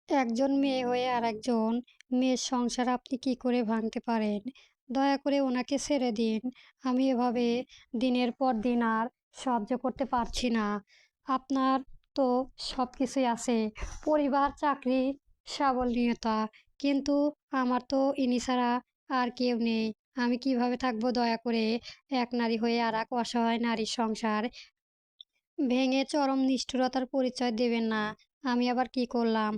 একজন মেয়ে হয়ে আরেকজন মেয়ের সংসার আপনি কি করে ভাঙতে পারেন? দয়া করে ওনাকে ছেড়ে দিন। আমি এভাবে দিনের পর দিন আর সহ্য করতে পারছি না। আপনার তো সবকিছুই আছে। পরিবার, চাকরি, সাবলীলতা। কিন্তু আমার তো ইনি ছাড়া আর কেউ নেই। আমি কিভাবে থাকবো দয়া করে? এক নারী হয়ে আরেক অসহায় নারীর সংসার ভেঙে চরম নিষ্ঠুরতার পরিচয় দেবেন না। আমি আবার কি করলাম?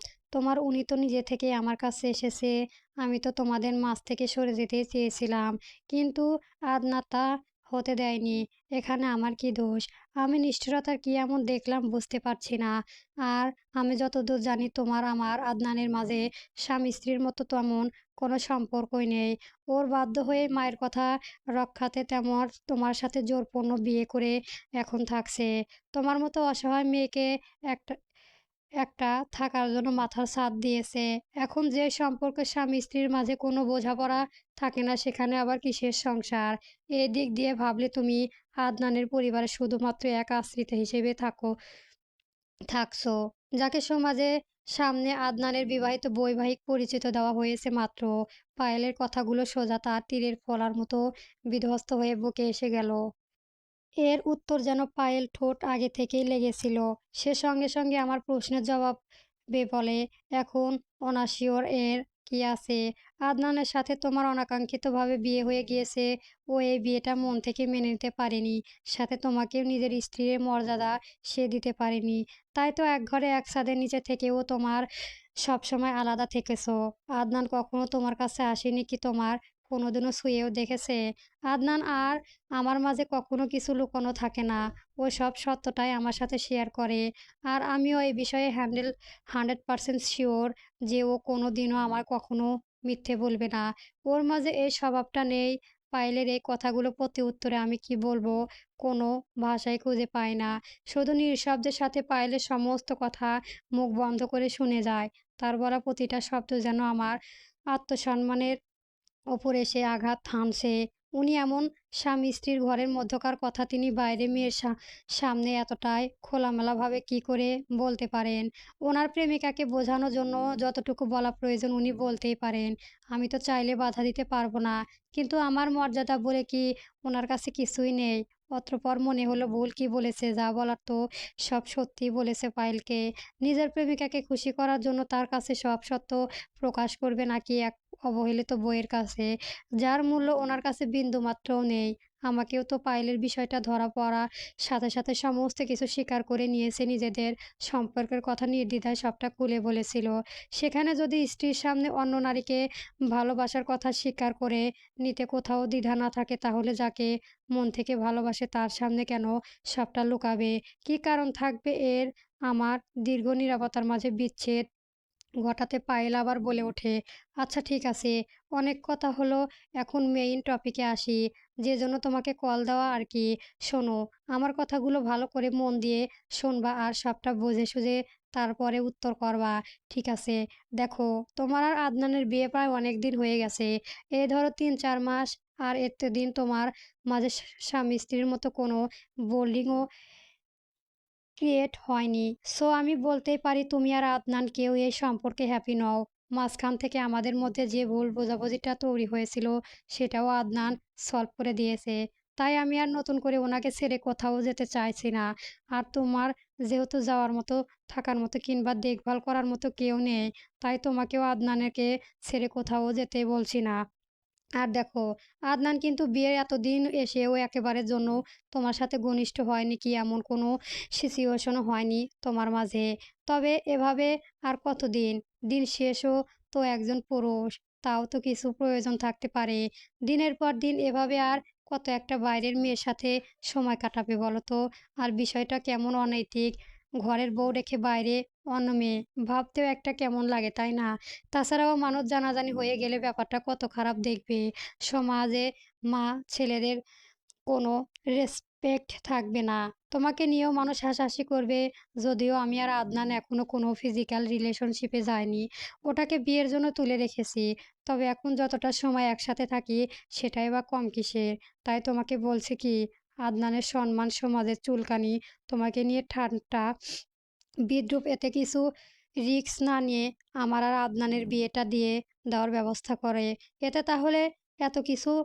উনি তো নিজে থেকেই আমার কাছে এসেছে। আমি তো তোমাদের মাঝ থেকে সরে যেতে চেয়েছিলাম। কিন্তু আদনান তা হতে দেয়নি। এখানে আমার কি দোষ? আমি নিষ্ঠুরতার কি এমন দেখলাম বুঝতে পারছি না। আর আমি যতদূর জানি আমার আদনানের মাঝে স্বামী-স্ত্রীর মতো তেমন কোনো সম্পর্কই নেই। ওর বাধ্য হয়ে মায়ের কথা রক্ষার্থে তোমার সাথে জোরপূর্ণ বিয়ে করে এখন থাকছে। তোমার মতো অসহায় মেয়েকে একটা একটা থাকার জন্য মাথার ছাদ দিয়েছে। এখন যে সম্পর্কে স্বামী-স্ত্রীর মাঝে কোনো বোঝাপড়া থাকে না সেখানে আবার কিসের সংসার? এদিক দিয়ে ভাবলে তুমি আদনানের পরিবারে শুধুমাত্র এক আশ্রিত হিসেবে থাকছো। যাকে সমাজে সামনে আদনানের বিবাহিত বৈবাহিক পরিচিত দেওয়া হয়েছে মাত্র। পায়েলের কথাগুলো সোজা তার তীরের ফলার মতো বিধ্বস্ত হয়ে বুকে এসে গেল। এর উত্তর যেন পায়েল ঠোঁট আগে থেকেই লেগেছিল। সে সঙ্গে সঙ্গে আমার প্রশ্নের জবাবে বলে, এখন অনাসিওর এর কি আছে? আদনানের সাথে তোমার অনাকাঙ্ক্ষিতভাবে বিয়ে হয়ে গিয়েছে। ও এই বিয়েটা মন থেকে মেনে নিতে পারেনি। সাথে তোমাকেও নিজের স্ত্রীর মর্যাদা সে দিতে পারেনি। তাই তো এক ঘরে এক ছাদের নিচে থেকেও তোমার সবসময় আলাদা থেকেছো। আদনান কখনো তোমার কাছে আসেনি কি তোমার কোনোদিনও ছুঁয়েও দেখেছে? আদনান আর আমার মাঝে কখনো কিছু লুকোনো থাকে না। ও সব সত্যটাই আমার সাথে শেয়ার করে। আর আমিও এই বিষয়ে 100% সিওর যে ও কোনোদিনও আমার কখনো মিথ্যে বলবে না। ওর মাঝে এই স্বভাবটা নেই। পায়েলের এই কথাগুলো প্রতি উত্তরে আমি কি বলবো কোনো ভাষাই খুঁজে পাই না। শুধু নিঃশব্দের সাথে পায়েলের সমস্ত কথা মুখ বন্ধ করে শুনে যায়। তার বলা প্রতিটা শব্দ যেন আমার আত্মসম্মানের ওপর এসে আঘাত হানছে। উনি এমন স্বামী-স্ত্রীর ঘরের মধ্যকার কথা তিনি বাইরে মেয়ের সামনে এতটাই খোলামেলাভাবে কি করে বলতে পারেন? উনার প্রেমিকাকে বোঝানোর জন্য যতটুকু বলা প্রয়োজন উনি বলতেই পারেন। আমি তো চাইলে বাধা দিতে পারবো না। কিন্তু আমার মর্যাদা বলে কি উনার কাছে কিছুই নেই? অতঃপর মনে হলো ভুল কি বলেছে, যা বলার তো সব সত্যিই বলেছে পায়েলকে। নিজের প্রেমিকাকে খুশি করার জন্য তার কাছে সব সত্য প্রকাশ করবে নাকি এক অবহেলিত বইয়ের কাছে, যার মূল্য ওনার কাছে বিন্দুমাত্রও নেই। আমাকেও তো পায়েলের বিষয়টা ধরা পড়ার সাথে সাথে সমস্ত কিছু স্বীকার করে নিয়েছে, নিজেদের সম্পর্কের কথা নির্দ্বিধায় সবটা খুলে বলেছিল। সেখানে যদি স্ত্রীর সামনে অন্য নারীকে ভালোবাসার কথা স্বীকার করে নিতে কোথাও দ্বিধা না থাকে, তাহলে যাকে মন থেকে ভালোবাসে তার সামনে কেন সবটা লুকাবে? কী কারণ থাকবে এর? আমার দীর্ঘ নীরবতার মাঝে বিচ্ছেদ ঘটাতে পায়েল আবার বলে ওঠে, আচ্ছা ঠিক আছে, অনেক কথা হলো, এখন মেইন টপিকে আসি, যে জন্য তোমাকে কল দেওয়া আর কি। শোনো, আমার কথাগুলো ভালো করে মন দিয়ে শুনবা আর সবটা বুঝে সুঝে তারপরে উত্তর করবা। ঠিক আছে? দেখো, তোমার আর আদনানের বিয়ে প্রায় অনেক দিন হয়ে গেছে। এই ধরো ৩-৪ মাস। আর এতদিন তোমার মাঝে স্বামী স্ত্রীর মতো কোনো বোল্ডিংও ক্রিয়েট হয়নি। সো আমি বলতেই পারি তুমি আর আদনান কেউ এই সম্পর্কে হ্যাপি নও। মাঝখান থেকে আমাদের মধ্যে যে ভুল বোঝাবুঝিটা তৈরি হয়েছিল সেটাও আদনান সলভ করে দিয়েছে। তাই আমি আর নতুন করে ওনাকে ছেড়ে কোথাও যেতে চাইছি না। আর তোমার যেহেতু যাওয়ার মতো, থাকার মতো কিংবা দেখভাল করার মতো কেউ নেই, তাই তোমাকেও আদনানকে ছেড়ে কোথাও যেতে বলছি না। আর দেখো, আদনান কিন্তু বিয়ের এতদিন এসেও একেবারের জন্য তোমার সাথে ঘনিষ্ঠ হয়নি কি এমন কোনো সিচুয়েশনও হয়নি তোমার মাঝে। তবে এভাবে আর কতদিন? দিন শেষও তো একজন পুরুষ, তাও তো কিছু প্রয়োজন থাকতে পারে। দিনের পর দিন এভাবে আর কত একটা বাইরের মেয়ের সাথে সময় কাটাবে বলো তো? আর বিষয়টা কেমন অনৈতিক, ঘরের বউ রেখে বাইরে অন্য মেয়ে, ভাবতেও একটা কেমন লাগে, তাই না? তাছাড়াও মানুষ জানাজানি হয়ে গেলে ব্যাপারটা কত খারাপ দেখবে। সমাজে মা ছেলেদের কোনো রেসপেক্ট থাকবে না। তোমাকে নিয়েও মানুষ হাসাহাসি করবে। যদিও আমি আর আদনান এখনো কোনো ফিজিক্যাল রিলেশনশিপে যাইনি। ওটাকে বিয়ের জন্য তুলে রেখেছি। তবে এখন যতটা সময় একসাথে থাকি সেটাই বা কম কিসের? তাই তোমাকে বলছি কি, আদনানের সম্মান, সমাজের চুলকানি, তোমাকে নিয়ে ঠাট্টা, বিদ্রূপ, এতে কিছু রিস্ক না নিয়ে আমার আর আদনানের বিয়েটা দিয়ে দেওয়ার ব্যবস্থা করে। এতে তাহলে এত কিছু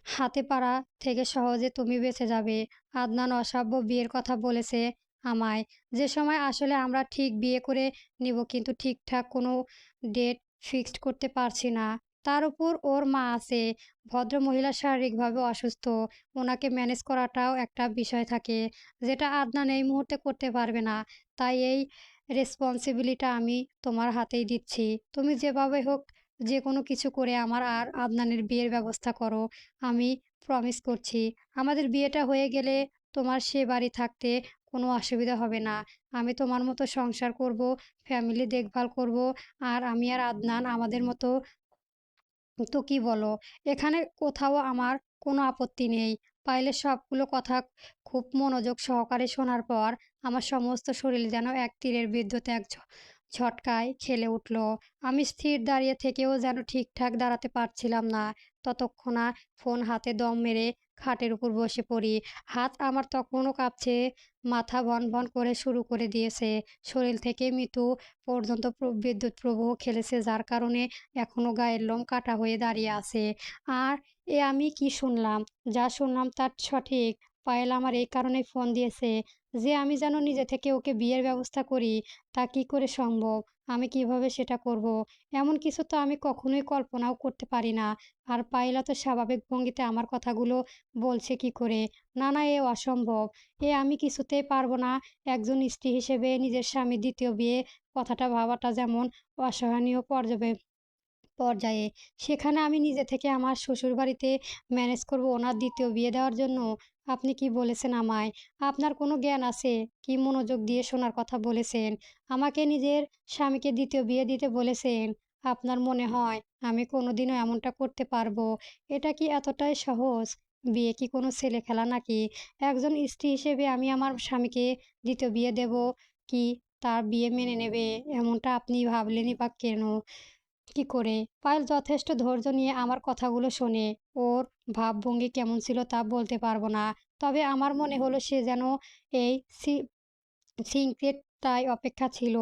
হাতে পারা থেকে সহজে তুমি বেঁচে যাবে। আদনান অসভ্য বিয়ের কথা বলেছে আমায়। যে সময় আসলে আমরা ঠিক বিয়ে করে নিব কিন্তু ঠিকঠাক কোনো ডেট ফিক্সড করতে পারছি না। তার উপর ওর মা আছে। ভদ্রমহিলা শারীরিকভাবে অসুস্থ। ওনাকে ম্যানেজ করাটাও একটা বিষয় থাকে, যেটা আদনান এই মুহূর্তে করতে পারবে না। তাই এই রেসপন্সিবিলিটা আমি তোমার হাতেই দিচ্ছি। তুমি যেভাবে হোক যেকোনো কিছু করে আমার আর আদনানের বিয়ের ব্যবস্থা করো। আমি প্রমিস করছি, আমাদের বিয়েটা হয়ে গেলে তোমার সে বাড়ি থাকতে কোনো অসুবিধা হবে না। আমি তোমার মতো সংসার করব, ফ্যামিলি দেখভাল করব। আর আমি আর আদনান আমাদের মতো। তো কি বলো? এখানে কোথাও আমার কোনো আপত্তি নেই। পায়েলের সবগুলো কথা খুব মনোযোগ সহকারে শোনার পর আমার সমস্ত শরীর যেন এক তীরের বিদ্যুৎ এক ঝটকায় খেলে উঠল। আমি স্থির দাঁড়িয়ে থেকেও যেন ঠিকঠাক দাঁড়াতে পারছিলাম না। ততক্ষণা ফোন হাতে দম মেরে খাটের উপর বসে পড়ি। হাত আমার তখনও কাঁপছে, মাথা ভনভন করে শুরু করে দিয়েছে। শরীর থেকে মৃত্যু পর্যন্ত বিদ্যুৎ প্রবাহ খেলেছে, যার কারণে এখনো গায়ের লোম কাটা হয়ে দাঁড়িয়ে আছে। আর আমি কি শুনলাম? যা শুনলাম তা সঠিক। পায়েল আমার এই কারণেই ফোন দিয়েছে যে আমি যেন নিজে থেকে ওকে বিয়ের ব্যবস্থা করি। তা কি করে সম্ভব? আমি কিভাবে সেটা করব? এমন কিছু তো আমি কখনোই কল্পনাও করতে পারি না। আর পায়েল এত স্বাভাবিক ভঙ্গিতে আমার কথাগুলো বলছে কি করে? না, না, এ অসম্ভব। আমি কিছুতেই পারব না। একজন স্ত্রী হিসেবে নিজের স্বামীর দ্বিতীয় বিয়ে কথাটা ভাবাটা যেমন অসহনীয় পর্যায়ে, সেখানে আমি নিজে থেকে আমার শ্বশুরবাড়িতে ম্যানেজ করব ওনার দ্বিতীয় বিয়ে দেওয়ার জন্য। আপনি কি বলেছেন আমায়? আপনার কোনো জ্ঞান আছে? কি মনোযোগ দিয়ে শোনার কথা বলেছেন? আমাকে নিজের স্বামীকে দ্বিতীয় বিয়ে দিতে বলেছেন। আপনার মনে হয় আমি কোনোদিনও এমনটা করতে পারবো? এটা কি এতটাই সহজ? বিয়ে কি কোনো ছেলে খেলা নাকি? একজন স্ত্রী হিসেবে আমি আমার স্বামীকে দ্বিতীয় বিয়ে দেব, কি তার বিয়ে মেনে নেবে এমনটা আপনি ভাবলেনই বা কেন? কি করে? পায়েল যথেষ্ট ধৈর্য নিয়ে আমার কথাগুলো শোনে। ওর ভাবভঙ্গি কেমন ছিল তা বলতে পারবো না। তবে আমার মনে হলো সে যেন এই সিক্রেটটাই অপেক্ষা ছিল,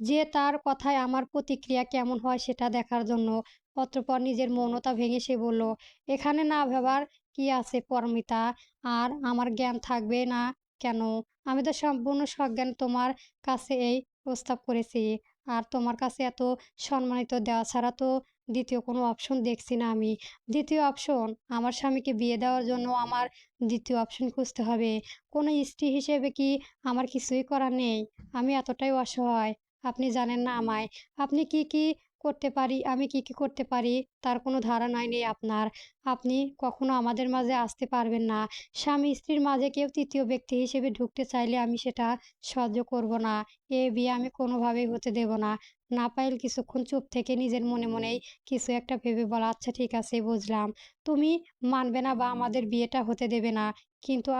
যে তার কথায় আমার প্রতিক্রিয়া কেমন হয় সেটা দেখার জন্য। অতঃপর নিজের মৌনতা ভেঙে সে বলল, "এখানে না ভাবার কি আছে পরমিতা? আর আমার জ্ঞান থাকবে না কেন? আমি তো সম্পূর্ণ সজ্ঞান তোমার কাছে এই প্রস্তাব করেছি। আর তোমার কাছে এত সম্মানিত দেওয়া ছাড়া তো দ্বিতীয় কোনো অপশন দেখছি না আমি।" দ্বিতীয় অপশন? আমার স্বামীকে বিয়ে দেওয়ার জন্য আমার দ্বিতীয় অপশন খুঁজতে হবে? কোনো স্ত্রী হিসেবে কি আমার কিছুই করার নেই? আমি এতটাই অসহায়। আপনি জানেন না আমায়। আপনি কি, কি করতে পারি, আমি কি, কি করতে পারি তার কোনো ধারণাই নেই আপনার। আপনি কখনো আমাদের মাঝে আসতে পারবেন না। স্বামী-স্ত্রীর মাঝে কেউ তৃতীয় ব্যক্তি হিসেবে ঢুকতে চাইলে আমি সেটা সহ্য করব না। এ বিয়ে আমি কোনোভাবেই হতে দেব না। নাপাইল কিছুক্ষণ চুপ থেকে নিজের মনে মনেই কিছু একটা ভেবে বলল, "আচ্ছা ঠিক আছে, বুঝলাম। তুমি মানবে না বা আমাদের বিয়েটা হতে দেবে না। কিন্তু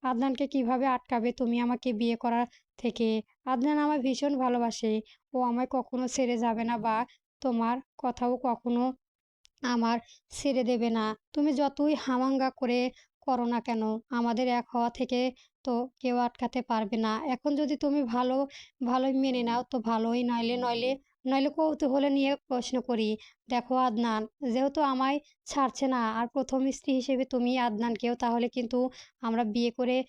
আদনানকে কিভাবে আটকাবে তুমি আমাকে বিয়ে করার থেকে? আদনান আমায় ভীষণ ভালোবাসে। ও আমায় কখনো ছেড়ে যাবে না বা তোমার কথাও কখনো আমার ছেড়ে দেবে না। তুমি যতই হামাঙ্গা করে করো না কেন, আমাদের এক হওয়া থেকে তো কেউ আটকাতে পারবে না। এখন যদি তুমি ভালোই মেনে নাও তো ভালোই, নইলে কৌতূহল নিয়ে প্রশ্ন করি। দেখো আদনান যেহেতু আমায় ছাড়ছে না আর ১ম স্ত্রী হিসেবে তুমি আদনানকেও, তাহলে কিন্তু আমরা বিয়ে করে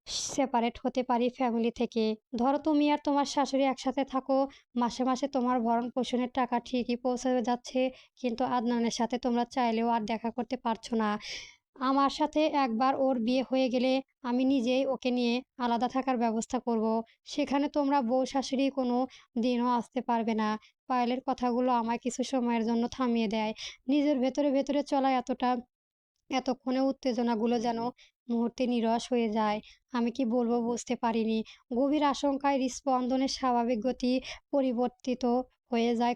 সেপারেট হতে পারি ফ্যামিলি থেকে। ধরো তুমি আর তোমার শাশুড়ি একসাথে থাকো, মাসে, মাসে তোমার ভরণ-পোষণের টাকা ঠিকই পৌঁছে যাচ্ছে, কিন্তু আদনানের সাথে তোমরা চাইলেও আর দেখা করতে পারছো না। আমার সাথে একবার ওর বিয়ে হয়ে গেলে আমি নিজেই ওকে নিয়ে আলাদা থাকার ব্যবস্থা করব। সেখানে তোমরা বউ-শাশুড়ি কোনো দিনও আসতে পারবে না।" পায়েলের কথাগুলো আমায় কিছু সময়ের জন্য থামিয়ে দেয়। নিজের ভেতরে, ভেতরে চলা এতক্ষণে উত্তেজনাগুলো যেন মুহূর্তে নিরস হয়ে যায়। আমি কি বলবো বুঝতে পারিনি। গভীর আশঙ্কায় হৃৎস্পন্দনের স্বাভাবিক গতি পরিবর্তিত হয়ে যায়।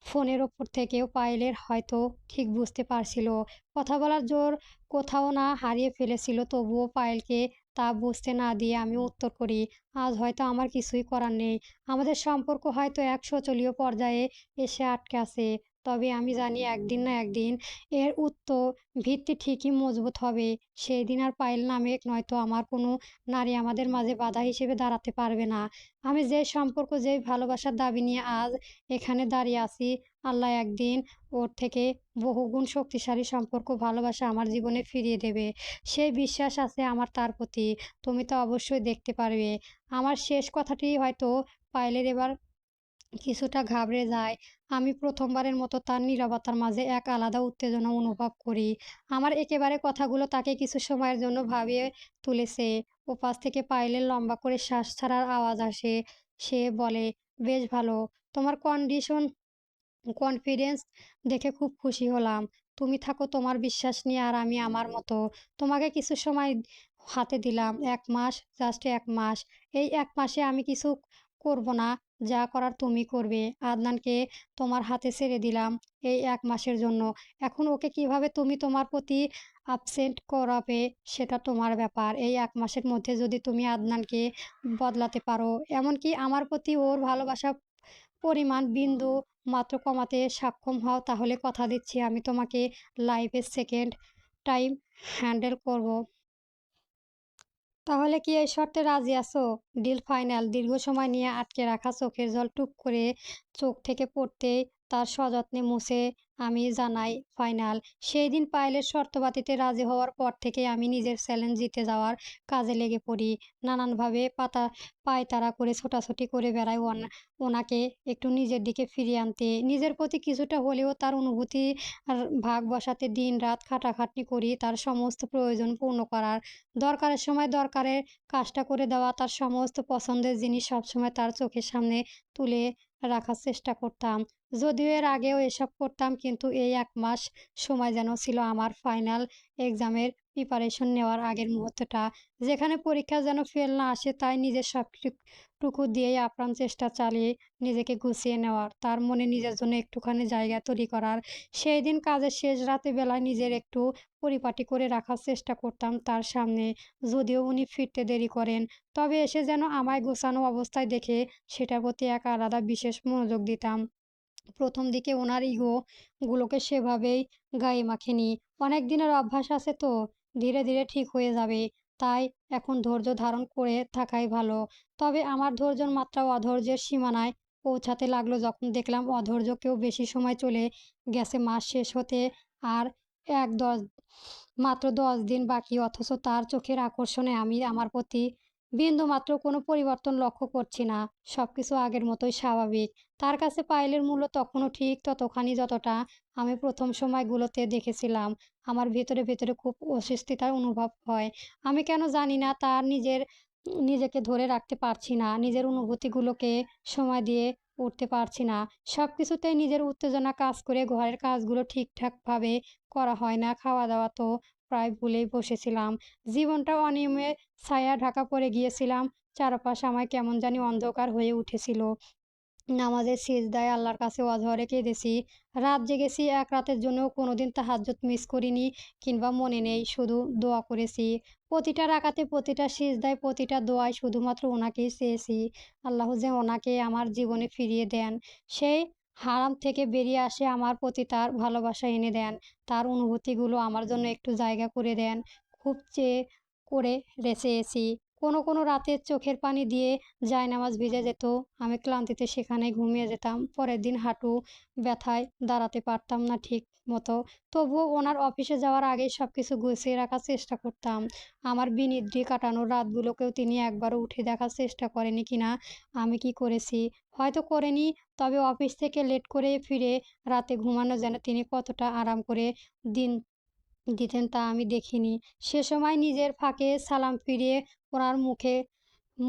ফোনের ওপর থেকেও পায়েলের হয়তো ঠিক বুঝতে পারছিল। কথা বলার জোর কোথাও না হারিয়ে ফেলেছিল, তবুও পায়েলকে তা বুঝতে না দিয়ে আমি উত্তর করি, "আজ হয়তো আমার কিছুই করার নেই। আমাদের সম্পর্ক হয়তো এক শোচনীয় পর্যায়ে এসে আটকে আছে। তবে আমি জানি একদিন না একদিন এর ভিত্তি ঠিকই মজবুত হবে। সেই দিন আর পায়েল নামেক নয়তো আমার কোনো নারী আমাদের মাঝে বাধা হিসেবে দাঁড়াতে পারবে না। আমি যে সম্পর্ক, যেই ভালোবাসার দাবি নিয়ে আজ এখানে দাঁড়িয়ে আছি, আল্লাহ একদিন ওর থেকে বহুগুণ শক্তিশালী সম্পর্ক, ভালোবাসা আমার জীবনে ফিরিয়ে দেবে। সেই বিশ্বাস আছে আমার তার প্রতি। তুমি তো অবশ্যই দেখতে পারবে। আমার শেষ কথাটি হয়তো পায়েলের এবার কিছুটা ঘাবড়ে যায়। আমি প্রথমবারের মতো তার নীরবতার মাঝে এক আলাদা উত্তেজনা অনুভব করি। আমার একেবারে কথাগুলো তাকে কিছু সময়ের জন্য ভাবিয়ে তুলেছে। ওপাশ থেকে পায়েলের লম্বা করে শ্বাস ছাড়ার আওয়াজ আসে। সে বলে, "বেশ ভালো। তোমার কনফিডেন্স দেখে খুব খুশি হলাম। তুমি থাকো তোমার বিশ্বাস নিয়ে আর আমি আমার মতো। তোমাকে কিছু সময় হাতে দিলাম। ১ মাস, জাস্ট ১ মাস। এই ১ মাসে আমি কিছু করব না। যা করার তুমি করবে। আদনানকে তোমার হাতে ছেড়ে দিলাম এই ১ মাসের জন্য। এখন ওকে কিভাবে তুমি তোমার প্রতি অ্যাবসেন্ট করাবে সেটা তোমার ব্যাপার। এই ১ মাসের মধ্যে যদি তুমি আদনানকে বদলাতে পারো, এমনকি আমার প্রতি ওর ভালোবাসা পরিমাণ বিন্দু মাত্র কমাতে সক্ষম হও, তাহলে কথা দিচ্ছি আমি তোমাকে লাইফের সেকেন্ড টাইম হ্যান্ডেল করব। তাহলে কি এই শর্তে রাজি আছো? Deal final. দীর্ঘ সময় নিয়ে আটকে রাখা চোখের জল টুপ করে চোখ থেকে পড়তেই তার সযত্নে মুছে আমি জানাই ফাইনাল। সেই দিন পায়েলের শর্তবাতিতে রাজি হওয়ার পর থেকে আমি নিজের চ্যালেঞ্জ জিতে যাওয়ার কাজে লেগে পড়ি। নানানভাবে পায়তারা করে ছোটাছুটি করে বেড়াই ওনাকে একটু নিজের দিকে ফিরিয়ে আনতে। নিজের প্রতি কিছুটা হলেও তার অনুভূতি আর ভাগ বসাতে দিন-রাত খাটাখাটনি করি তার সমস্ত প্রয়োজন পূর্ণ করার। দরকারের সময় দরকারের কাজটা করে দেওয়া, তার সমস্ত পছন্দের জিনিস সবসময় তার চোখের সামনে তুলে রাখার চেষ্টা করতাম। যদিও এর আগেও এসব করতাম, কিন্তু এই ১ মাস সময় যেন ছিল আমার ফাইনাল এক্সামের প্রিপারেশন নেওয়ার আগের মুহূর্তটা। যেখানে পরীক্ষা যেন ফেল না আসে, তাই নিজের সবটুকু দিয়েই আপ্রাণ চেষ্টা চালিয়ে নিজেকে গুছিয়ে নেওয়ার, তার মনে নিজের জন্য একটুখানি জায়গা তৈরি করার। সেই দিন কাজের শেষ রাতে বেলায় নিজের একটু পরিপাটি করে রাখার চেষ্টা করতাম তার সামনে। যদিও উনি ফিরতে দেরি করেন, তবে এসে যেন আমায় গোছানো অবস্থায় দেখে সেটার প্রতি এক আলাদা বিশেষ মনোযোগ দিতাম। প্রথম দিকে ওনার গুলোকে সেভাবেই গায়ে মাখিনি। অনেক দিনের অভ্যাস আছে তো, ধীরে ধীরে ঠিক হয়ে যাবে। তাই এখন ধৈর্য ধারণ করে থাকাই ভালো। তবে আমার ধৈর্যের মাত্রা অধৈর্যের সীমানায় পৌঁছাতে লাগলো যখন দেখলাম অধৈর্যকেও বেশি সময় চলে গেছে, মাস শেষ হতে আর এক দশ মাত্র ১০ দিন বাকি, অথচ তার চোখের আকর্ষণে আমি আমার প্রতি বিন্দুমাত্র কোনো পরিবর্তন লক্ষ্য করছি না। সবকিছু আগের মতোই স্বাভাবিক। তার কাছে পায়েলের মূল্য তখনও ঠিক ততখানি যতটা আমি প্রথম সময়গুলোতে দেখেছিলাম। আমার ভেতরে ভেতরে খুব অস্বস্তিতার অনুভব হয়। আমি কেন জানি না তার নিজেকে ধরে রাখতে পারছি না। নিজের অনুভূতিগুলোকে সময় দিয়ে উঠতে পারছি না। সবকিছুতেই নিজের উত্তেজনা কাজ করে, ঘরের কাজগুলো ঠিকঠাকভাবে করা হয় না। খাওয়া-দাওয়া তো প্রায় ভুলেই বসেছিলাম। জীবনটা অনিয়মে ছায়া ঢাকা পড়ে গিয়েছিলাম। চারপাশ আমায় কেমন জানি অন্ধকার হয়ে উঠেছিল। নামাজের সিজদায় আল্লাহর কাছে অঝরে কেঁদেছি। রাত জেগেছি, এক রাতের জন্যও কোনোদিন তাহাজ্জুদ মিস করিনি, কিংবা মনে নেই, শুধু দোয়া করেছি। প্রতিটা রাকাতে, প্রতিটা সিজদায়, প্রতিটা দোয়ায় শুধুমাত্র ওনাকেই চেয়েছি। আল্লাহ যে ওনাকে আমার জীবনে ফিরিয়ে দেন। সেই হারাম থেকে বেরিয়ে আসে আমার প্রতি তার ভালোবাসা এনে দেন। তার অনুভূতিগুলো আমার জন্য একটু জায়গা করে দেন। খুব চেয়ে করে চেয়েছি। কোনো রাতে চোখের পানি দিয়ে জায়নামাজ ভিজে যেত। আমি ক্লান্তিতে সেখানেই ঘুমিয়ে যেতাম। পরের দিন হাঁটু ব্যথায় দাঁড়াতে পারতাম না ঠিক মতো। তবুও ওনার অফিসে যাওয়ার আগেই সবকিছু গুছিয়ে রাখার চেষ্টা করতাম। আমার বিনিদ্রি কাটানোর রাতগুলোকেও তিনি একবারও উঠে দেখার চেষ্টা করেনি কিনা আমি কি করেছি। হয়তো করেনি, তবে অফিস থেকে লেট করে ফিরে রাতে ঘুমানো যেন তিনি কতটা আরাম করে দিন দিতেন তা আমি দেখিনি। সে সময় নিজের ফাঁকে সালাম ফিরিয়ে ওনার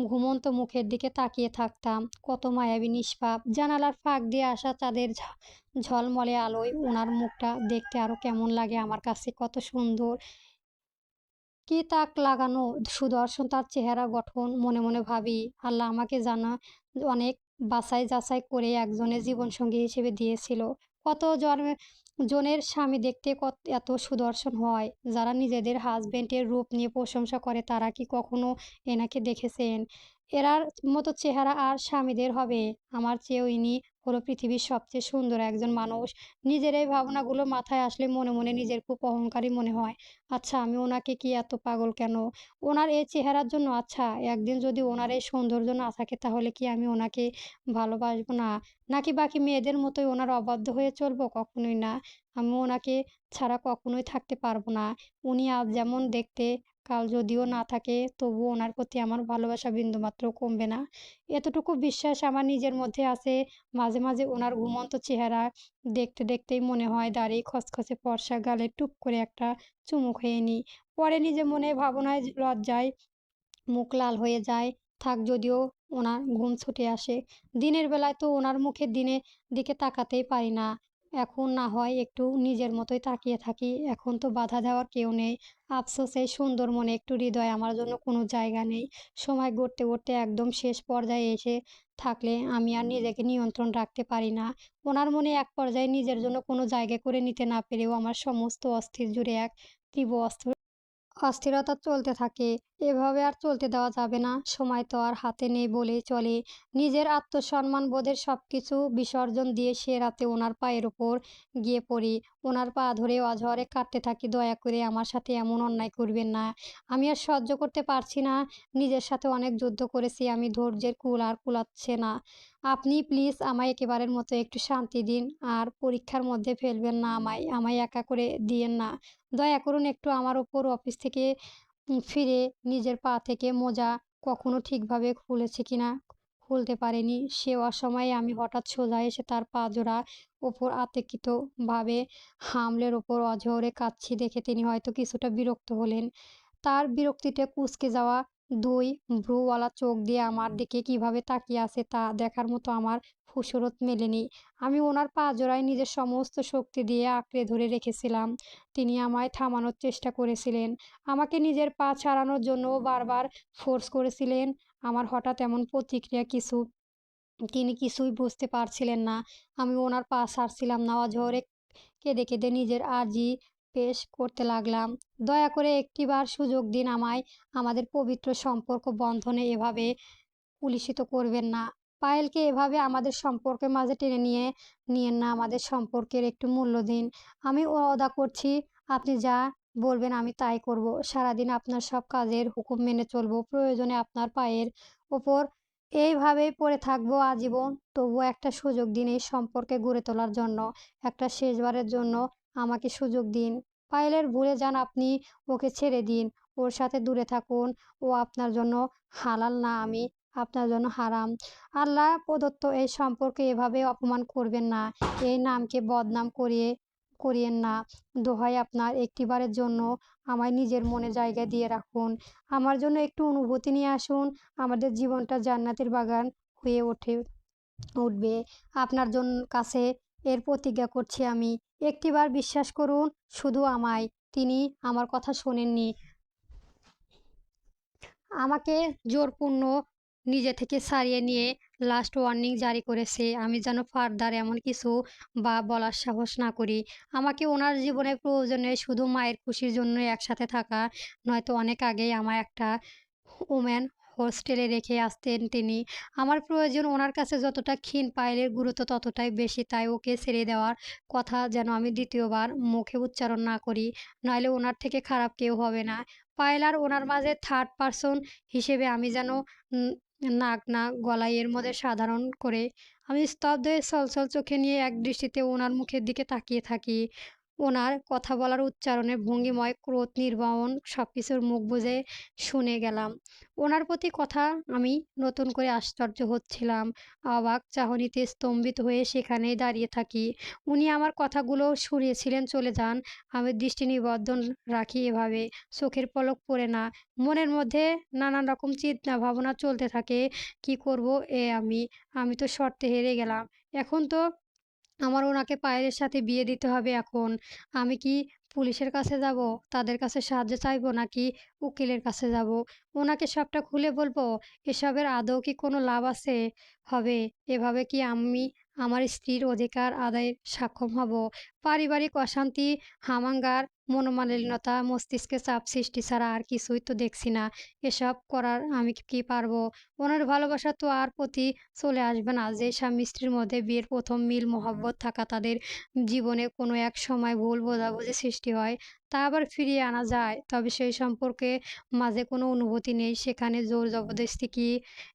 ঘুমন্ত মুখের দিকে তাকিয়ে থাকতাম। কত মায়াবী নিষ্পাপ! জানালার ফাঁক দিয়ে আসা চাঁদের ঝলমলে আলোয় ওনার মুখটা দেখতে আরো কেমন লাগে আমার কাছে, কত সুন্দর! কি তাক লাগানো সুদর্শন তার চেহারা গঠন! মনে মনে ভাবি, আল্লাহ আমাকে অনেক বাছাই যাচাই করে একজনের জীবনসঙ্গী হিসেবে দিয়েছিল। কত জনের স্বামী দেখতে এত সুদর্শন হয়! যারা নিজেদের হাজবেন্ডের রূপ নিয়ে প্রশংসা করে, তারা কি কখনো এনাকে দেখেছেন? এরার মতো চেহারা আর স্বামীদের হবে? আমার চেয়েও ইনি হলো পৃথিবীর সবচেয়ে সুন্দর একজন মানুষ। নিজের এই ভাবনাগুলো মাথায় আসলে মনে, মনে নিজের খুব অহংকারী মনে হয়। আচ্ছা আমি ওনাকে কি এত পাগল কেন? ওনার এই চেহারার জন্য? আচ্ছা একদিন যদি ওনার এই সৌন্দর্য না থাকে তাহলে কি আমি ওনাকে ভালোবাসবো না? নাকি বাকি মেয়েদের মতোই ওনার অবাধ্য হয়ে চলবো? কখনোই না। আমি ওনাকে ছাড়া কখনোই থাকতে পারবো না। উনি আজ যেমন দেখতে, কাল যদিও না থাকে তবুও ওনার প্রতি আমার ভালোবাসা বিন্দুমাত্র কমবে না। এতটুকু বিশ্বাস আমার নিজের মধ্যে আছে। মাঝে, মাঝে ওনার ঘুমন্ত চেহারা দেখতে, দেখতেই মনে হয় দাড়ি খচখচে ফর্সা গালে টুক করে একটা চুমু খেয়ে নিই। পরে নিজে মনে ভাবনায় লজ্জায় মুখ লাল হয়ে যায়। থাক যদিও ওনার ঘুম ছুটে আসে। দিনের বেলায় তো ওনার মুখের দিকে তাকাতেই পারি না। এখন না হয় একটু নিজের মতোই তাকিয়ে থাকি। এখন তো বাধা দেওয়ার কেউ নেই। আফসোস এই সুন্দর মনে একটু হৃদয়ে আমার জন্য কোনো জায়গা নেই। সময় গড়তে, গড়তে একদম শেষ পর্যায়ে এসে থাকলে আমি আর নিজেকে নিয়ন্ত্রণ রাখতে পারি না। ওনার মনে এক পর্যায়ে নিজের জন্য কোনো জায়গা করে নিতে না পেরেও আমার সমস্ত অস্থির জুড়ে এক তীব্র অস্থিরতা চলতে থাকে। এভাবে আর চলতে দেওয়া যাবে না। সময় তো আর হাতে নেই বলেই চলে। নিজের আত্মসম্মান বোধের সবকিছু বিসর্জন দিয়ে সে রাতে ওনার পায়ের ওপর গিয়ে পড়ি। ওনার পা ধরে অঝরে কাঁদতে থাকি, "দয়া করে আমার সাথে এমন অন্যায় করবেন না। আমি আর সহ্য করতে পারছি না। নিজের সাথে অনেক যুদ্ধ করেছি। আমি ধৈর্যের কুল আর কুলাচ্ছে না। আপনি প্লিজ আমায় একেবারের মতো একটু শান্তি দিন। আর পরীক্ষার মধ্যে ফেলবেন না আমায়। আমায় একা করে দিয়েন না। দয়া করুন একটু আমার ওপর।" অফিস থেকে ফিরে নিজের পা থেকে মোজা কখনো ঠিকভাবে খুলেছে কিনা খুলতে পারেনি। সে অসময়ে আমি হঠাৎ সোজা এসে তার পা জোড়া ওপর আতঙ্কিতভাবে হামলের ওপর অঝরে কাঁদছি দেখে তিনি হয়তো কিছুটা বিরক্ত হলেন। তার বিরক্তিতে কুঁচকে যাওয়া ২ ভ্রুওয়ালা চোখ দিয়ে আমার দিকে কিভাবে তাকিয়ে আছে তা দেখার মতো আমার ফুরসত মেলেনি। আমি ওনার পা জোড়ায় নিজের সমস্ত শক্তি দিয়ে আঁকড়ে ধরে রেখেছিলাম। তিনি আমায় থামানোর চেষ্টা করেছিলেন। আমাকে নিজের পা ছাড়ানোর জন্যও বারবার ফোর্স করেছিলেন। আমার হঠাৎ এমন প্রতিক্রিয়া তিনি কিছুই বুঝতে পারছিলেন না। আমি ওনার পা ছাড়ছিলাম না। অঝরে কেঁদে, কেঁদে নিজের আর্জি পেশ করতে লাগলাম। "দয়া করে একটিবার সুযোগ দিন আমায়। আমাদের পবিত্র সম্পর্ক বন্ধনে এভাবে কুলুষিত করবেন না। পায়েলকে এভাবে আমাদের সম্পর্কের মাঝে টেনে নিয়েন না। আমাদের সম্পর্কের একটু মূল্য দিন। আমি ওয়াদা করছি আপনি যা বলবেন আমি তাই করব। সারাদিন আপনার সব কাজের হুকুম মেনে চলব। প্রয়োজনে আপনার পায়ের ওপর এইভাবেই পড়ে থাকবো আজীবন। তবুও একটা সুযোগ দিন এই সম্পর্কে গড়ে তোলার জন্য। একটা শেষবারের জন্য আমাকে সুযোগ দিন। পায়েলের ভুলে যান আপনি। ওকে ছেড়ে দিন। ওর সাথে দূরে থাকুন। ও আপনার জন্য হালাল না, আমি আপনার জন্য হারাম। আল্লাহ প্রদত্ত এই সম্পর্কে এভাবে অপমান করবেন না। এই নামকে বদনাম করিয়েন না। দোহাই আপনার, একটিবারের জন্য আমায় নিজের মনে জায়গা দিয়ে রাখুন। আমার জন্য একটু অনুভূতি নিয়ে আসুন। আমাদের জীবনটা জান্নাতের বাগান হয়ে উঠবে। আপনার কাছে এর প্রতিজ্ঞা করছি আমি। একটিবার বিশ্বাস করুন শুধু আমায়। তিনি আমার কথা শোনেননি। আমাকে জোরপূর্ণ নিজে থেকে ছাড়িয়ে নিয়ে লাস্ট ওয়ার্নিং জারি করেছে। আমি যেন ফার্দার এমন কিছু বলার সাহস না করি। আমাকে ওনার জীবনের প্রয়োজনে শুধু মায়ের খুশির জন্যই একসাথে থাকা, নয়তো অনেক আগেই আমায় একটা ওম্যান হোস্টেলে রেখে আসতেন তিনি। আমার প্রয়োজন ওনার কাছে যতটা ক্ষীণ, পায়েলের গুরুত্ব ততটাই বেশি। তাই ওকে ছেড়ে দেওয়ার কথা যেন আমি দ্বিতীয়বার মুখে উচ্চারণ না করি। নইলে ওনার থেকে খারাপ কেউ হবে না। পায়েল আর ওনার মাঝে থার্ড পারসন হিসেবে আমি যেন উম নাক না গলায় এর মধ্যে সাধারণ করে। আমি স্তব্ধ হয়ে ছলছল চোখে নিয়ে একদৃষ্টিতে ওনার মুখের দিকে তাকিয়ে থাকি। ওনার কথা বলার উচ্চারণে ভঙ্গিময় ক্রোধ, নির্বাণ সবকিছুর মুখ বুজে শুনে গেলাম। ওনার প্রতি কথা আমি নতুন করে আশ্চর্য হচ্ছিলাম। অবাক চাহনিতে স্তম্ভিত হয়ে সেখানেই দাঁড়িয়ে থাকি। উনি আমার কথাগুলো শুনিয়েছিলেন চলে যান। আমি দৃষ্টি নিবদ্ধ রাখি এভাবে। চোখের পলক পড়ে না। মনের মধ্যে নানান রকম চিন্তা ভাবনা চলতে থাকে। কি করব আমি? আমি তো শর্তে হেরে গেলাম। এখন তো আমার ওনাকে পায়েলের সাথে বিয়ে দিতে হবে এখন। আমি কি পুলিশের কাছে যাব? তাদের কাছে সাহায্য চাইবো নাকি উকিলের কাছে যাব? ওনাকে সবটা খুলে বলবো? এসবের আদৌ কি কোনো লাভ হবে? এভাবে কি আমি আমার স্ত্রীর অধিকার আদায়ে সক্ষম হব। পারিবারিক অশান্তি, হামাঙ্গার, মনোমালিন্যতা, মস্তিষ্কে চাপ সৃষ্টি ছাড়া আর কিছুই তো দেখছি না। এসব করার আমি কি পারবো? মনের ভালোবাসা তো আর প্রতি চলে আসবে না। যে স্বামী-স্ত্রীর মধ্যে বিয়ের ১ম মিল মহব্বত থাকা তাদের জীবনে কোনো এক সময় ভুল বোঝাবুঝি সৃষ্টি হয়, তা আবার ফিরিয়ে আনা যায়। তবে সেই সম্পর্কে মাঝে কোনো অনুভূতি নেই, সেখানে জোর জবরদস্তি কি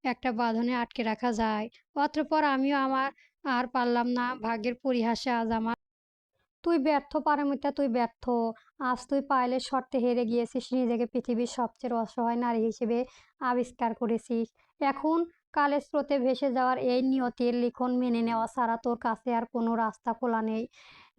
একটা বাঁধনে আটকে রাখা যায়? অতঃপর আমিও আমার আর পারলাম না। ভাগ্যের পরিহাসে আজ আমার তুই ব্যর্থ পারমিতা, তুই ব্যর্থ। আজ তুই পায়েলের শর্তে হেরে গিয়েছিস। নিজেকে পৃথিবীর সবচেয়ে অসহায় নারী হিসেবে আবিষ্কার করেছিস। এখন কালের স্রোতে ভেসে যাওয়ার এই নিয়তির লিখন মেনে নেওয়া ছাড়া তোর কাছে আর কোনো রাস্তা খোলা নেই।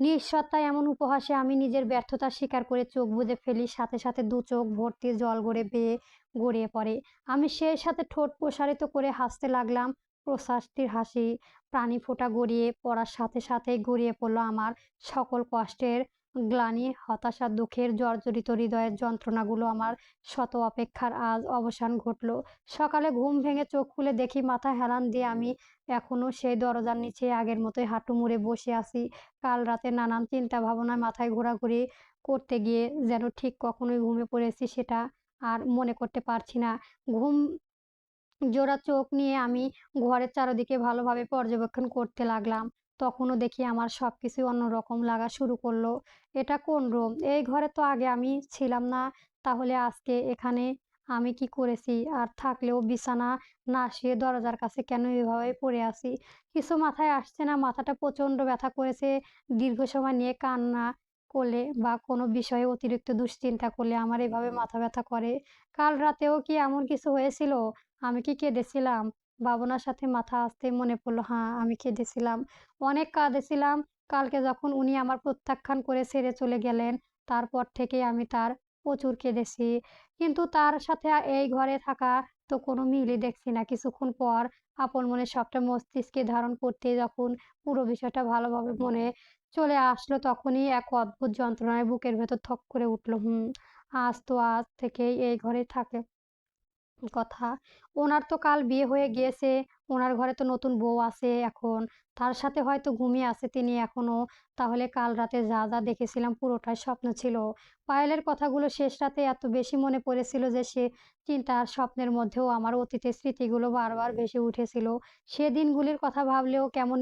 নিঃসত্তায় এমন উপহাসে আমি নিজের ব্যর্থতা স্বীকার করে চোখ বুজে ফেলি। সাথে সাথে দু চোখ ভর্তি জল বেয়ে গড়িয়ে পড়ে। আমি সেই সাথে ঠোঁট প্রসারিত করে হাসতে লাগলাম। প্রশান্তির হাসি। প্রাণীফোঁটা গড়িয়ে পড়ার সাথে সাথেই গড়িয়ে পড়ল আমার সকল কষ্টের গ্লানি, হতাশা, দুঃখের জর্জরিত হৃদয়ের যন্ত্রণাগুলো। আমার শত অপেক্ষার আজ অবসান ঘটল। সকালে ঘুম ভেঙে চোখ খুলে দেখি মাথা হেলান দিয়ে আমি এখনো সেই দরজার নিচে আগের মতোই হাঁটু মুড়ে বসে আছি। কাল রাতে নানান চিন্তা ভাবনায় মাথায় ঘোরাঘুরি করতে গিয়ে যেন ঠিক কখনোই ঘুমিয়ে পড়েছি সেটা আর মনে করতে পারছি না। ঘুম জোড়া চোখ নিয়ে আমি ঘরের চারদিকে ভালোভাবে পর্যবেক্ষণ করতে লাগলাম। তখনও দেখি আমার সবকিছুই অন্যরকম লাগা শুরু করলো। এটা কোন রুম? এই ঘরে তো আগে আমি ছিলাম না। তাহলে আজকে এখানে আমি কি করেছি? আর থাকলেও বিছানা না শুয়ে দরজার কাছে কেন এভাবে পড়ে আছি? কিছু মাথায় আসছে না। মাথাটা প্রচণ্ড ব্যথা করেছে। দীর্ঘ সময় নিয়ে কান্না করলে বা কোনো বিষয়ে অতিরিক্ত দুশ্চিন্তা করলে আমার এভাবে মাথা ব্যথা করে। কাল রাতেও কি এমন কিছু হয়েছিল? আমি কি কেঁদেছিলাম? ভাবনার সাথে মাথা আসতেই মনে পড়ল, হ্যাঁ, আমি কেঁদেছিলাম। অনেক কাঁদেছিলাম। কালকে যখন উনি আমার প্রত্যাখ্যান করে ছেড়ে চলে গেলেন, তারপর থেকেই আমি তার প্রচুর কেঁদেছি। কিন্তু তার সাথে এই ঘরে থাকা তো কোনো মিলই দেখছি না। কিছুক্ষণ পর আপন মনে সবটা মস্তিষ্কে ধারণ করতে যখন পুরো বিষয়টা ভালোভাবে মনে চলে আসলো, তখনই এক অদ্ভুত যন্ত্রণায় বুকের ভেতর থক করে উঠল। আজ থেকেই এই ঘরেই থাকে কথা। ওনার তো কাল বিয়ে হয়ে গিয়েছে। ওনার ঘরে তো নতুন বউ আছে এখন। তার সাথে হয়তো ঘুমিয়ে আছে তিনি এখনো। তাহলে কাল রাতে যা যা দেখেছিলাম পুরোটাই স্বপ্ন ছিল। পায়েলের কথাগুলো শেষ রাতে এত বেশি মনে পড়েছিল যে সে চিন্তা আর স্বপ্নের মধ্যেও আমার অতীতের স্মৃতিগুলো বারবার ভেসে উঠেছিল। সে দিনগুলির কথা ভাবলেও কেমন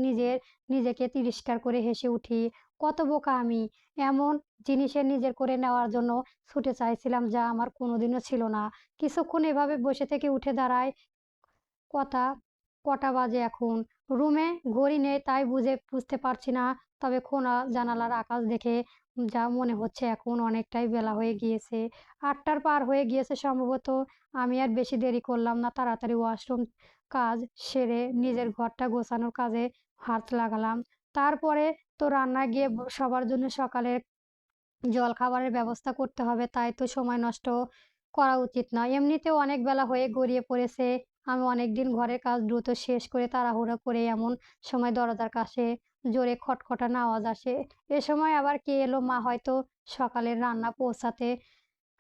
নিজেকে তিরস্কার করে হেসে উঠি। কত বোকা আমি! এমন জিনিসের নিজের করে নেওয়ার জন্য ছুটে চাইছিলাম যা আমার কোনোদিনও ছিল না। কিছুক্ষণ এভাবে বসে থেকে উঠে দাঁড়াই। কটা কটা বাজে এখন? রুমে ঘড়ি নেই তাই বুঝতে পারছি না। তবে খোলা জানালার আকাশ দেখে যা মনে হচ্ছে এখন অনেকটাই বেলা হয়ে গিয়েছে। ৮টার পার হয়ে গিয়েছে সম্ভবত। আমি আর বেশি দেরি করলাম না। তাড়াতাড়ি ওয়াশরুম কাজ সেরে নিজের ঘরটা গোছানোর কাজে হাত লাগালাম। তারপরে তো রান্নায় গিয়ে সবার জন্য সকালের জলখাবারের ব্যবস্থা করতে হবে, তাই তো সময় নষ্ট করা উচিত নয়। এমনিতেও অনেক বেলা হয়ে গড়িয়ে পড়েছে। আমি অনেকদিন ঘরের কাজ দ্রুত শেষ করে তাড়াহুড়ো করে এমন সময় দরজার কাছে জোরে খটখটানো আওয়াজ আসে। এ সময় আবার কে এলো? মা হয়তো সকালের রান্না পৌঁছাতে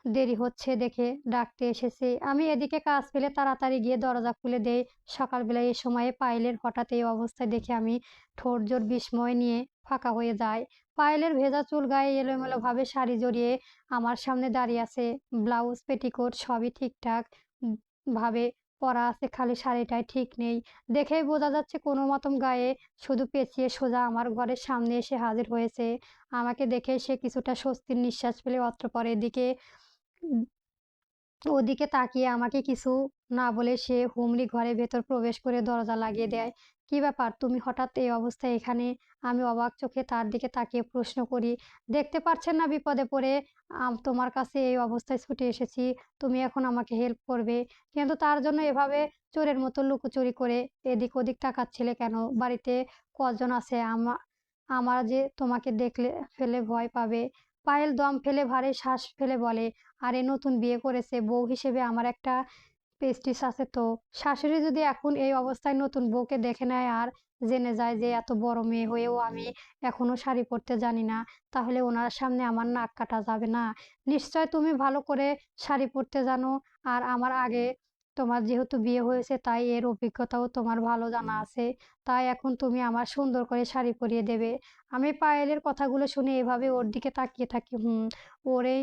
দেরি হচ্ছে দেখে ডাকতে এসেছে। আমি এদিকে কাজ ফেলে তাড়াতাড়ি গিয়ে দরজা খুলে দেই। সকালবেলায় এ সময়ে পায়েলের হঠাৎ এই অবস্থায় দেখে আমি ঠোঁটজোড় বিস্ময় নিয়ে ফাঁকা হয়ে যায়। পায়েলের ভেজা চুল গায়ে এলোমেলোভাবে শাড়ি জড়িয়ে আমার সামনে দাঁড়িয়ে আছে। ব্লাউজ, পেটিকোট সবই ঠিকঠাক ভাবে পরা আছে, খালি শাড়িটাই ঠিক নেই। দেখেই বোঝা যাচ্ছে কোনো মতম গায়ে শুধু পেঁচিয়ে সোজা আমার ঘরের সামনে এসে হাজির হয়েছে। আমাকে দেখে সে কিছুটা স্বস্তির নিঃশ্বাস ফেলে অতঃপর উম ওদিকে তাকিয়ে আমাকে কিছু না বলে সে হুমড়ি ঘরের ভেতর প্রবেশ করে দরজা লাগিয়ে দেয়। "কি ব্যাপার? তুমি হঠাৎ এই অবস্থায় এখানে?" আমি অবাক চোখে তার দিকে তাকিয়ে প্রশ্ন করি। "দেখতে পারছেন না বিপদে পড়ে তোমার কাছে এই অবস্থায় ছুটে এসেছি। তুমি এখন আমাকে হেল্প করবে। কিন্তু তার জন্য এভাবে চোরের মতো লুকোচুরি করে এদিক ওদিক তাকাচ্ছিলে কেন? বাড়িতে কজন আছে? আমার যে তোমাকে দেখলে ফেলে ভয় পাবে।" পায়েল দম ফেলে ভারী শ্বাস ফেলে বলে, "আরে নতুন বিয়ে করেছে, বউ হিসেবে আমার একটা প্রেস্টিজ আছে তো। শাশুড়ি যদি এখন এই অবস্থায় নতুন বউকে দেখে নেয় আর জেনে যায় যে এত বড় মেয়ে হয়েও আমি এখনো শাড়ি পরতে জানি না, তাহলে ওনার সামনে আমার নাক কাটা যাবে না? নিশ্চয় তুমি ভালো করে শাড়ি পরতে জানো আর আমার আগে তোমার যেহেতু বিয়ে হয়েছে তাই এর অভিজ্ঞতাও তোমার ভালো জানা আছে। তাই এখন তুমি আমার সুন্দর করে শাড়ি পরিয়ে দেবে। আমি পায়েলের কথাগুলো শুনে এভাবে ওর দিকে তাকিয়ে থাকি। ওর এই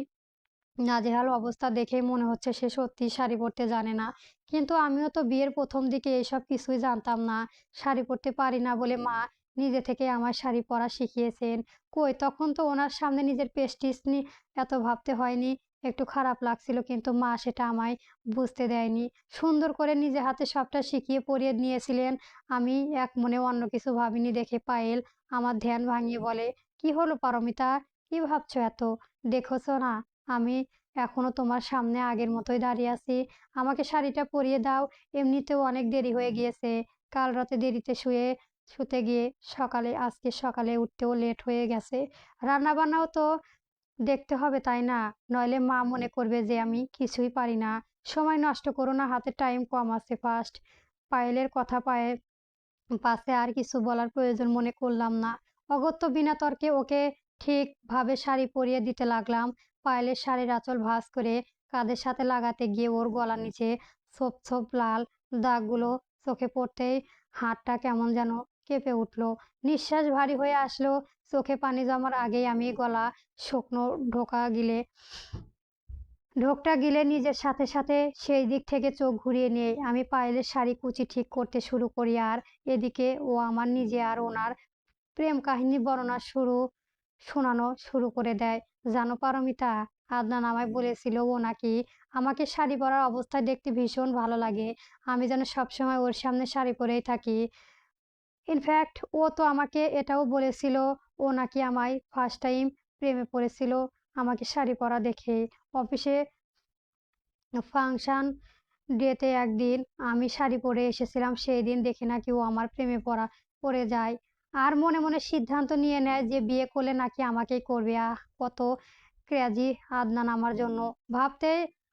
নাজেহাল অবস্থা দেখেই মনে হচ্ছে সে সত্যিই শাড়ি পরতে জানে না। কিন্তু আমিও তো বিয়ের প্রথম দিকে এসব কিছুই জানতাম না। শাড়ি পরতে পারি না বলে মা নিজে থেকে আমার শাড়ি পরা শিখিয়েছেন। কই তখন তো ওনার সামনে নিজের প্রেস্টিজ নিয়ে এত ভাবতে হয়নি। একটু খারাপ লাগছিল কিন্তু মা সেটা আমায় বুঝতে দেয়নি। সুন্দর করে নিজে হাতে সবটা শিখিয়ে পরিয়ে নিয়েছিলেন। আমি এক মনে অন্য কিছু ভাবিনি দেখে পায়েল আমার ধ্যান ভাঙিয়ে বলে, "কি হলো পারমিতা? কি ভাবছো এত? দেখছো না আমি এখনো তোমার সামনে আগের মতোই দাঁড়িয়ে আছি। আমাকে শাড়িটা পরিয়ে দাও। এমনিতেও অনেক দেরি হয়ে গিয়েছে। কাল রাতে দেরিতে শুতে গিয়ে আজকে সকালে উঠতেও লেট হয়ে গেছে। রান্নাবান্নাও তো দেখতে হবে তাই না? নইলে মা মনে করবে যে আমি কিছুই পারি না। সময় নষ্ট করো না, হাতে টাইম কম আছে ফার্স্ট।" পায়েলের কথা পাশে আর কিছু বলার প্রয়োজন মনে করলাম না। অগত্যা বিনা তর্কে ওকে ঠিকভাবে শাড়ি পরিয়ে দিতে লাগলাম। পায়েলের শাড়ির আঁচল ভাঁজ করে কাঁধের সাথে লাগাতে গিয়ে ওর গলার নিচে ছোপ ছোপ লাল দাগগুলো চোখে পড়তেই হাতটা কেমন যেন কেঁপে উঠল। নিঃশ্বাস ভারী হয়ে আসলো। চোখে পানি জমার আগেই আমি গলা শুকনো ঢোকটা গিলে নিজের সাথে সাথে সেই দিক থেকে চোখ ঘুরিয়ে নিয়ে আমি পায়েলের শাড়ি কুচি ঠিক করতে শুরু করি। আর এদিকে ও আমার নিজে আর ওনার প্রেম কাহিনী শোনানো শুরু করে দেয়। জানো পারমিতা, আদনান আমায় বলেছিল ও নাকি আমাকে শাড়ি পরার অবস্থায় দেখতে ভীষণ ভালো লাগে। আমি যেন সবসময় ওর সামনে শাড়ি পরেই থাকি। ইনফ্যাক্ট ও তো আমাকে এটাও বলেছিল ও নাকি আমায় ফার্স্ট টাইম প্রেমে পড়েছিল আমাকে শাড়ি পরা দেখে। অফিসে ফাংশন ডেতে একদিন আমি শাড়ি পরে এসেছিলাম, সেই দিন দেখে নাকি ও আমার প্রেমে পড়ে যায়। আর মনে মনে সিদ্ধান্ত নিয়ে নেয় যে বিয়ে করলে নাকি আমাকেই করবে। কত ক্রেজি আদনান আমার জন্য! ভাবতে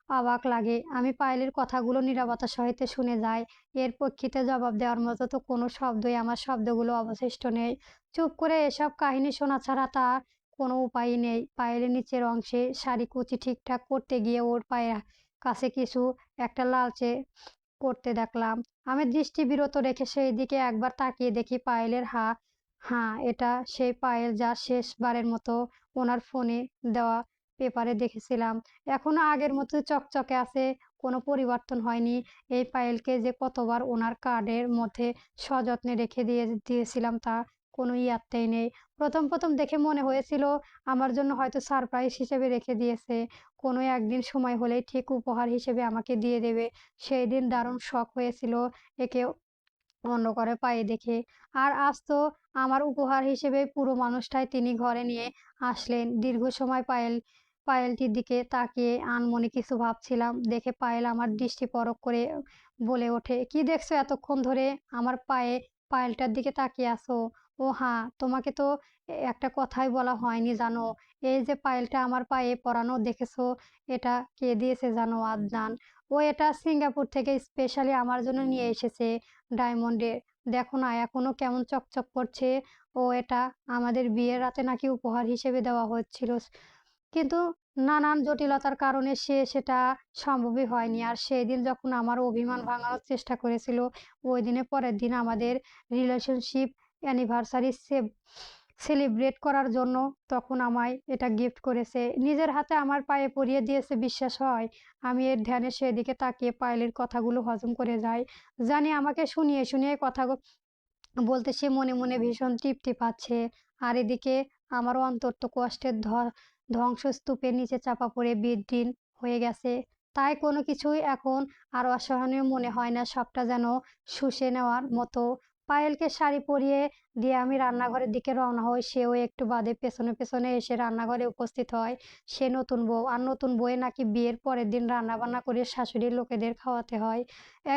অবাক লাগে। আমি পায়েলের কথাগুলো নীরবতা সহিত শুনে যাই। এর প্রেক্ষিতে জবাব দেওয়ার মতো তো কোনো শব্দই আমার শব্দগুলো অবশিষ্ট নেই। চুপ করে এসব কাহিনী শোনা ছাড়া তার কোনো উপায়ই নেই। পায়েলের নিচের অংশে শাড়ি কুচি ঠিকঠাক করতে গিয়ে ওর পায়ে কাছে কিছু একটা লালচে করতে দেখলাম। আমি দৃষ্টি বিরত রেখে সেই দিকে একবার তাকিয়ে দেখি পায়েলের হ্যাঁ, এটা সেই পায়েল যা শেষবারের মতো ওনার ফোনে দেওয়া পেপারে দেখেছিলাম। এখনো আগের মতো চকচকে আছে, কোনো পরিবর্তন হয়নি। এই পায়েলকে যে কতবার ওনার কার্ডের মধ্যে সযত্নে রেখে দিয়েছিলাম তা কোনো ইয়াত্তাই নেই। প্রথম দেখে মনে হয়েছিল আমার জন্য হয়তো সারপ্রাইজ হিসেবে রেখে দিয়েছে। কোনো একদিন সময় হলেই ঠিক উপহার হিসেবে আমাকে দিয়ে দেবে। সেই দিন দারুণ শখ হয়েছিল একে অন্য ঘরে পায়ে দেখে। আর আজ তো আমার উপহার হিসেবে পুরো মানুষটাই তিনি ঘরে নিয়ে আসলেন। দীর্ঘ সময় পায়েলটির দিকে তাকিয়ে আনমনে কিছু ভাবছিলাম। দেখে পায়েল আমার দৃষ্টি পরখ করে বলে ওঠে, "কি দেখছো এতক্ষণ ধরে আমার পায়েলটার দিকে তাকিয়ে আছো?" "ও হ্যাঁ, তোমাকে তো একটা কথাই বলা হয়নি জানো। এই যে পায়েলটা আমার পায়ে পরানো দেখেছো, এটা কে দিয়েছে জানো? আদনান। ও এটা সিঙ্গাপুর থেকে স্পেশালি আমার জন্য নিয়ে এসেছে। ডায়মন্ডের। দেখো না এখনো কেমন চকচক করছে। ও এটা আমাদের বিয়ের রাতে নাকি উপহার হিসেবে দেওয়া হচ্ছিল। কিন্তু নানান জটিলতার কারণে সেটা সম্ভবই হয়নি। আর সেই দিন যখন আমার অভিমান ভাঙানোর চেষ্টা করেছিল, ওই দিনের পরের দিন আমাদের রিলেশনশিপ অ্যানিভার্সারি সেলিব্রেট করার জন্য তখন আমায় এটা গিফট করেছে। নিজের হাতে আমার পায়ে পরিয়ে দিয়েছে, বিশ্বাস হয়? আমি এর ধ্যানে সেদিকে তাকিয়ে পায়েলের কথাগুলো হজম করে যাই। জানি আমাকে শুনিয়ে কথা বলতে সে মনে মনে ভীষণ তৃপ্তি পাচ্ছে। আর এদিকে আমার অন্তর তো কষ্টের ধ্বংসস্তূপের নিচে চাপা পড়ে বিদীর্ণ হয়ে গেছে। তাই কোনো কিছুই এখন আর অসহনীয় মনে হয় না। সবটা যেন শুষে নেওয়ার মতো। পায়েলকে শাড়ি পরিয়ে দিয়ে আমি রান্নাঘরের দিকে রওনা হই। সেও একটু বাদে পেছনে এসে রান্নাঘরে উপস্থিত হয়। সে নতুন বউ। আর নতুন বউয়ে নাকি বিয়ের পরের দিন রান্নাবান্না করে শাশুড়ির লোকেদের খাওয়াতে হয়।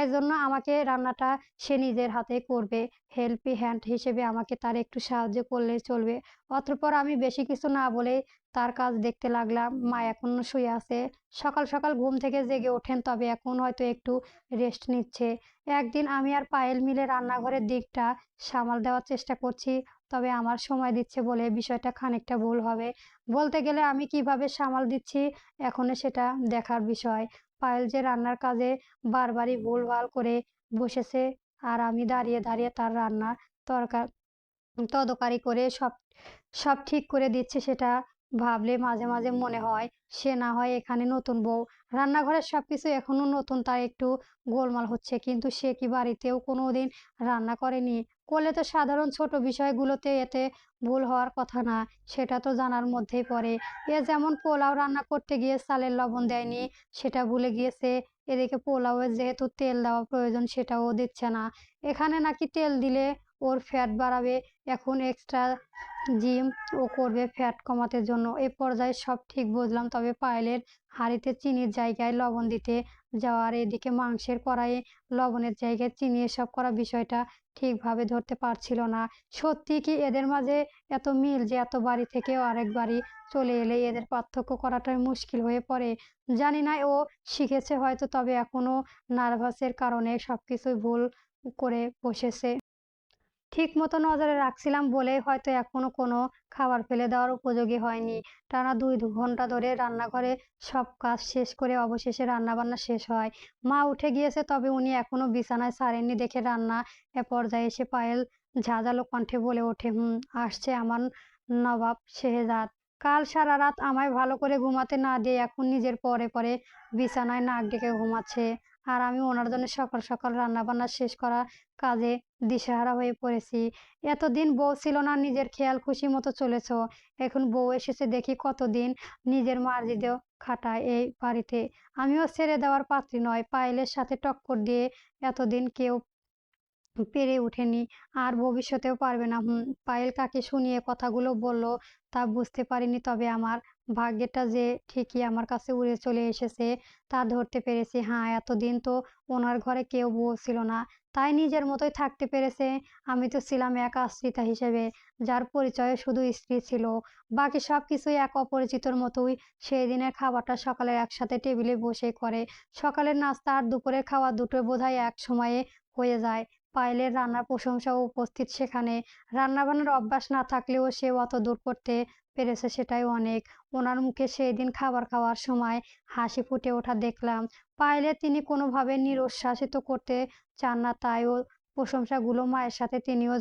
এজন্য আমাকে রান্নাটা সে নিজের হাতেই করবে। হেল্পি হ্যান্ড হিসেবে আমাকে তার একটু সাহায্য করলেই চলবে। অতঃপর আমি বেশি কিছু না বলে তার কাজ দেখতে লাগলাম। মা এখনো শুয়ে আছে। সকাল ঘুম থেকে জেগে ওঠেন, তবে এখন হয়তো একটু রেস্ট নিচ্ছে। একদিন আমি আর পায়েল মিলে রান্নাঘরের দিকটা সামাল দেওয়ার চেষ্টা করছি। তবে আমার সময় দিচ্ছে বলে বিষয়টা খানিকটা ভুল হবে। বলতে গেলে আমি কিভাবে সামাল দিচ্ছি এখনো সেটা দেখার বিষয়। পায়েল যে রান্নার কাজে বারবারই ভুলভাল করে বসেছে, আর আমি দাঁড়িয়ে দাঁড়িয়ে তার রান্নার তরকা তদারকি করে সব সব ঠিক করে দিচ্ছে, সেটা ভাবলে মাঝে মাঝে মনে হয় সে না হয় এখানে নতুন বউ। রান্নাঘরের সবকিছু এখনো নতুন, তাই একটু গোলমাল হচ্ছে, কিন্তু সে কি বাড়িতেও কোনোদিন রান্না করেনি? করলে তো সাধারণ ছোট বিষয়গুলোতে এতে ভুল হওয়ার কথা না, সেটা তো জানার মধ্যেই পড়ে। এ যেমন পোলাও রান্না করতে গিয়ে চালের লবণ দেয়নি, সেটা ভুলে গিয়েছে। এদিকে পোলাওয়ে যেহেতু তেল দেওয়া প্রয়োজন সেটাও দিচ্ছে না। এখানে নাকি তেল দিলে ওর ফ্যাট বাড়াবে, এখন এক্সট্রা জিম ও করবে ফ্যাট কমাতে জন্য। এ পর্যায়ে সব ঠিক বুঝলাম, তবে পায়েলের হাঁড়িতে চিনির জায়গায় লবণ দিতে যাওয়ার, এদিকে মাংসের কড়াইয়ে লবণের জায়গায় চিনি এসব করা বিষয়টা ঠিকভাবে ধরতে পারছিল না। সত্যি কি এদের মাঝে এত মিল যে এত বাড়ি থেকেও আরেক বাড়ি চলে এলে এদের পার্থক্য করাটাই মুশকিল হয়ে পড়ে? জানি না, ও শিখেছে হয়তো, তবে এখনো নার্ভাসের কারণে সবকিছুই ভুল করে বসেছে। ঠিকমতো নজরে রাখছিলাম বলেই হয়তো এখনো কোনো খাবার ফেলে দেওয়ার উপযোগী হয়নি। টানা ২ ঘন্টা ধরে রান্নাঘরে সব কাজ শেষ করে অবশেষে রান্নাবান্না শেষ হয়। মা উঠে গিয়েছে, তবে উনি এখনো বিছানায় ছাড়েননি দেখে রান্না এ পর্যায়ে এসে পায়েল ঝাঁঝালো কণ্ঠে বলে ওঠে, আসছে আমার নবাব শেহজাদ। কাল সারা রাত আমায় ভালো করে ঘুমাতে না দিয়ে এখন নিজের পরে পরে বিছানায় নাক ডেকে ঘুমাচ্ছে। আর আমি ওনার জন্য সকাল সকাল রান্নাবান্না শেষ করা কাজে দিশেহারা হয়ে পড়েছি। এতদিন বউ ছিল না, নিজের খেয়াল খুশি মতো চলেছ। এখন বউ এসেছে দেখি কতদিন নিজের মার্জিতেও খাটায় এই বাড়িতে। আমিও ছেড়ে দেওয়ার পাত্রী নয়। পায়েলের সাথে টক্কর দিয়ে এতদিন কেউ পেরে ওঠেনি, আর ভবিষ্যতেও পারবে না। পায়েল কাকে শুনিয়ে কথাগুলো বলল তা বুঝতে পারিনি, তবে আমার ভাগ্যটা যে ঠিকই আমার কাছে উড়ে চলে এসেছে তা ধরতে পেরেছি। হ্যাঁ, এতদিন তো ওনার ঘরে কেউ বউ ছিল না, তাই নিজের মতোই থাকতে পেরেছে। আমি তো ছিলাম এক আশ্রিতা হিসেবে, যার পরিচয়ে শুধু স্ত্রী ছিল, বাকি সব কিছুই এক অপরিচিতর মতোই। সেই দিনের খাবারটা সকালে একসাথে টেবিলে বসে করে, সকালের নাস্তা আর দুপুরের খাওয়া দুটো বোধহয় এক সময়ে হয়ে যায়। পায়েলের রান্নার প্রশংসাও উপস্থিত সেখানে। রান্নাবান্নার অভ্যাস না থাকলেও সে অতদূর করতে পেরেছে, সেটাই অনেক। ওনার মুখে সেই দিন খাবার খাওয়ার সময় হাসি ফুটে ওঠা দেখলাম। পায়েলে তিনি কোনোভাবে নিরুৎসাহিত করতে চান না, তাই ও প্রশংসাগুলো মায়ের সাথে তিনিও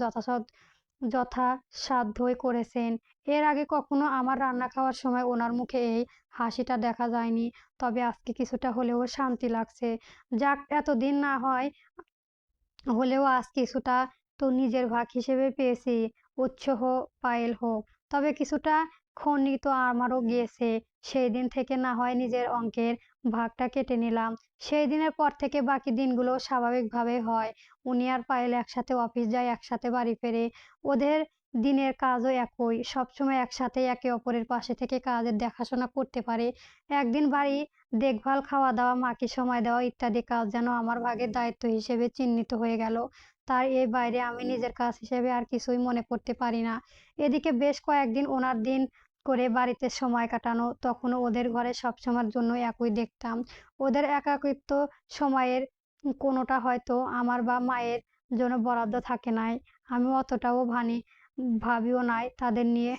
যথাসাধ্যই করেছেন। এর আগে কখনো আমার রান্না খাওয়ার সময় ওনার মুখে এই হাসিটা দেখা যায়নি, তবে আজকে কিছুটা হলেও শান্তি লাগছে। যাক, এতদিন না হয় হলেও আজ কিছুটা তো নিজের ভাগ হিসেবে পেয়েছি। উৎস হোক পায়েল হোক, তবে কিছুটা খনিক তো আমারও গিয়েছে। সেই দিন থেকে না হয় নিজের অঙ্কের ভাগটা কেটে নিলাম। সেই দিনের পর থেকে বাকি দিনগুলো স্বাভাবিকভাবে হয়। উনি আর পায়েল একসাথে অফিস যায়, একসাথে বাড়ি ফেরে। ওদের দিনের কাজও একই, সবসময় একসাথে একে অপরের পাশে থেকে কাজের দেখাশোনা করতে পারে। একদিন বাড়ি দেখভাল, খাওয়া দাওয়া, মাকে সময় দেওয়া ইত্যাদি কাজ যেন আমার ভাগের দায়িত্ব হিসেবে চিহ্নিত হয়ে গেল। তার এর বাইরে আমি নিজের কাজ হিসেবে আর কিছুই মনে করতে পারি না। এদিকে বেশ কয়েকদিন ওনার দিন করে বাড়িতে সময় কাটানো, তখনও ওদের ঘরে সবসময়ের জন্য একই দেখতাম। ওদের একাকিত্ব সময়ের কোনোটা হয়তো আমার বা মায়ের জন্য বরাদ্দ থাকে নাই। আমি অতটাও ভাবিও নাই তাদের নিয়ে।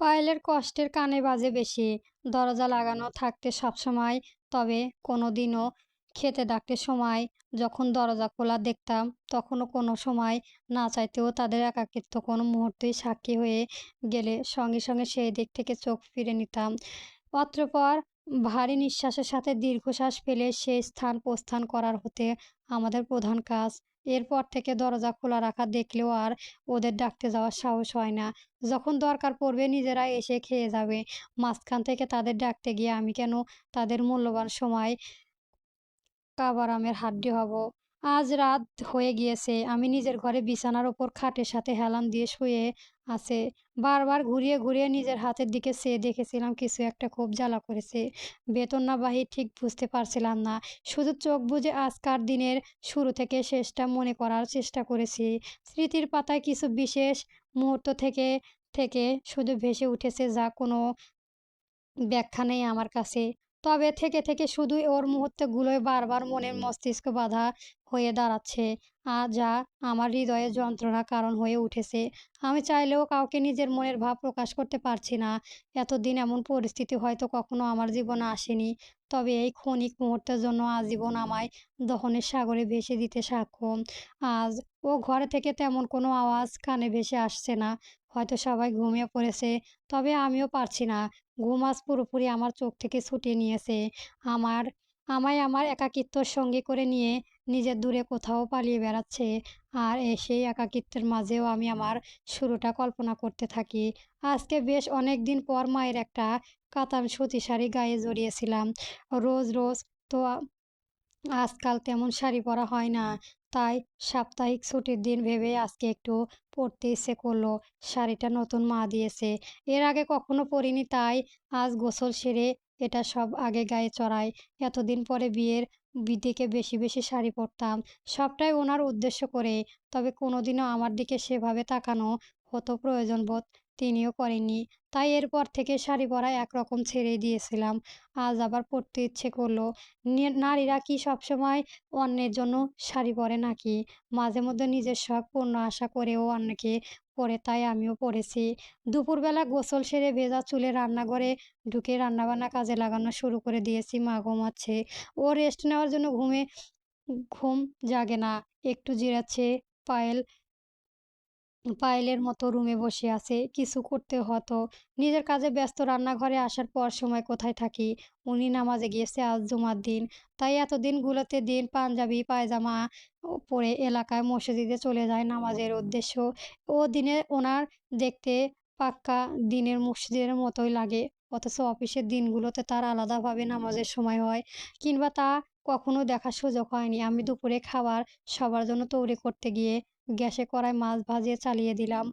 পায়েলের কষ্টের কানে বাজে বেশি। দরজা লাগানো থাকতে সবসময়, তবে কোনোদিনও খেতে ডাকতে সময় যখন দরজা খোলা দেখতাম, তখনও কোনো সময় না চাইতেও তাদের একাকিত্ব কোনো মুহূর্তেই সাক্ষী হয়ে গেলে সঙ্গে সঙ্গে সেই দিক থেকে চোখ ফিরে নিতাম। অতঃপর ভারী নিঃশ্বাসের সাথে দীর্ঘশ্বাস ফেলে সেই স্থান প্রস্থান করার হতে আমাদের প্রধান কাজ। এরপর থেকে দরজা খোলা রাখা দেখলেও আর ওদের ডাকতে যাওয়ার সাহস হয় না। যখন দরকার পড়বে নিজেরা এসে খেয়ে যাবে। মাঝখান থেকে তাদের ডাকতে গিয়ে আমি কেন তাদের মূল্যবান সময় কাবারামের হাড্ডি হব? আজ রাত হয়ে গিয়েছে। আমি নিজের ঘরে বিছানার ওপর খাটের সাথে হেলান দিয়ে শুয়ে আছে। বারবার ঘুরিয়ে ঘুরিয়ে নিজের হাতের দিকে চেয়ে দেখেছিলাম কিছু একটা খুব জ্বালা করেছে। বেতন না বাহির ঠিক বুঝতে পারছিলাম না। শুধু চোখ বুজে আজকার দিনের শুরু থেকে শেষটা মনে করার চেষ্টা করেছি। স্মৃতির পাতায় কিছু বিশেষ মুহূর্ত থেকে থেকে শুধু ভেসে উঠেছে, যা কোনো ব্যাখ্যা নেই আমার কাছে। তবে থেকে শুধুই ওর মুহূর্তগুলোই বারবার মনের মস্তিষ্কে বাধা হয়ে দাঁড়াচ্ছে। আর যা আমার হৃদয়ে যন্ত্রণার কারণ হয়ে উঠেছে। আমি চাইলেও কাউকে নিজের মনের ভাব প্রকাশ করতে পারছি না। এতদিন এমন পরিস্থিতি হয়তো কখনো আমার জীবনে আসেনি। তবে এই ক্ষণিক মুহূর্তের জন্য আজীবন আমায় দহনের সাগরে ভেসে দিতে সাক্ষম। আজ ও ঘরে থেকে তেমন কোনো আওয়াজ কানে ভেসে আসছে না। হয়তো সবাই ঘুমিয়ে পড়েছে। তবে আমিও পারছি না। ঘুম আজ পুরোপুরি আমার চোখ থেকে ছুটিয়ে নিয়েছে। আমার আমায় আমার একাকিত্বর সঙ্গী করে নিয়ে নিজের দূরে কোথাও পালিয়ে বেড়াচ্ছে। আর সেই একাকিত্বের মাঝেও আমি আমার শুরুটা কল্পনা করতে থাকি। আজকে বেশ অনেকদিন পর মায়ের একটা কাতান সুতি শাড়ি গায়ে জড়িয়েছিলাম। রোজ তো আজকাল তেমন শাড়ি পরা হয় না। তাই সাপ্তাহিক ছুটির দিন ভেবে আজকে একটু পরতে ইচ্ছে করলো। শাড়িটা নতুন মা দিয়েছে। এর আগে কখনো পরিনি, তাই আজ গোসল সেরে এটা সব আগে গায়ে চড়াই। এতদিন পরে বিয়ের দিকে বেশি শাড়ি পরতাম। সবটাই ওনার উদ্দেশ্য করে। তবে কোনোদিনও আমার দিকে সেভাবে তাকানো হতো প্রয়োজনবোধ তিনিও করেননি। তাই এরপর থেকে শাড়ি পরা একরকম ছেড়েই দিয়েছিলাম। আজ আবার পরতে ইচ্ছে করলো। নারীরা কি সবসময় অন্যের জন্য শাড়ি পরে নাকি? মাঝে মধ্যে নিজের শখ পূর্ণ আশা করেও অন্যকে পরে, তাই আমিও পরেছি। দুপুরবেলা গোসল সেরে ভেজা চুলে রান্নাঘরে ঢুকে রান্নাবান্না কাজে লাগানো শুরু করে দিয়েছি। মা ঘুমাচ্ছে। ও রেস্ট নেওয়ার জন্য ঘুম জাগে না। একটু জিরাচ্ছে। পায়েল পায়েলের মতো রুমে বসে আছে। কিছু করতে হতো। নিজের কাজে ব্যস্ত। রান্নাঘরে আসার পর সময় কোথায় থাকি? উনি নামাজে গিয়েছে, আজ জুমার দিন। তাই এতদিনগুলোতে পাঞ্জাবি পায়জামা পরে এলাকায় মসজিদে চলে যায় নামাজের উদ্দেশ্য। ও দিনে ওনার দেখতে পাক্কা দিনের মসজিদের মতোই লাগে। অথচ অফিসের দিনগুলোতে তার আলাদাভাবে নামাজের সময় হয়। কিংবা তা কখনো দেখার সুযোগ হয়নি। আমি দুপুরে খাবার সবার জন্য তৈরি করতে গিয়ে গ্যাসে কড়ায় মাছ ভাজিয়ে চালিয়ে দিলাম।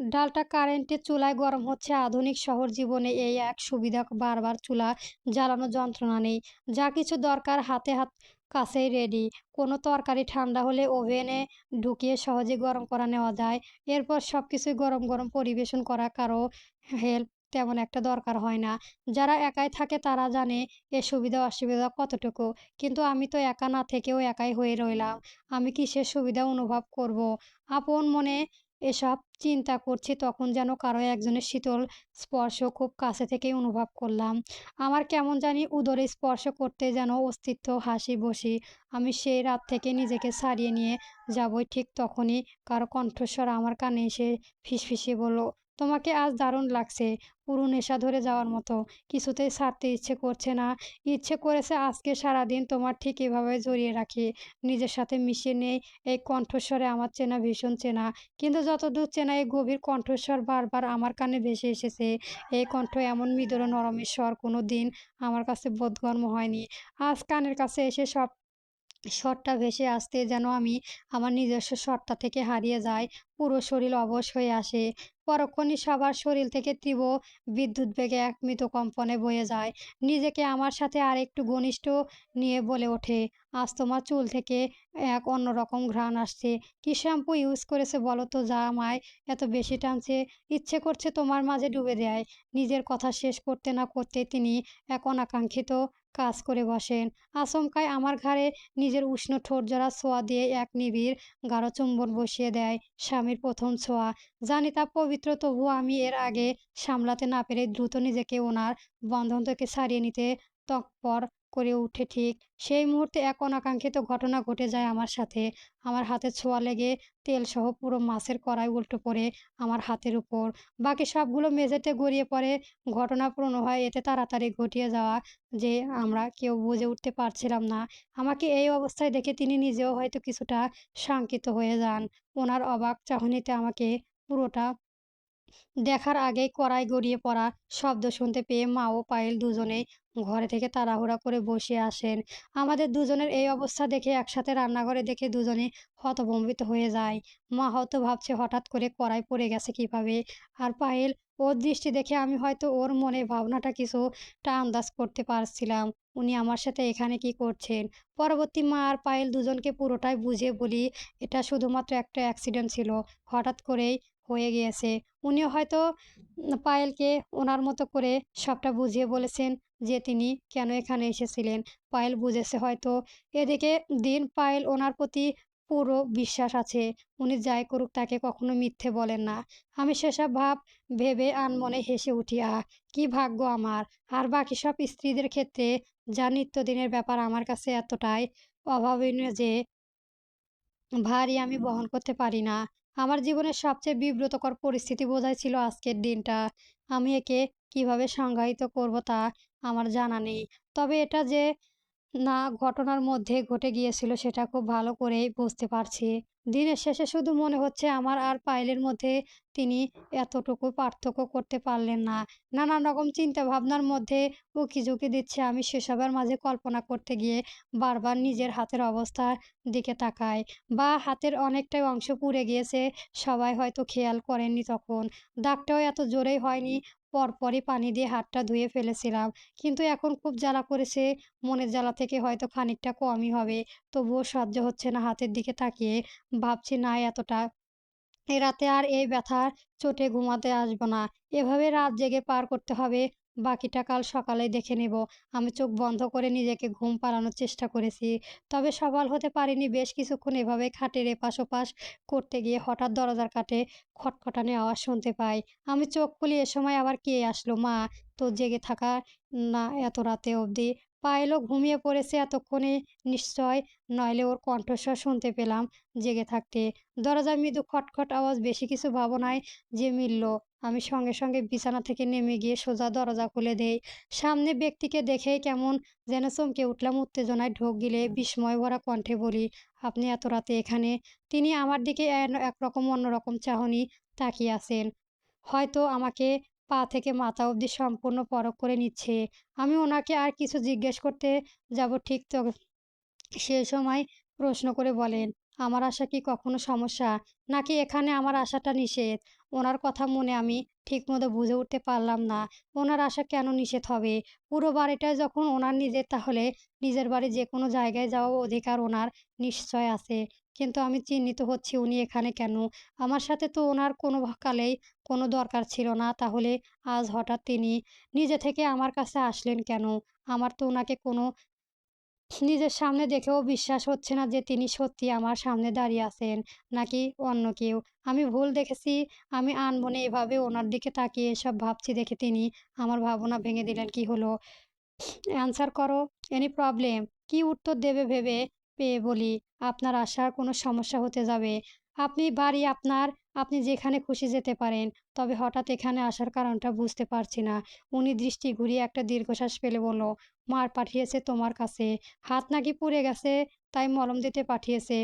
ডালটা কারেন্টের চুলায় গরম হচ্ছে। আধুনিক শহর জীবনে এই এক সুবিধা, বারবার চুলা জ্বালানোর যন্ত্রণা নেই। যা কিছু দরকার কাছেই রেডি। কোনো তরকারি ঠান্ডা হলে ওভেনে ঢুকিয়ে সহজে গরম করা নেওয়া যায়। এরপর সবকিছুই গরম পরিবেশন করা। কারো হেল্প তেমন একটা দরকার হয় না। যারা একাই থাকে তারা জানে এর সুবিধা অসুবিধা কতটুকু। কিন্তু আমি তো একা না থেকেও একাই হয়ে রইলাম। আমি কিসের সুবিধা অনুভব করব? আপন মনে এসব চিন্তা করছি, তখন যেন কারো একজনের শীতল স্পর্শ খুব কাছে থেকেই অনুভব করলাম। আমার কেমন জানি উদরে স্পর্শ করতে যেন অস্তিত্ব হাসি বসি। আমি সেই রাত থেকে নিজেকে ছাড়িয়ে নিয়ে যাবই, ঠিক তখনই কারো কণ্ঠস্বর আমার কানে এসে ফিসফিসিয়ে বলল, "তোমাকে আজ দারুণ লাগছে।" পুরো নেশা ধরে যাওয়ার মতো। কিছুতেই ছাড়তে ইচ্ছে করছে না। ইচ্ছে করেছে আজকে সারাদিন তোমার ঠিক এভাবে জড়িয়ে রাখি। নিজের সাথে মিশিয়ে নেই। এই কণ্ঠস্বরে আমার চেনা, ভীষণ চেনা। কিন্তু যতদূর চেনা, এই গভীর কণ্ঠস্বর বারবার আমার কানে ভেসে এসেছে। এই কণ্ঠ এমন মৃদু নরমের স্বর কোনোদিন আমার কাছে বোধগম্য হয়নি। আজ কানের কাছে এসে স্বরটা ভেসে আসতে যেন আমি আমার নিজস্ব সত্তা থেকে হারিয়ে যাই। পুরো শরীর অবশ হয়ে আসে। পরক্ষণেই সবার শরীর থেকে তীব্র বিদ্যুৎ বেগে এক মৃদু কম্পনে বয়ে যায়। নিজেকে আমার সাথে আরেকটু ঘনিষ্ঠ নিয়ে বলে ওঠে, "আজ তোমার চুল থেকে এক অন্যরকম ঘ্রাণ আসছে। কি শ্যাম্পু ইউজ করেছে বলো তো, যা আমায় এত বেশি টানছে? ইচ্ছে করছে তোমার মাঝে ডুবে দেয়।" নিজের কথা শেষ করতে না করতেই তিনি এক অনাকাঙ্ক্ষিত কাজ করে বসেন। আচমকাই আমার ঘাড়ে নিজের উষ্ণ ঠোঁটজোড়া ছোঁয়া দিয়ে এক নিবিড় গাঢ় চুম্বন বসিয়ে দেয়। স্বামীর প্রথম ছোঁয়া। জানি তা পবিত্র, তবুও আমি এর আগে সামলাতে না পেরে দ্রুত নিজেকে ওনার বন্ধন থেকে ছাড়িয়ে নিতে তৎপর করে উঠে। ঠিক সেই মুহূর্তে এক অনাকাঙ্ক্ষিত ঘটনা ঘটে যায় আমার সাথে। আমার হাতে ছোঁয়া লেগে তেলসহ পুরো মাছের কড়াই উল্টে পড়ে আমার হাতের উপর। বাকি সবগুলো মেঝেতে গড়িয়ে পড়ে। ঘটনা হয় এতে তাড়াতাড়ি ঘটিয়ে যাওয়া যে আমরা কেউ বুঝে উঠতে পারছিলাম না। আমাকে এই অবস্থায় দেখে তিনি নিজেও হয়তো কিছুটা শঙ্কিত হয়ে যান। ওনার অবাক চাহনিতে আমাকে পুরোটা দেখার আগেই কড়াই গড়িয়ে পড়া শব্দ শুনতে পেয়ে মা ও পায়েল দুজনেই ঘরে থেকে তাড়াহুড়া করে বসে আসেন। আমাদের দুজনের এই অবস্থা দেখে, একসাথে রান্নাঘরে দেখে দুজনে হতভম্বিত হয়ে যায়। মা হয়তো ভাবছে হঠাৎ করে কড়াই পড়ে গেছে কিভাবে। আর পায়েল, ওর দৃষ্টি দেখে আমি হয়তো ওর মনে ভাবনাটা কিছুটা আন্দাজ করতে পারছিলাম। উনি আমার সাথে এখানে কি করছেন? পরবর্তী মা আর পায়েল দুজনকে পুরোটাই বুঝিয়ে বলি, এটা শুধুমাত্র একটা অ্যাক্সিডেন্ট ছিল। হঠাৎ করেই হয়ে গিয়েছে। উনিও হয়তো পায়েলকে ওনার মতো করে সবটা বুঝিয়ে বলেছেন যে তিনি কেন এখানে এসেছিলেন। পায়েল বুঝেছে হয়তো। এদিকে পায়েল ওনার প্রতি পুরো বিশ্বাস আছে। উনি যাই করুক তাকে কখনো মিথ্যে বলেন না। আমি সেসব ভেবে আনমনে হেসে উঠি, আহ! কি ভাগ্য আমার! আর বাকি সব স্ত্রীদের ক্ষেত্রে যা নিত্যদিনের ব্যাপার আমার কাছে এতটাই অভাবনীয় যে ভারী আমি বহন করতে পারি না। আমার জীবনের সবচেয়ে বিব্রতকর পরিস্থিতি বোধহয় ছিল আজকের দিনটা। আমি একে কিভাবে সংজ্ঞায়িত করব তা আমার জানা নেই। তবে এটা যে না ঘটনার মধ্যে ঘটে গিয়েছিল সেটা খুব ভালো করেই বুঝতে পারছি। দিনের শেষে শুধু মনে হচ্ছে আমার আর পায়েলের মধ্যে তিনি এতটুকু পার্থক্য করতে পারলেন না। নানান রকম চিন্তাভাবনার মধ্যে উকিঝুঁকি দিচ্ছে। আমি সেসবের মাঝে কল্পনা করতে গিয়ে বারবার নিজের হাতের অবস্থার দিকে তাকাই। হাতের অনেকটাই অংশ পুড়ে গিয়েছে। সবাই হয়তো খেয়াল করেননি তখন। দাগটাও এত জোরেই হয়নি। পরপরই পানি দিয়ে হাতটা ধুয়ে ফেলেছিলাম। কিন্তু এখন খুব জ্বালা করেছে। মনের জ্বালা থেকে হয়তো খানিকটা কমই হবে। তবুও সহ্য হচ্ছে না হাতের দিকে তাকিয়ে। ভাবছি না এতটা এ রাতে আর এই ব্যথার চোটে ঘুমাতে আসবো না। এভাবে রাত জেগে পার করতে হবে। বাকিটা কাল সকালেই দেখে নেব। আমি চোখ বন্ধ করে নিজেকে ঘুম পাড়ানোর চেষ্টা করেছি। তবে সফল হতে পারিনি। বেশ কিছুক্ষণ এভাবে খাটের এপাশ ওপাশ করতে গিয়ে হঠাৎ দরজার কাছে খটখটানি আওয়াজ শুনতে পাই। আমি চোখ খুলি, এ সময় আবার কে আসলো? মা তো জেগে থাকা না এত রাতে অবধি। পায়েলও ঘুমিয়ে পড়েছে এতক্ষণে নিশ্চয়, নইলে ওর কণ্ঠস্বর শুনতে পেলাম জেগে থাকতে। দরজায় মৃদু খটখট আওয়াজ, বেশি কিছু ভাবনায় যে মিলল। আমি সঙ্গে সঙ্গে বিছানা থেকে নেমে গিয়ে সোজা দরজা খুলে দেই। সামনে ব্যক্তিকে দেখেই কেমন যেন চমকে উঠলাম। উত্তেজনায় ঢোক গিলে বিস্ময় ভরা কণ্ঠে বলি, আপনি এত রাতে এখানে? তিনি আমার দিকে একরকম অন্যরকম চাহনি তাকিয়ে আছেন। হয়তো আমাকে পা থেকে মাথা অবধি সম্পূর্ণ পরখ করে নিচ্ছে। আমি ওনাকে আর কিছু জিজ্ঞেস করতে যাব ঠিক সে সময় প্রশ্ন করে বলেন, আমার আসা কি কখনো সমস্যা? নাকি এখানে আমার আসাটা নিষেধ? ওনার কথা মনে আমি ঠিকমতো বুঝে উঠতে পারলাম না। ওনার আসা কেন নিষেধ হবে? পুরো বাড়িটাই যখন ওনার নিজের, তাহলে নিজের বাড়ি যেকোনো জায়গায় যাওয়ার অধিকার ওনার নিশ্চয় আছে। কিন্তু আমি চিন্তিত হচ্ছি উনি এখানে কেন? আমার সাথে তো ওনার কোনো কালেই কোনো দরকার ছিল না। তাহলে আজ হঠাৎ তিনি নিজে থেকে আমার কাছে আসলেন কেন? আমার তো ওনাকে কোনো নিজের সামনে দেখেও বিশ্বাস হচ্ছে না যে তিনি সত্যি আমার সামনে দাঁড়িয়ে আছেন, নাকি অন্য কেউ। আমি ভুল দেখেছি। আমি আনমনে এভাবে ওনার দিকে তাকিয়ে এসব ভাবছি দেখে তিনি আমার ভাবনা ভেঙে দিলেন। কি হলো? অ্যান্সার করো। Any problem? কি উত্তর দেবে ভেবে পেয়ে বলি, আপনার আসার কোনো সমস্যা হতে যাবে? আপনি বাড়ি আপনার, আপনি যেখানে খুশি যেতে পারেন। তবে হঠাৎ এখানে আসার কারণটা বুঝতে পারছি না। উনি দৃষ্টি ঘুরিয়ে একটা দীর্ঘশ্বাস ফেলে বলল, মার পাঠিয়েছে তোমার কাছে। হাত নাকি পুড়ে গেছে, তাই মলম দিতে পাঠিয়েছে।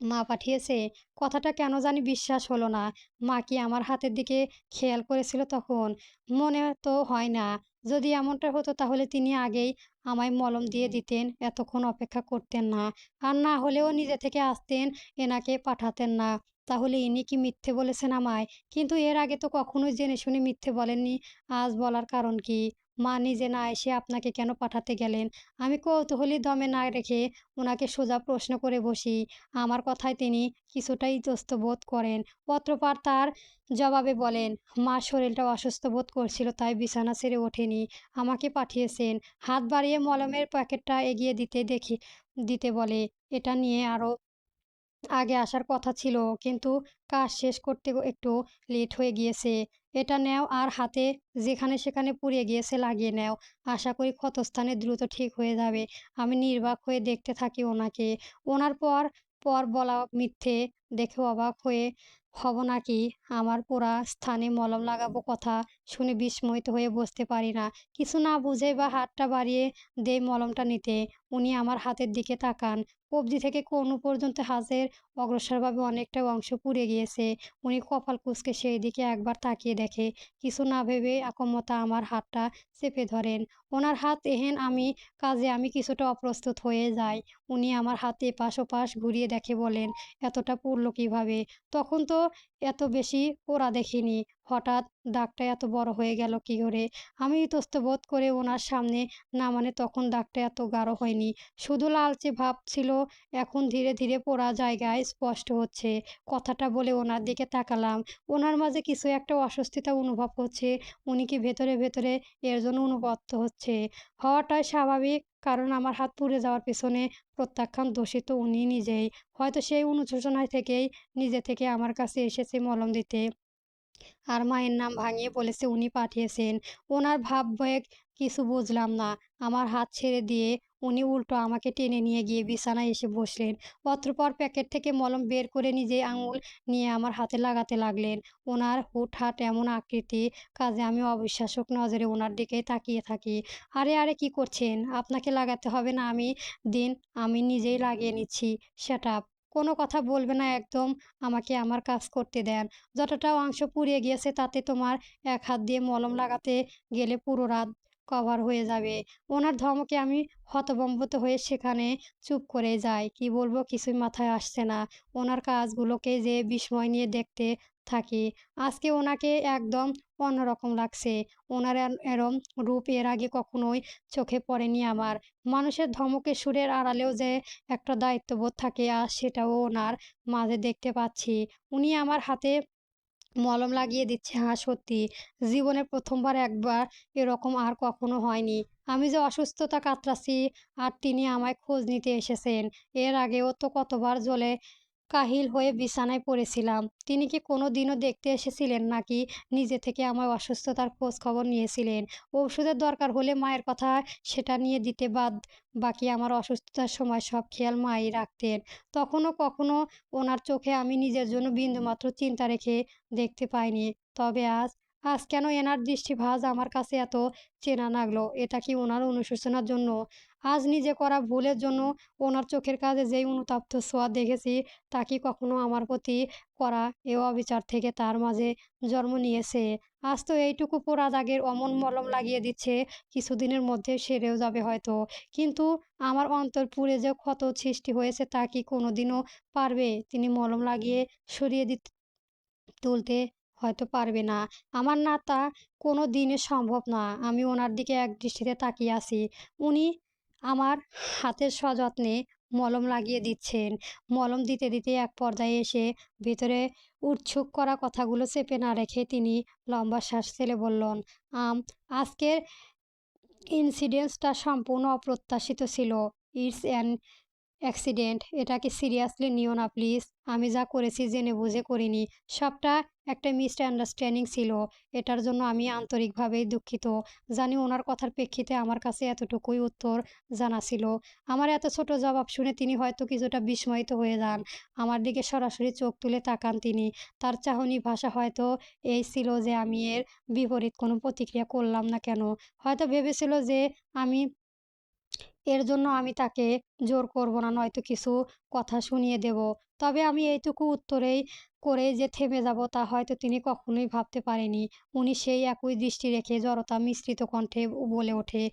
মা পাঠিয়েছে? কথাটা কেন জানি বিশ্বাস হলো না। মা কি আমার হাতের দিকে খেয়াল করেছিল তখন? মনে তো হয় না। যদি এমনটা হতো তাহলে তিনি আগেই আমায় মলম দিয়ে দিতেন, এতক্ষণ অপেক্ষা করতেন না। আর না হলেও নিজে থেকে আসতেন, এনাকে পাঠাতেন না। তাহলে ইনি কি মিথ্যে বলেছেন আমায়? কিন্তু এর আগে তো কখনোই জেনে শুনে মিথ্যে বলেননি। আজ বলার কারণ কি? মা নিজে না এসে আপনাকে কেন পাঠাতে গেলেন? আমি কৌতূহলী দমে না রেখে ওনাকে সোজা প্রশ্ন করে বসি। আমার কথায় তিনি কিছুটা ইতস্ত বোধ করেন। অতঃপর তার জবাবে বলেন, মার শরীরটা অসুস্থ বোধ করছিল, তাই বিছানা ছেড়ে ওঠেনি। আমাকে পাঠিয়েছেন। হাত বাড়িয়ে মলমের প্যাকেটটা এগিয়ে দিতে বলে, এটা নিয়ে আরো আগে আসার কথা ছিল, কিন্তু কাজ শেষ করতে একটু লেট হয়ে গিয়েছে। এটা নেও আর হাতে যেখানে সেখানে পুড়ে গিয়েছে লাগিয়ে নেও। আশা করি ক্ষতস্থানে দ্রুত ঠিক হয়ে যাবে। আমি নির্বাক হয়ে দেখতে থাকি ওনাকে। ওনার পর বলা মিথ্যে দেখে অবাক হব নাকি? আমার পোড়া স্থানে মলম লাগাবো কথা শুনে বিস্ময়িত হয়ে বসতে পারি না। কিছু না বুঝেই হাতটা বাড়িয়ে দেই মলমটা নিতে। উনি আমার হাতের দিকে তাকান। কবজি থেকে কনুই পর্যন্ত হাতের অগ্রসরভাবে অনেকটা অংশ পুড়ে গিয়েছে। উনি কপাল কুঁচকে সেই দিকে একবার তাকিয়ে দেখে। কিছু না ভেবে আকস্মাৎ আমার হাতটা চেপে ধরেন। ওনার হাত এহেন কাজে আমি কিছুটা অপ্রস্তুত হয়ে যাই। উনি আমার হাত এপাশ ওপাশ ঘুরিয়ে দেখে বলেন, এতটা পুড়ল কিভাবে? তখন তো এত বেশি পোড়া দেখিনি। হঠাৎ দাগটা এত বড় হয়ে গেল কী করে? আমি ইতস্তত বোধ করে ওনার সামনে না মানে তখন দাগটা এত গাঢ় হয়নি। শুধু লালচে ভাব ছিল। এখন ধীরে ধীরে পোড়া জায়গায় স্পষ্ট হচ্ছে। কথাটা বলে ওনার দিকে তাকালাম। ওনার মাঝে কিছু একটা অস্বস্তিতা অনুভব হচ্ছে। উনি কি ভেতরে ভেতরে এর জন্য অনুতপ্ত হচ্ছে? হওয়াটাই স্বাভাবিক। কারণ আমার হাত পুড়ে যাওয়ার পেছনে প্রত্যাখ্যান দোষী তো উনি নিজেই। হয়তো সেই অনুশোচনায় থেকেই নিজে থেকে আমার কাছে এসেছে মলম দিতে। আর মায়ের নাম ভাঙিয়ে বলেছে উনি পাঠিয়েছেন। ওনার ভাববেগ কিছু বুঝলাম না। আমার হাত ছেড়ে দিয়ে উনি উল্টো আমাকে টেনে নিয়ে গিয়ে বিছানায় এসে বসলেন। অতঃপর প্যাকেট থেকে মলম বের করে নিজেই আঙুল নিয়ে আমার হাতে লাগাতে লাগলেন। ওনার হুটহাট এমন আকৃতি কাজে আমি অবিশ্বাসক নজরে ওনার দিকেই তাকিয়ে থাকি। আরে আরে কি করছেন? আপনাকে লাগাতে হবে না, দিন, আমি নিজেই লাগিয়ে নিচ্ছি। Shut up! কোনো কথা বলবে না একদম। আমাকে আমার কাজ করতে দেন। যতটা অংশ পুড়িয়ে গিয়েছে তাতে তোমার এক হাত দিয়ে মলম লাগাতে গেলে পুরো রাত কভার হয়ে যাবে। ওনার ধমকে আমি হতভম্ব হয়ে সেখানে চুপ করে যাই। কি বলবো কিছুই মাথায় আসছে না। ওনার কাজগুলোকে যে বিস্ময় নিয়ে দেখতে থাকি। আজকে ওনাকে একদম অন্যরকম লাগছে। ওনার এরম রূপ এর আগে কখনোই চোখে পড়েনি আমার। মানুষের ধমকের সুরের আড়ালেও যে একটা দায়িত্ববোধ থাকে আর সেটাও ওনার মাঝে দেখতে পাচ্ছি। উনি আমার হাতে মলম লাগিয়ে দিচ্ছে। হ্যাঁ, সত্যি। জীবনে ১ম বার একবার এরকম আর কখনো হয়নি। আমি যে অসুস্থতা কাতরাচ্ছি আর তিনি আমায় খোঁজ নিতে এসেছেন। এর আগেও তো কতবার জ্বলে কাহিল হয়ে বিছানায় পড়েছিলাম। তিনি কি কোনো দিনও দেখতে এসেছিলেন নাকি নিজে থেকে আমার অসুস্থতার খোঁজ খবর নিয়েছিলেন? ঔষধের দরকার হলে মায়ের কথা সেটা নিয়ে দিতে বাকি আমার অসুস্থতার সময় সব খেয়াল মাই রাখতেন। তখনও কখনো ওনার চোখে আমি নিজের জন্য বিন্দুমাত্র চিন্তা রেখে দেখতে পাইনি। তবে আজ কেন এনার দৃষ্টিভাজ আমার কাছে এত চেনা লাগলো? এটা কি ওনার অনুশোচনার জন্য? আজ নিজে করা ভুলের জন্য ওনার চোখের কাছে যেই অনুতপ্ত ছোঁয়া দেখেছি তা কি কখনো আমার প্রতি করা এ অবিচার থেকে তার মাঝে জন্ম নিয়েছে? আজ তো এইটুকু পোড়া দাগের অমন মলম লাগিয়ে দিচ্ছে, কিছুদিনের মধ্যে সেরেও যাবে হয়তো। কিন্তু আমার অন্তর পুড়ে যে ক্ষত সৃষ্টি হয়েছে তা কি কোনোদিনও পারবে তিনি মলম লাগিয়ে সরিয়ে তুলতে? হয়তো পারবে না। আমার না তা কোনো দিনে সম্ভব না। আমি ওনার দিকে একদৃষ্টিতে তাকিয়ে আছি। উনি আমার হাতে সযত্নে মলম লাগিয়ে দিচ্ছেন। মলম দিতে দিতে এক পর্যায়ে এসে ভেতরে উৎসুক করা কথাগুলো চেপে না রেখে তিনি লম্বা শ্বাস ফেলে বললেন, আম আজকের ইনসিডেন্সটা সম্পূর্ণ অপ্রত্যাশিত ছিল। It's an accident. এটাকে সিরিয়াসলি নিও না প্লিজ। আমি যা করেছি জেনে বুঝে করিনি। সবটা একটা মিসআন্ডারস্ট্যান্ডিং ছিল। এটার জন্য আমি আন্তরিকভাবেই দুঃখিত। জানি ওনার কথার প্রেক্ষিতে আমার কাছে এতটুকুই উত্তর জানা ছিল। আমার এত ছোট জবাব শুনে তিনি হয়তো কিছুটা বিস্ময়িত হয়ে যান। আমার দিকে সরাসরি চোখ তুলে তাকান তিনি। তার চাহনি ভাষা হয়তো এই ছিল যে আমি এর বিপরীত কোনো প্রতিক্রিয়া করলাম না কেন। হয়তো ভেবেছিল যে আমি এর জন্য আমি তাকে জোর করব না, নয়তো কিছু কথা শুনিয়ে দেব। তবে আমি এইটুকু উত্তরেই করেই যে থেমে যাব তা হয়তো তিনি কখনোই ভাবতে পারেনি। উনি সেই একই দৃষ্টি রেখে জড়তা মিশ্রিত কণ্ঠে বলে ওঠে,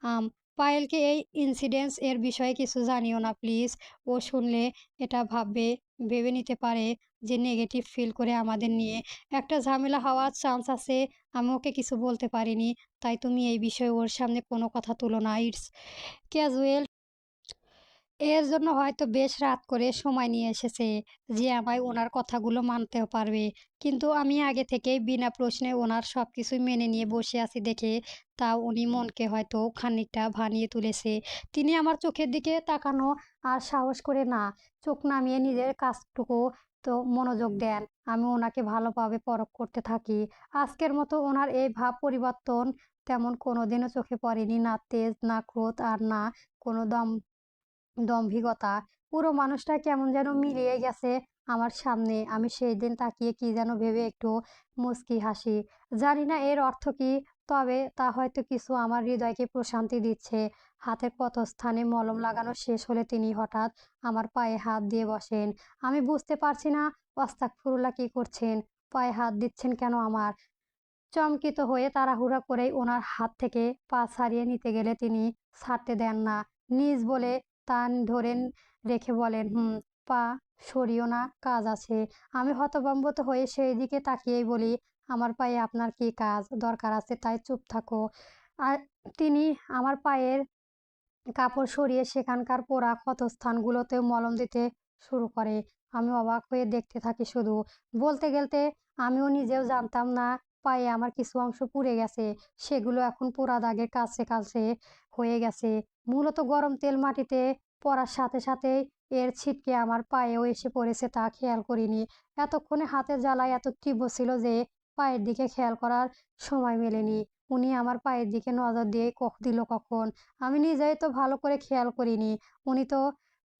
আম পায়েলকে এই ইনসিডেন্টস এর বিষয়ে কিছু জানিও না প্লিজ। ও শুনলে এটা ভেবে নিতে পারে যে নেগেটিভ ফিল করে আমাদের নিয়ে একটা ঝামেলা হওয়ার চান্স আছে। আমি ওকে কিছু বলতে পারিনি। তাই তুমি এই বিষয়ে ওর সামনে কোনো কথা তুলো না। It's casual. এর জন্য হয়তো বেশ রাত করে সময় নিয়ে এসেছে যে আমায় ওনার কথাগুলো মানতেও পারবে। কিন্তু আমি আগে থেকেই বিনা প্রশ্নে ওনার সবকিছুই মেনে নিয়ে বসে আছি দেখে তাও উনি মনকে হয়তো খানিকটা ভানিয়ে তুলেছে। তিনি আমার চোখের দিকে তাকানো আর সাহস করে না, চোখ নামিয়ে নিজের কাজটুকু তো মনোযোগ দেন। আমি ওনাকে ভালোভাবে পরখ করতে থাকি। আজকের মতো ওনার এই ভাব পরিবর্তন তেমন কোনোদিনও চোখে পড়েনি। না তেজ, না ক্রোধ, আর না কোনো দম্ভিকতা। পুরো মানুষটা কেমন যেন মিলিয়ে গেছে আমার সামনে। আমি সেই দিন তাকিয়ে কি যেন ভেবে একটু মুচকি হাসি। জানি না এর অর্থ কী, তবে তা হয়তো কিছু আমার হৃদয়কে প্রশান্তি দিচ্ছে। হাতের ক্ষতস্থানে মলম লাগানো শেষ হলে তিনি হঠাৎ আমার পায়ে হাত দিয়ে বসেন। আমি বুঝতে পারছি না আস্তাগফিরুল্লাহ কি করছেন? পায়ে হাত দিচ্ছেন কেন আমার? চমকিত হয়ে তাড়াহুড়া করেই ওনার হাত থেকে পা ছাড়িয়ে নিতে গেলে তিনি ছাড়তে দেন না। নিজ বলে টান ধরে রেখে বলেন, পা সরিও না, কাজ আছে। আমি হতভম্ব হয়ে সেই দিকে তাকিয়েই বলি, আমার পায়ে আপনার কি কাজ? দরকার আছে তাই চুপ থাকো। আর তিনি আমার পায়ের কাপড় সরিয়ে সেখানকার পোড়া ক্ষতস্থানগুলোতে মলম দিতে শুরু করে। আমি অবাক হয়ে দেখতে থাকি শুধু। বলতে গেলতে আমিও নিজেও জানতাম না পায়ে আমার কিছু অংশ পুড়ে গেছে। সেগুলো এখন পোড়া দাগের কাছে কাছে হয়ে গেছে। মূলত গরম তেল মাটিতে পড়ার সাথে সাথেই এর ছিটকে আমার পায়েও এসে পড়েছে তা খেয়াল করিনি। এতক্ষণে হাতের জ্বালায় এত তীব্র ছিল যে পায়ের দিকে খেয়াল করার সময় মেলেনি। উনি আমার পায়ের দিকে নজর দিয়ে দিল কখন? আমি নিজেই তো ভালো করে খেয়াল করিনি। উনি তো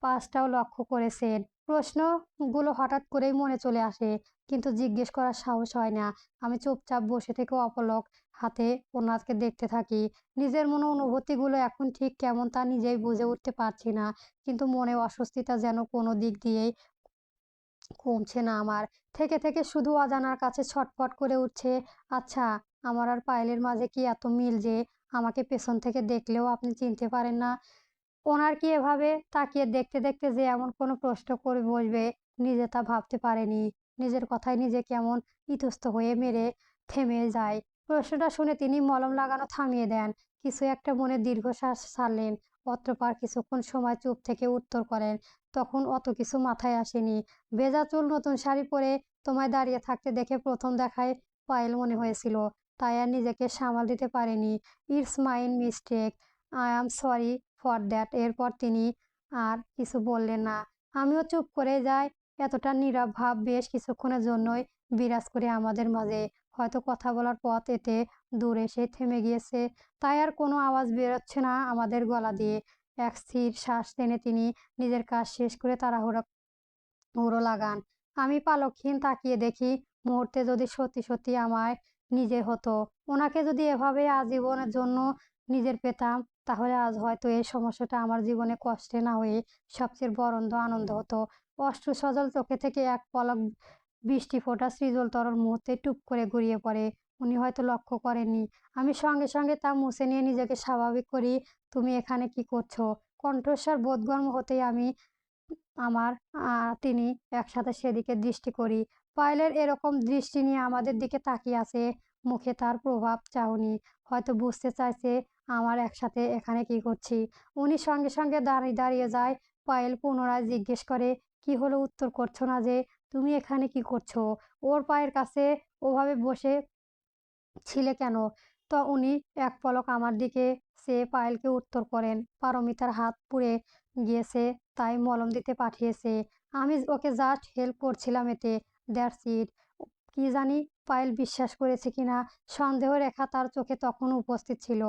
পাশটাও লক্ষ্য করেছেন। প্রশ্নগুলো হঠাৎ করেই মনে চলে আসে, কিন্তু জিজ্ঞেস করার সাহস হয় না। আমি চুপচাপ বসে থেকে অপলক হাতে ওনাকে দেখতে থাকি। নিজের মনে অনুভূতিগুলো এখন ঠিক কেমন তা নিজেই বুঝে উঠতে পারছি না, কিন্তু মনে অস্বস্তিটা যেন কোনো দিক দিয়েই কমছে না আমার। থেকে থেকে শুধু অজানার কাছে ছটফট করে উঠছে। আচ্ছা, আমার আর পায়েলের মাঝে কি এত মিল যে আমাকে পেছন থেকে দেখলেও আপনি চিনতে পারেন না? ওনার কি এভাবে তাকিয়ে দেখতে দেখতে যে এমন কোনো প্রশ্ন করে বসবে নিজে তা ভাবতে পারেনি। নিজের কথায় নিজে কেমন ইতস্ত হয়ে মেরে থেমে যায়। প্রশ্নটা শুনে তিনি মলম লাগানো থামিয়ে দেন। কিছু একটা মনে দীর্ঘশ্বাস ছাড়লেন। অতঃপর কিছুক্ষণ সময় চুপ থেকে উত্তর করেন, তখন অত কিছু মাথায় আসেনি। ভেজা চুল, নতুন শাড়ি পরে তোমায় দাঁড়িয়ে থাকতে দেখে প্রথম দেখায় পায়েল মনে হয়েছিল, তাই আর নিজেকে সামাল দিতে পারেনি। It's my mistake, I am sorry for that. এরপর তিনি আর কিছু বললেন না। আমিও চুপ করে যাই। এতটা নীরব ভাব বেশ কিছুক্ষণের জন্যই বিরাজ করে আমাদের মাঝে। হয়তো কথা বলার পথ এতে দূর এসে থেমে গিয়েছে, তাই আর কোনো আওয়াজ বেরোচ্ছে না আমাদের গলা দিয়ে। এক স্থির শ্বাস টেনে তিনি নিজের কাজ শেষ করে তাড়াহুড়ো উড়ো লাগান। আমি পালকহীন তাকিয়ে দেখি, মুহূর্তে যদি সত্যি সত্যি আমায় নিজে হতো, ওনাকে যদি এভাবে আজীবনের জন্য নিজের পেতাম, তাহলে আজ হয়তো এই সমস্যাটা আমার জীবনে কষ্টে না হয়ে সবচেয়ে বরঞ্চ আনন্দ হতো। অশ্রু সজল চোখে থেকে এক পলক বৃষ্টি ফোঁটা সৃজল তরল মুহূর্তে টুপ করে গড়িয়ে পড়ে। উনি হয়তো লক্ষ্য করেননি। আমি সঙ্গে সঙ্গে তা মুছে নিয়ে নিজেকে স্বাভাবিক করি। তুমি এখানে কি করছো? কণ্ঠস্বর বোধগম্য হতেই আমি আমার তিনি একসাথে সেদিকে দৃষ্টি করি। পায়েলের এরকম দৃষ্টি নিয়ে আমাদের দিকে তাকিয়ে আছে। মুখে তার প্রভাব চাহনি। হয়তো বুঝতে চাইছে আমার একসাথে এখানে কি করছি। উনি সঙ্গে সঙ্গে দাঁড়িয়ে দাঁড়িয়ে যায়। পায়েল পুনরায় জিজ্ঞেস করে, কি হলো, উত্তর করছো না যে? তুমি এখানে কি করছো? ওর পায়ের কাছে ওভাবে বসে ছিলে কেন? তো উনি এক পলক আমার দিকে চেয়ে পায়েলকে উত্তর করেন, পারমিতার হাত পুড়ে গিয়েছে তাই মলম দিতে পাঠিয়েছে। আমি ওকে জাস্ট হেল্প করছিলাম এতে, দ্যাটস ইট। কি জানি পায়েল বিশ্বাস করেছে কিনা, সন্দেহ রেখা তার চোখে তখন উপস্থিত ছিল।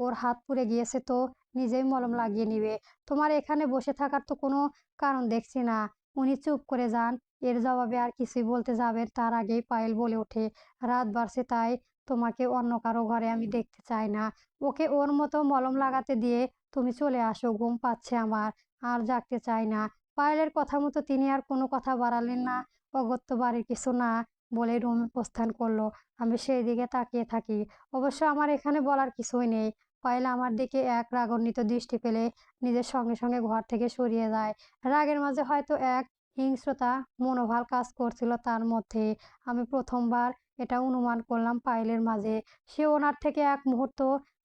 ওর হাত পুড়ে গিয়েছে তো নিজেই মলম লাগিয়ে নিবে। তোমার এখানে বসে থাকার তো কোনো কারণ দেখছি না। উনি চুপ করে যান। এর জবাবে আর কিছুই বলতে যাবেন তার আগেই পায়েল বলে ওঠে, রাত বাড়ছে তাই তোমাকে অন্য কারো ঘরে আমি দেখতে চাই না। ওকে ওর মতো মলম লাগাতে দিয়ে তুমি চলে আসো, ঘুম পাচ্ছে আমার, আর জাগতে চাই না। পায়েলের কথা মতো তিনি আর কোনো কথা বাড়ালেন না। অগত্য বাড়ির কিছু না বলে রুমে প্রস্থান করলো। আমি সেই দিকে তাকিয়ে থাকি। অবশ্য আমার এখানে বলার কিছুই নেই। পায়েল আমার দিকে এক রাগান্বিত দৃষ্টি ফেলে নিজের সঙ্গে সঙ্গে ঘর থেকে সরিয়ে যায়। রাগের মাঝে হয়তো এক হিংস্রতা মনোভাব কাজ করছিল তার মধ্যে। আমি প্রথমবার এটা অনুমান করলাম পায়েলের মাঝে। সে ওনার থেকে এক মুহূর্ত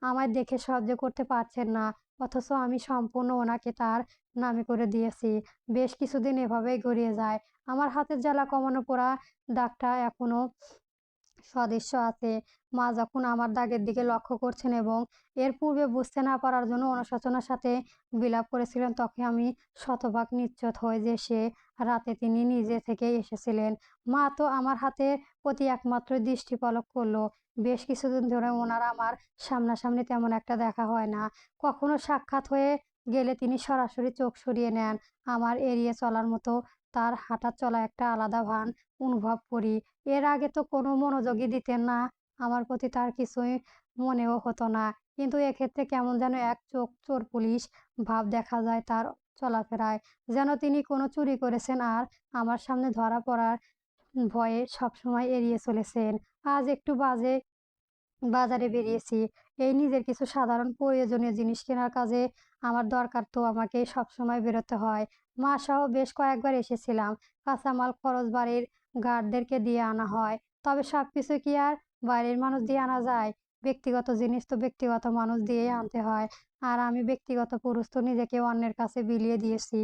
আমায় দেখে সহ্য করতে পারছেন না, অথচ আমি সম্পূর্ণ ওনাকে তার নামে করে দিয়েছি। বেশ কিছুদিন এভাবেই গড়িয়ে যায়। আমার হাতের জ্বালা কমানো পোড়া দাগটা এখনো সদৃশ্য আছে। মা যখন আমার দাগের দিকে লক্ষ্য করছেন এবং এর পূর্বে বুঝতে না পারার জন্য অনুশোচনার সাথে বিলাপ করেছিলেন, তখন আমি শতভাগ নিশ্চিত হই যে সে রাতে তিনি নিজে থেকেই এসেছিলেন। মা তো আমার হাতের প্রতি একমাত্র দৃষ্টি পলক করলো। বেশ কিছুদিন ধরে ওনার আমার সামনাসামনি তেমন একটা দেখা হয় না। কখনো সাক্ষাৎ হয়ে গেলে তিনি সরাসরি চোখ সরিয়ে নেন। আমার এড়িয়ে চলার মতো তার হাঁটা চলা একটা আলাদা ভান অনুভব করি। এর আগে তো কোনো মনোযোগই দিতেন না আমার প্রতি, তার কিছুই মনেও হতো না। কিন্তু এক্ষেত্রে কেমন যেন এক চোখ চোর পুলিশ ভাব দেখা যায় তার চলাফেরায়, যেন তিনি কোনো চুরি করেছেন আর আমার সামনে ধরা পড়ার ভয়ে সবসময় এড়িয়ে চলেছেন। আজ একটু বাজারে বেরিয়েছি, এই নিজের কিছু সাধারণ প্রয়োজনীয় জিনিস কেনার কাজে। আমার দরকার তো আমাকে সবসময় বেরোতে হয়। মা সহ বেশ কয়েকবার এসেছিলাম। কাঁচামাল খরচ বাড়ির গার্ডদেরকে দিয়ে আনা হয়। তবে সবকিছু কি আর বাইরের মানুষ দিয়ে আনা যায়? ব্যক্তিগত জিনিস তো ব্যক্তিগত মানুষ দিয়েই আনতে হয়। আর আমি ব্যক্তিগত পুরুষ তো নিজেকে অন্যের কাছে বিলিয়ে দিয়েছি।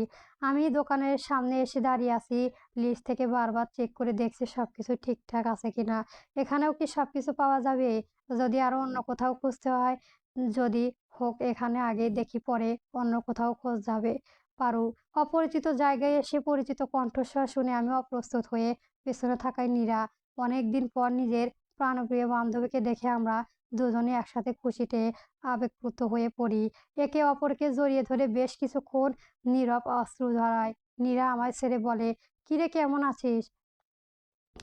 আমি দোকানের সামনে এসে দাঁড়িয়ে আছি। লিস্ট থেকে বারবার চেক করে দেখছি সবকিছু ঠিকঠাক আছে কিনা। এখানেও কি সবকিছু পাওয়া যাবে? যদি আরো অন্য কোথাও খুঁজতে হয়, যদি হোক এখানে আগেই দেখি, পরে অন্য কোথাও খোঁজ যাবে পারু। অপরিচিত জায়গায় এসে পরিচিত কণ্ঠস্বর শুনে আমি অপ্রস্তুত হয়ে পেছনে থাকায় নীরা। অনেকদিন পর নিজের প্রাণপ্রিয় বান্ধবীকে দেখে আমরা দুজনে একসাথে খুশিতে আবেগপ্লুত হয়ে পড়ি। একে অপরকে জড়িয়ে ধরে বেশ কিছুক্ষণ নীরব অশ্রু ঝরায়। নীরা আমায় ছেড়ে বলে, কিরে কেমন আছিস?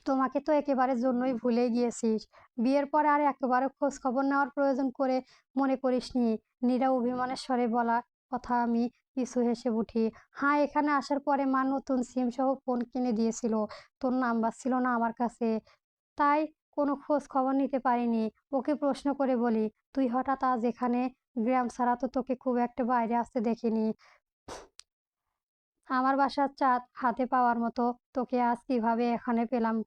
তোমাকে তো একেবারে জন্যই ভুলে গিয়েছিস। বিয়ের পরে আর একেবারে খোঁজ খবর নেওয়ার প্রয়োজন করে মনে করিসনি? নীরা অভিমানের স্বরে বলা কথা আমি পিছু হেসে উঠি। হ্যাঁ, এখানে আসার পরে মা নতুন সিম সহ ফোন কিনে দিয়েছিল। তোর নাম্বার ছিল না আমার কাছে, তাই কোনো খোঁজ খবর নিতে পারিনি। ওকে প্রশ্ন করে বলি, তুই হঠাৎ আজ এখানে? গ্রাম ছাড়া তো তোকে খুব একটা বাইরে আসতে দেখিনি। আমার বাসার চাঁদ হাতে পাওয়ার মতো তোকে আজ কিভাবে এখানে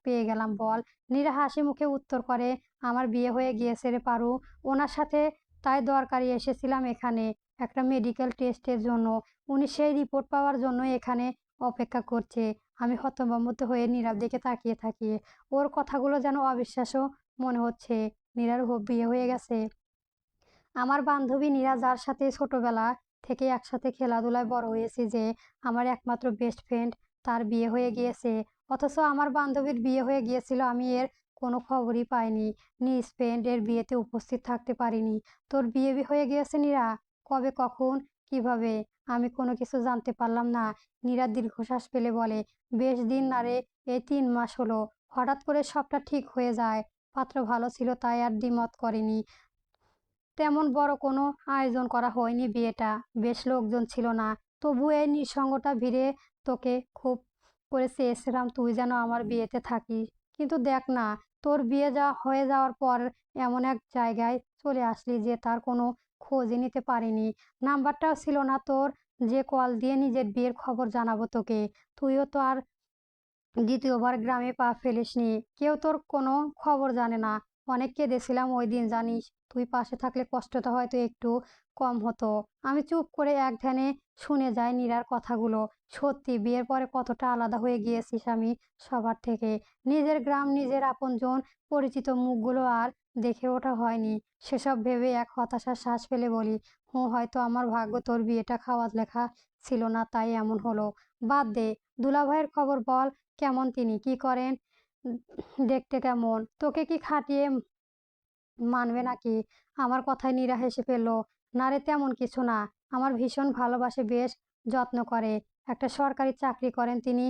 পেয়ে গেলাম বল? নীরা হাসি মুখে উত্তর করে, আমার বিয়ে হয়ে গিয়েছে রে পারু, ওনার সাথে। তাই দরকারি এসেছিলাম এখানে একটা মেডিকেল টেস্টের জন্য। উনি সেই রিপোর্ট পাওয়ার জন্য এখানে অপেক্ষা করছে। আমি হতভম্ব হয়ে নীরব দিকে তাকিয়ে থাকি। ওর কথাগুলো যেন অবিশ্বাস্য মনে হচ্ছে। নীরার বিয়ে হয়ে গেছে? আমার বান্ধবী নীরা, যার সাথে ছোটবেলা থেকে একসাথে খেলাধুলায় বড় হয়েছি, যে আমার একমাত্র বেস্ট ফ্রেন্ড, তার বিয়ে হয়ে গিয়েছে। অথচ আমার বান্ধবীর বিয়ে হয়ে গিয়েছিল, আমি এর কোনো খবরই পাইনি। নিজ ফ্রেন্ড এর বিয়েতে উপস্থিত থাকতে পারিনি। তোর বিয়ে হয়ে গিয়েছে নীরা? কবে, কখন, কিভাবে? আমি কোনো কিছু জানতে পারলাম না। নীরা দীর্ঘশ্বাস ফেলে বলে, বেশ দিন না রে, এই 3 মাস হলো। হঠাৎ করে সবটা ঠিক হয়ে যায়। পাত্র ভালো ছিল তাই আর দ্বিমত করেনি। তেমন বড় কোনো আয়োজন করা হয়নি বিয়েটা। বেশ লোকজন ছিল না। তবু এই নিঃসঙ্গতা ভিড়ে তোকে খুব করে চেয়েছিলাম তুই যেন আমার বিয়েতে থাকিস। কিন্তু দেখ না, তোর বিয়ে হয়ে যাওয়ার পর এমন এক জায়গায় চলে আসলি যে তার কোনো খোঁজই নিতে পারিনি। নাম্বারটাও ছিল না তোর, যে কল দিয়ে নিজের বিয়ের খবর জানাবো তোকে। তুইও তো আর দ্বিতীয়বার গ্রামে পা ফেলিসনি। কেউ তোর কোনো খবর জানে না। অনেক কেঁদেছিলাম ওই দিন জানিস। তুই পাশে থাকলে কষ্টটা হয়তো একটু কম হতো। আমি চুপ করে এক ধ্যানে শুনে যাই নীরার কথাগুলো। সত্যি বিয়ের পরে কতটা আলাদা হয়ে গিয়েছিস আমি সবার থেকে। নিজের গ্রাম, নিজের আপনজন, পরিচিত মুখগুলো আর দেখে ওঠা হয়নি। সেসব ভেবে এক হতাশার শ্বাস ফেলে বলি, হয়তো আমার ভাগ্য তোর বিয়েটা খাওয়া লেখা ছিল না, তাই এমন হলো। বাদ দে, দুলাভাইয়ের খবর বল। কেমন তিনি? কি করেন? উম দেখতে কেমন? তোকে কি খাটিয়ে মানবে নাকি? আমার কথায় নীরা হেসে ফেলল। না রে, তেমন কিছু না। আমার ভীষণ ভালোবাসে, বেশ যত্ন করে। একটা সরকারি চাকরি করেন তিনি,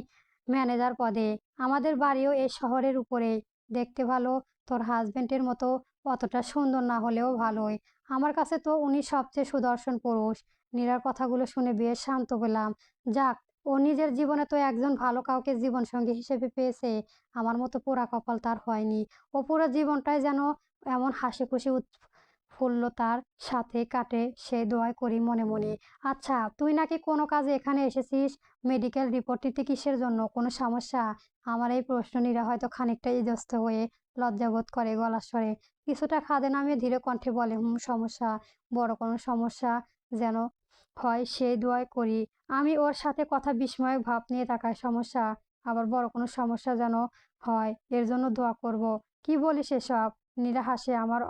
ম্যানেজার পদে। আমাদের বাড়িও এই শহরের উপরেই। দেখতে ভালো। তোর হাজবেন্ডের মতো অতটা সুন্দর না হলেও ভালোই। আমার কাছে তো উনি সবচেয়ে সুদর্শন পুরুষ। নীরার কথাগুলো শুনে বেশ শান্ত পেলাম। যাক, ও নিজের জীবনে তো একজন ভালো কাউকে জীবনসঙ্গী হিসেবে পেয়েছে। আমার মতো পোড়া কপাল তার হয়নি। ও পুরো জীবনটাই যেন এমন হাসিখুশি উৎফুল্লতার সাথে কাটে, সেই দোয়াই করি মনে মনে। আচ্ছা, তুই নাকি কোনো কাজে এখানে এসেছিস? মেডিকেল রিপোর্ট নিতে কিসের জন্য? কোনো সমস্যা? আমার এই প্রশ্ন নীরা হয়তো খানিকটা ইতস্ত হয়ে লজ্জাবোধ করে গলার স্বরে। কিছুটা খাদে নামিয়ে ধীরে কণ্ঠে বলে, সমস্যা। বড় কোনো সমস্যা যেন হয় সেই দোয়াই করি। আমি ওর সাথে কথা বিস্ময়ক ভাব নিয়ে তাকাই। সমস্যা? আবার বড় কোনো সমস্যা যেন হয়, এর জন্য দোয়া করব? কি বলিস এসব? নীরা হাসে। আমার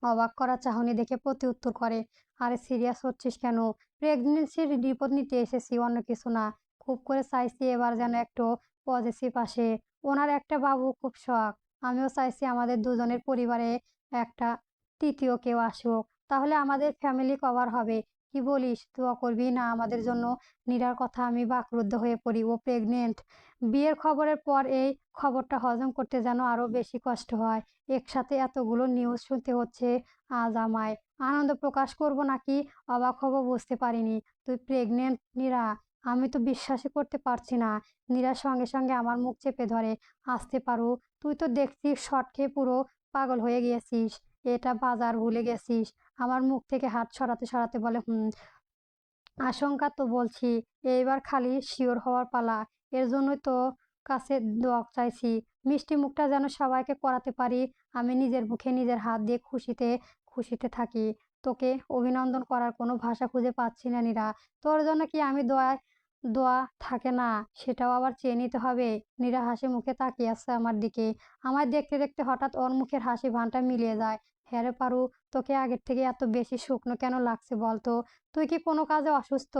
অবাক করা চাহনি দেখে প্রতিউত্তর করে, আরে সিরিয়াস হচ্ছিস কেন? প্রেগনেন্সির রিপোর্ট নিতে এসেছি, অন্য কিছু না। খুব করে চাইছি এবার যেন একটু পজিটিভ আসে। ওনার একটা বাবু খুব শখ। আমিও চাইছি আমাদের দুজনের পরিবারে একটা তৃতীয় কেউ আসুক। তাহলে আমাদের ফ্যামিলি কভার হবে। কি বলিস, দোয়া করবি না আমাদের জন্য? নীরার কথা আমি বাকরুদ্ধ হয়ে পড়ি। ও প্রেগনেন্ট? বিয়ের খবরের পর এই খবরটা হজম করতে যেন আরো বেশি কষ্ট হয়। একসাথে এতগুলো নিউজ শুনতে হচ্ছে আজ আমায়। আনন্দ প্রকাশ করব নাকি অবাক হব বুঝতে পারিনি। তুই প্রেগনেন্ট নীরা? আমি তো বিশ্বাসই করতে পারছি না। নীরার সঙ্গে সঙ্গে আমার মুখ চেপে ধরে, আসতে পারো? তুই তো দেখছি শর্ট খেয়ে পুরো পাগল হয়ে গিয়েছিস। এটা বাজার ভুলে গেছিস? আমার মুখ থেকে হাত সরাতে সরাতে বলে, আশঙ্কা তো বলছি, এইবার খালি শিওর হওয়ার পালা। এর জন্যই তো কাছে দোয়া চাইছি। মিষ্টি মুখটা যেন সবাইকে করাতে পারি আমি নিজের মুখে নিজের হাত দিয়ে খুশিতে খুশিতে থাকি। তোকে অভিনন্দন করার কোনো ভাষা খুঁজে পাচ্ছি না নীরা। তোর জন্য কি আমি দোয়া থাকে না, সেটাও আবার চেয়ে নিতে হবে? নীরা হাসি মুখে তাকিয়ে আছে আমার দিকে। আমায় দেখতে দেখতে হঠাৎ ওর মুখের হাসি ভানটা মিলিয়ে যায়। হ্যাঁ রে পারু, তোকে আগের থেকে এত বেশি শুকনো কেন লাগছে বলতো? তুই কি কোনো কাজে অসুস্থ?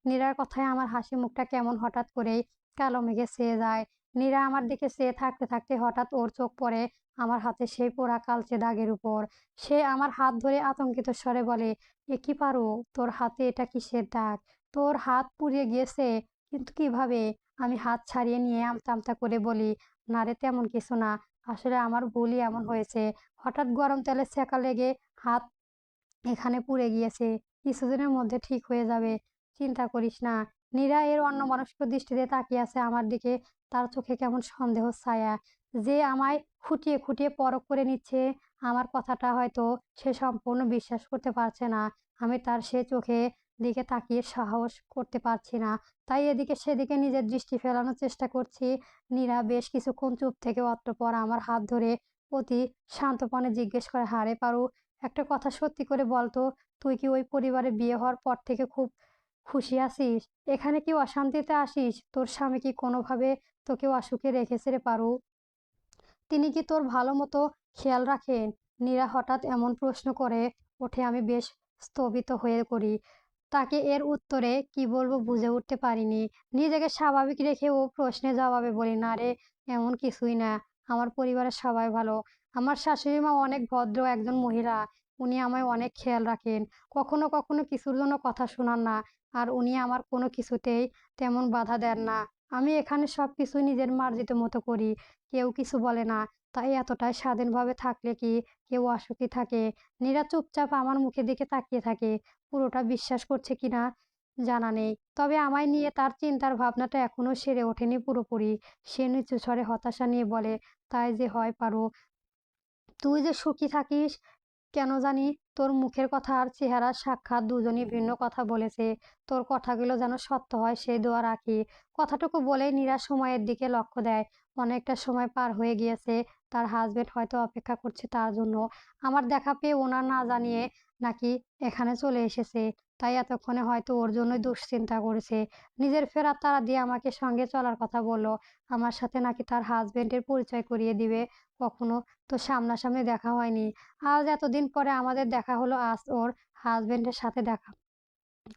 নীরার কথায় আমার হাসি মুখটা কেমন হঠাৎ করেই কালো মেঘে ছেয়ে যায়। নীরা আমার দিকে চেয়ে থাকতে থাকতে হঠাৎ ওর চোখ পড়ে আমার হাতে সেই পোড়া কালচে দাগের উপর। সে আমার হাত ধরে আতঙ্কিত স্বরে বলে, এ কি পারো, তোর হাতে এটা কিসের দাগ? তোর হাত পুড়িয়ে গিয়েছে? কিন্তু কিভাবে? আমি হাত ছাড়িয়ে নিয়ে আমতা আমতা করে বলি, না রে তেমন কিছু না, আসলে আমার ভুলই এমন হয়েছে। হঠাৎ গরম তেলে সেকা লেগে হাত এখানে পুড়ে গিয়েছে। কিছুদিনের মধ্যে ঠিক হয়ে যাবে, চিন্তা করিস না। নীরা এর অন্যমনস্ক দৃষ্টিতে তাকিয়ে আছে আমার দিকে। তার চোখে কেমন সন্দেহ ছায়া, যে আমায় খুঁটিয়ে খুঁটিয়ে পরখ করে নিচ্ছে। আমার কথাটা হয়তো সে সম্পূর্ণ বিশ্বাস করতে পারছে না। আমি তার সে চোখে দিকে তাকিয়ে সাহস করতে পারছি না। তাই এদিকে সেদিকে নিজের দৃষ্টি ফেরানোর চেষ্টা করছি। নীরা বেশ কিছুক্ষণ চুপ থেকে অতঃপর আমার হাত ধরে অতি শান্তপনে জিজ্ঞেস করে, হারে পারু, একটা কথা সত্যি করে বলতো, তুই কি ওই পরিবারে বিয়ে হওয়ার পর থেকে খুব খুশি আছিস? এখানে কি অশান্তিতে আসিস? তোর স্বামী কি কোনোভাবে তোকে অসুখে রেখেছে রে পারু? তিনি কি তোর ভালো মতো খেয়াল রাখেন? নীরা হঠাৎ এমন প্রশ্ন করে ওঠে, আমি বেশ স্তম্ভিত হয়ে পড়ি। তাকে এর উত্তরে কি বলবো বুঝে উঠতে পারিনি। নিজেকে স্বাভাবিক রেখে ও প্রশ্নে জবাবে বলি, না রে, এমন কিছুই না। আমার পরিবারের সবাই ভালো। আমার শাশুড়ি মা অনেক ভদ্র একজন মহিলা। উনি আমায় অনেক খেয়াল রাখেন। কখনো কখনো কিছুর জন্য কথা শোনান না। আর উনি আমার কোনো কিছুতেই তেমন বাধা দেন না। আমি এখানে সবকিছু নিজের মার্জিত মতো করি। কেউ কিছু বলে না। তাই এতটাই স্বাধীনভাবে থাকলে কি কেউ অসুখী থাকে? নীরা চুপচাপ আমার মুখের দিকে তাকিয়ে থাকে। পুরোটা বিশ্বাস করছে কিনা জানা নেই, তবে আমায় নিয়ে তার চিন্তার ভাবনাটা এখনো সেরে ওঠেনি পুরোপুরি। সে নিচু স্বরে হতাশা নিয়ে বলে, তাই যে হয় পারো, তুই যে সুখী থাকিস কেন জানি তোর মুখের কথা আর চেহারার সাক্ষাৎ দুজনই ভিন্ন কথা বলেছে। তোর কথাগুলো যেন সত্য হয় সেই দোয়া রাখি। কথাটুকু বলেই নীরা সময়ের দিকে লক্ষ্য দেয়। অনেকটা সময় পার হয়ে গিয়েছে। তার হাজবেন্ড হয়তো অপেক্ষা করছে তার জন্য। আমার দেখা পেয়ে ওনার না জানিয়ে নাকি এখানে চলে এসেছে। তাই এতক্ষণে হয়তো ওর জন্যই দুশ্চিন্তা করেছে। নিজের ফেরার তাড়া দিয়ে আমাকে সঙ্গে চলার কথা বলল। আমার সাথে নাকি তার হাজবেন্ডের পরিচয় করিয়ে দিবে। কখনো তো সামনাসামনি দেখা হয়নি। আজ এতদিন পরে আমাদের দেখা হলো, আজ ওর হাজবেন্ডের সাথে দেখা,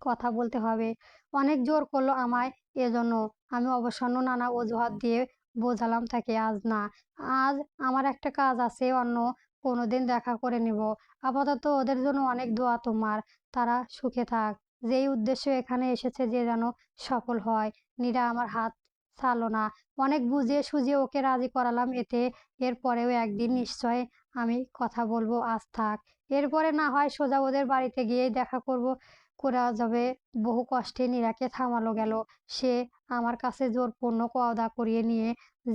কথা বলতে হবে। অনেক জোর করলো আমায় এজন্য। আমি অবসন্ন নানা অজুহাত দিয়ে বোঝালাম তাকে আজ না। আজ আমার একটা কাজ আছে, অন্য কোনোদিন দেখা করে নিব। আপাতত ওদের জন্য অনেক দোয়া তোমার। তারা সুখে থাক। যেই উদ্দেশ্য এখানে এসেছে যে যেন সফল হয়। নীরা আমার হাত ছাড়লো না। অনেক বুঝিয়ে সুঝিয়ে ওকে রাজি করালাম এতে। এরপরেও একদিন নিশ্চয় আমি কথা বলবো, আজ থাক। এরপরে না হয় সোজা ওদের বাড়িতে গিয়েই দেখা করব করা যাবে। বহু কষ্টে নীরাকে থামালো গেল। সে আমার কাছে জোরপূর্ণ ওয়াদা করিয়ে নিয়ে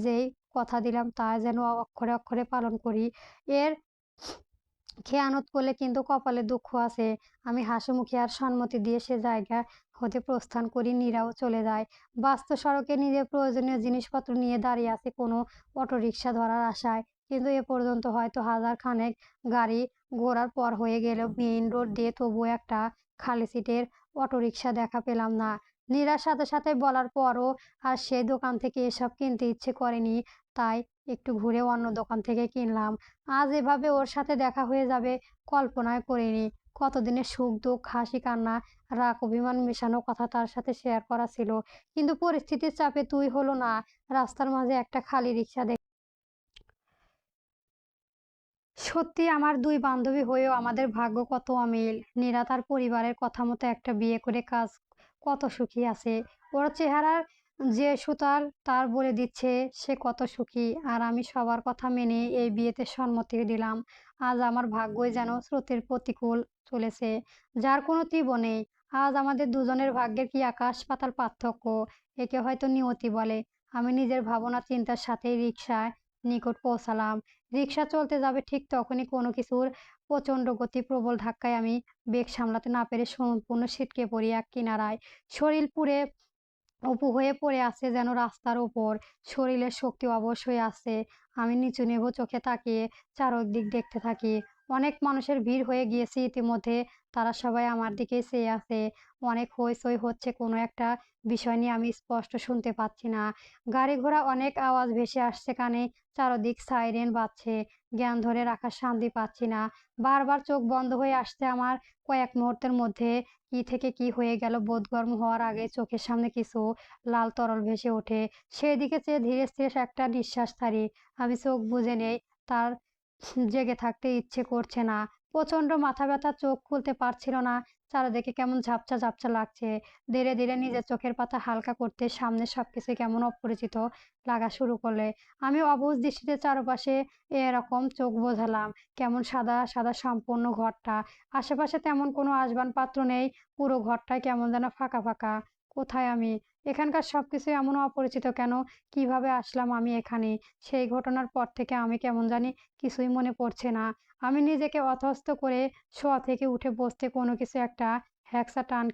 যেই কথা দিলাম তা যেন অক্ষরে অক্ষরে পালন করি। এর খেয়ানত করলে কিন্তু কপালে দুঃখ আছে। আমি হাসিমুখে আর সম্মতি দিয়ে সে জায়গা হতে প্রস্থান করি। নীরাও চলে যায়। ব্যস্ত সড়কে নিজের প্রয়োজনীয় জিনিসপত্র নিয়ে দাঁড়িয়ে আছে কোনো অটোরিকশা ধরার আশায়। কিন্তু এ পর্যন্ত হয়তো হাজার খানেক গাড়ি ঘোরার পর হয়ে গেলেও মেইন রোড দিয়ে তবুও একটা খালি সিটের অটোরিকশা দেখা পেলাম না। নীরার সাথে সাথে বলার পরও আর সেই দোকান থেকে এসব কিনতে ইচ্ছে করেনি। তাই একটু ঘুরে অন্য দোকান থেকে কিনলাম। আজ এভাবে ওর সাথে দেখা হয়ে যাবে কল্পনায় করিনি। কতদিনের সুখ দুঃখ, হাসি কান্না, রাগ অভিমান মেশানো কথা তার সাথে শেয়ার করা ছিল। কিন্তু পরিস্থিতির চাপে তুই হলো না। রাস্তার মাঝে একটা খালি রিক্সা দেখে সত্যি আমার দুই বান্ধবী হয়েও আমাদের ভাগ্য কত অমিল। নীরা তার পরিবারের কথা মতো একটা বিয়ে করে কাজ কত সুখী আছে। ওর চেহারার যে সুতার তার বলে দিচ্ছে সে কত সুখী। আর আমি সবার কথা মেনে এই বিয়েতে সম্মতি দিলাম। আজ আমার ভাগ্যই যেন স্রোতের প্রতিকূল চলেছে, যার কোনো তীব্র নেই। আজ আমাদের দুজনের ভাগ্যের কি আকাশ পাতাল পার্থক্য। একে হয়তো নিয়তি বলে। আমি নিজের ভাবনা চিন্তার সাথেই রিকশায় নিকট পৌঁছালাম। রিক্সা চলতে যাবে ঠিক তখনই কোনো কিছুর প্রচণ্ড গতি প্রবল ধাক্কায় আমি বেগ সামলাতে না পেরে সম্পূর্ণ ছিটকে পড়ি এক কিনারায়। শরীর পুড়ে উপুড় হয়ে পড়ে আছে যেন রাস্তার ওপর। শরীরের শক্তি অবশ হয়ে আসছে। আমি নিচু নেবু চোখে তাকিয়ে চারদিক দেখতে থাকি। অনেক মানুষের ভিড় হয়ে গিয়েছে ইতিমধ্যে। তারা সবাই আমার দিকেই চেয়ে আছে। অনেক হইচই হচ্ছে কোনো একটা বিষয় নিয়ে আমি স্পষ্ট শুনতে পাচ্ছি না। গাড়ি ঘোড়া অনেক আওয়াজ ভেসে আসছে কানে। চারদিক সাইরেন বাজছে। জ্ঞান ধরে রাখার শান্তি পাচ্ছি না। বারবার চোখ বন্ধ হয়ে আসছে আমার। কয়েক মুহূর্তের মধ্যে কি থেকে কি হয়ে গেল বোধগম্য হওয়ার আগে চোখের সামনে কিছু লাল তরল ভেসে ওঠে। সেদিকে চেয়ে ধীরে স্থির একটা নিঃশ্বাস ছাড়ি। আমি চোখ বুজে নেই। তার জেগে থাকতে ইচ্ছে করছে না। প্রচন্ড মাথা ব্যথা, চোখ খুলতে পারছিল না। চারিদিকে কেমন ঝাপসা ঝাপসা লাগছে। ধীরে ধীরে নিজের চোখের পাতা হালকা করতে সামনে সবকিছু কেমন অপরিচিত লাগা শুরু করলে। আমি অবুঝ দৃষ্টিতে চারপাশে এরকম চোখ বোঝালাম। কেমন সাদা সাদা সম্পূর্ণ ঘরটা। আশেপাশে তেমন কোনো আসবাবপত্র নেই। পুরো ঘরটাই কেমন যেন ফাঁকা ফাঁকা। কোথায় আমি? এখানকার সবকিছু এমন অপরিচিত কেন? কিভাবে আসলাম আমি এখানে? সেই ঘটনার পর থেকে আমি কেমন জানি কিছুই মনে পড়ছে না। আমি নিজেকে অতস্থ করে শোয়া থেকে উঠে বসতে কোনো কিছু একটা হ্যাকসা টান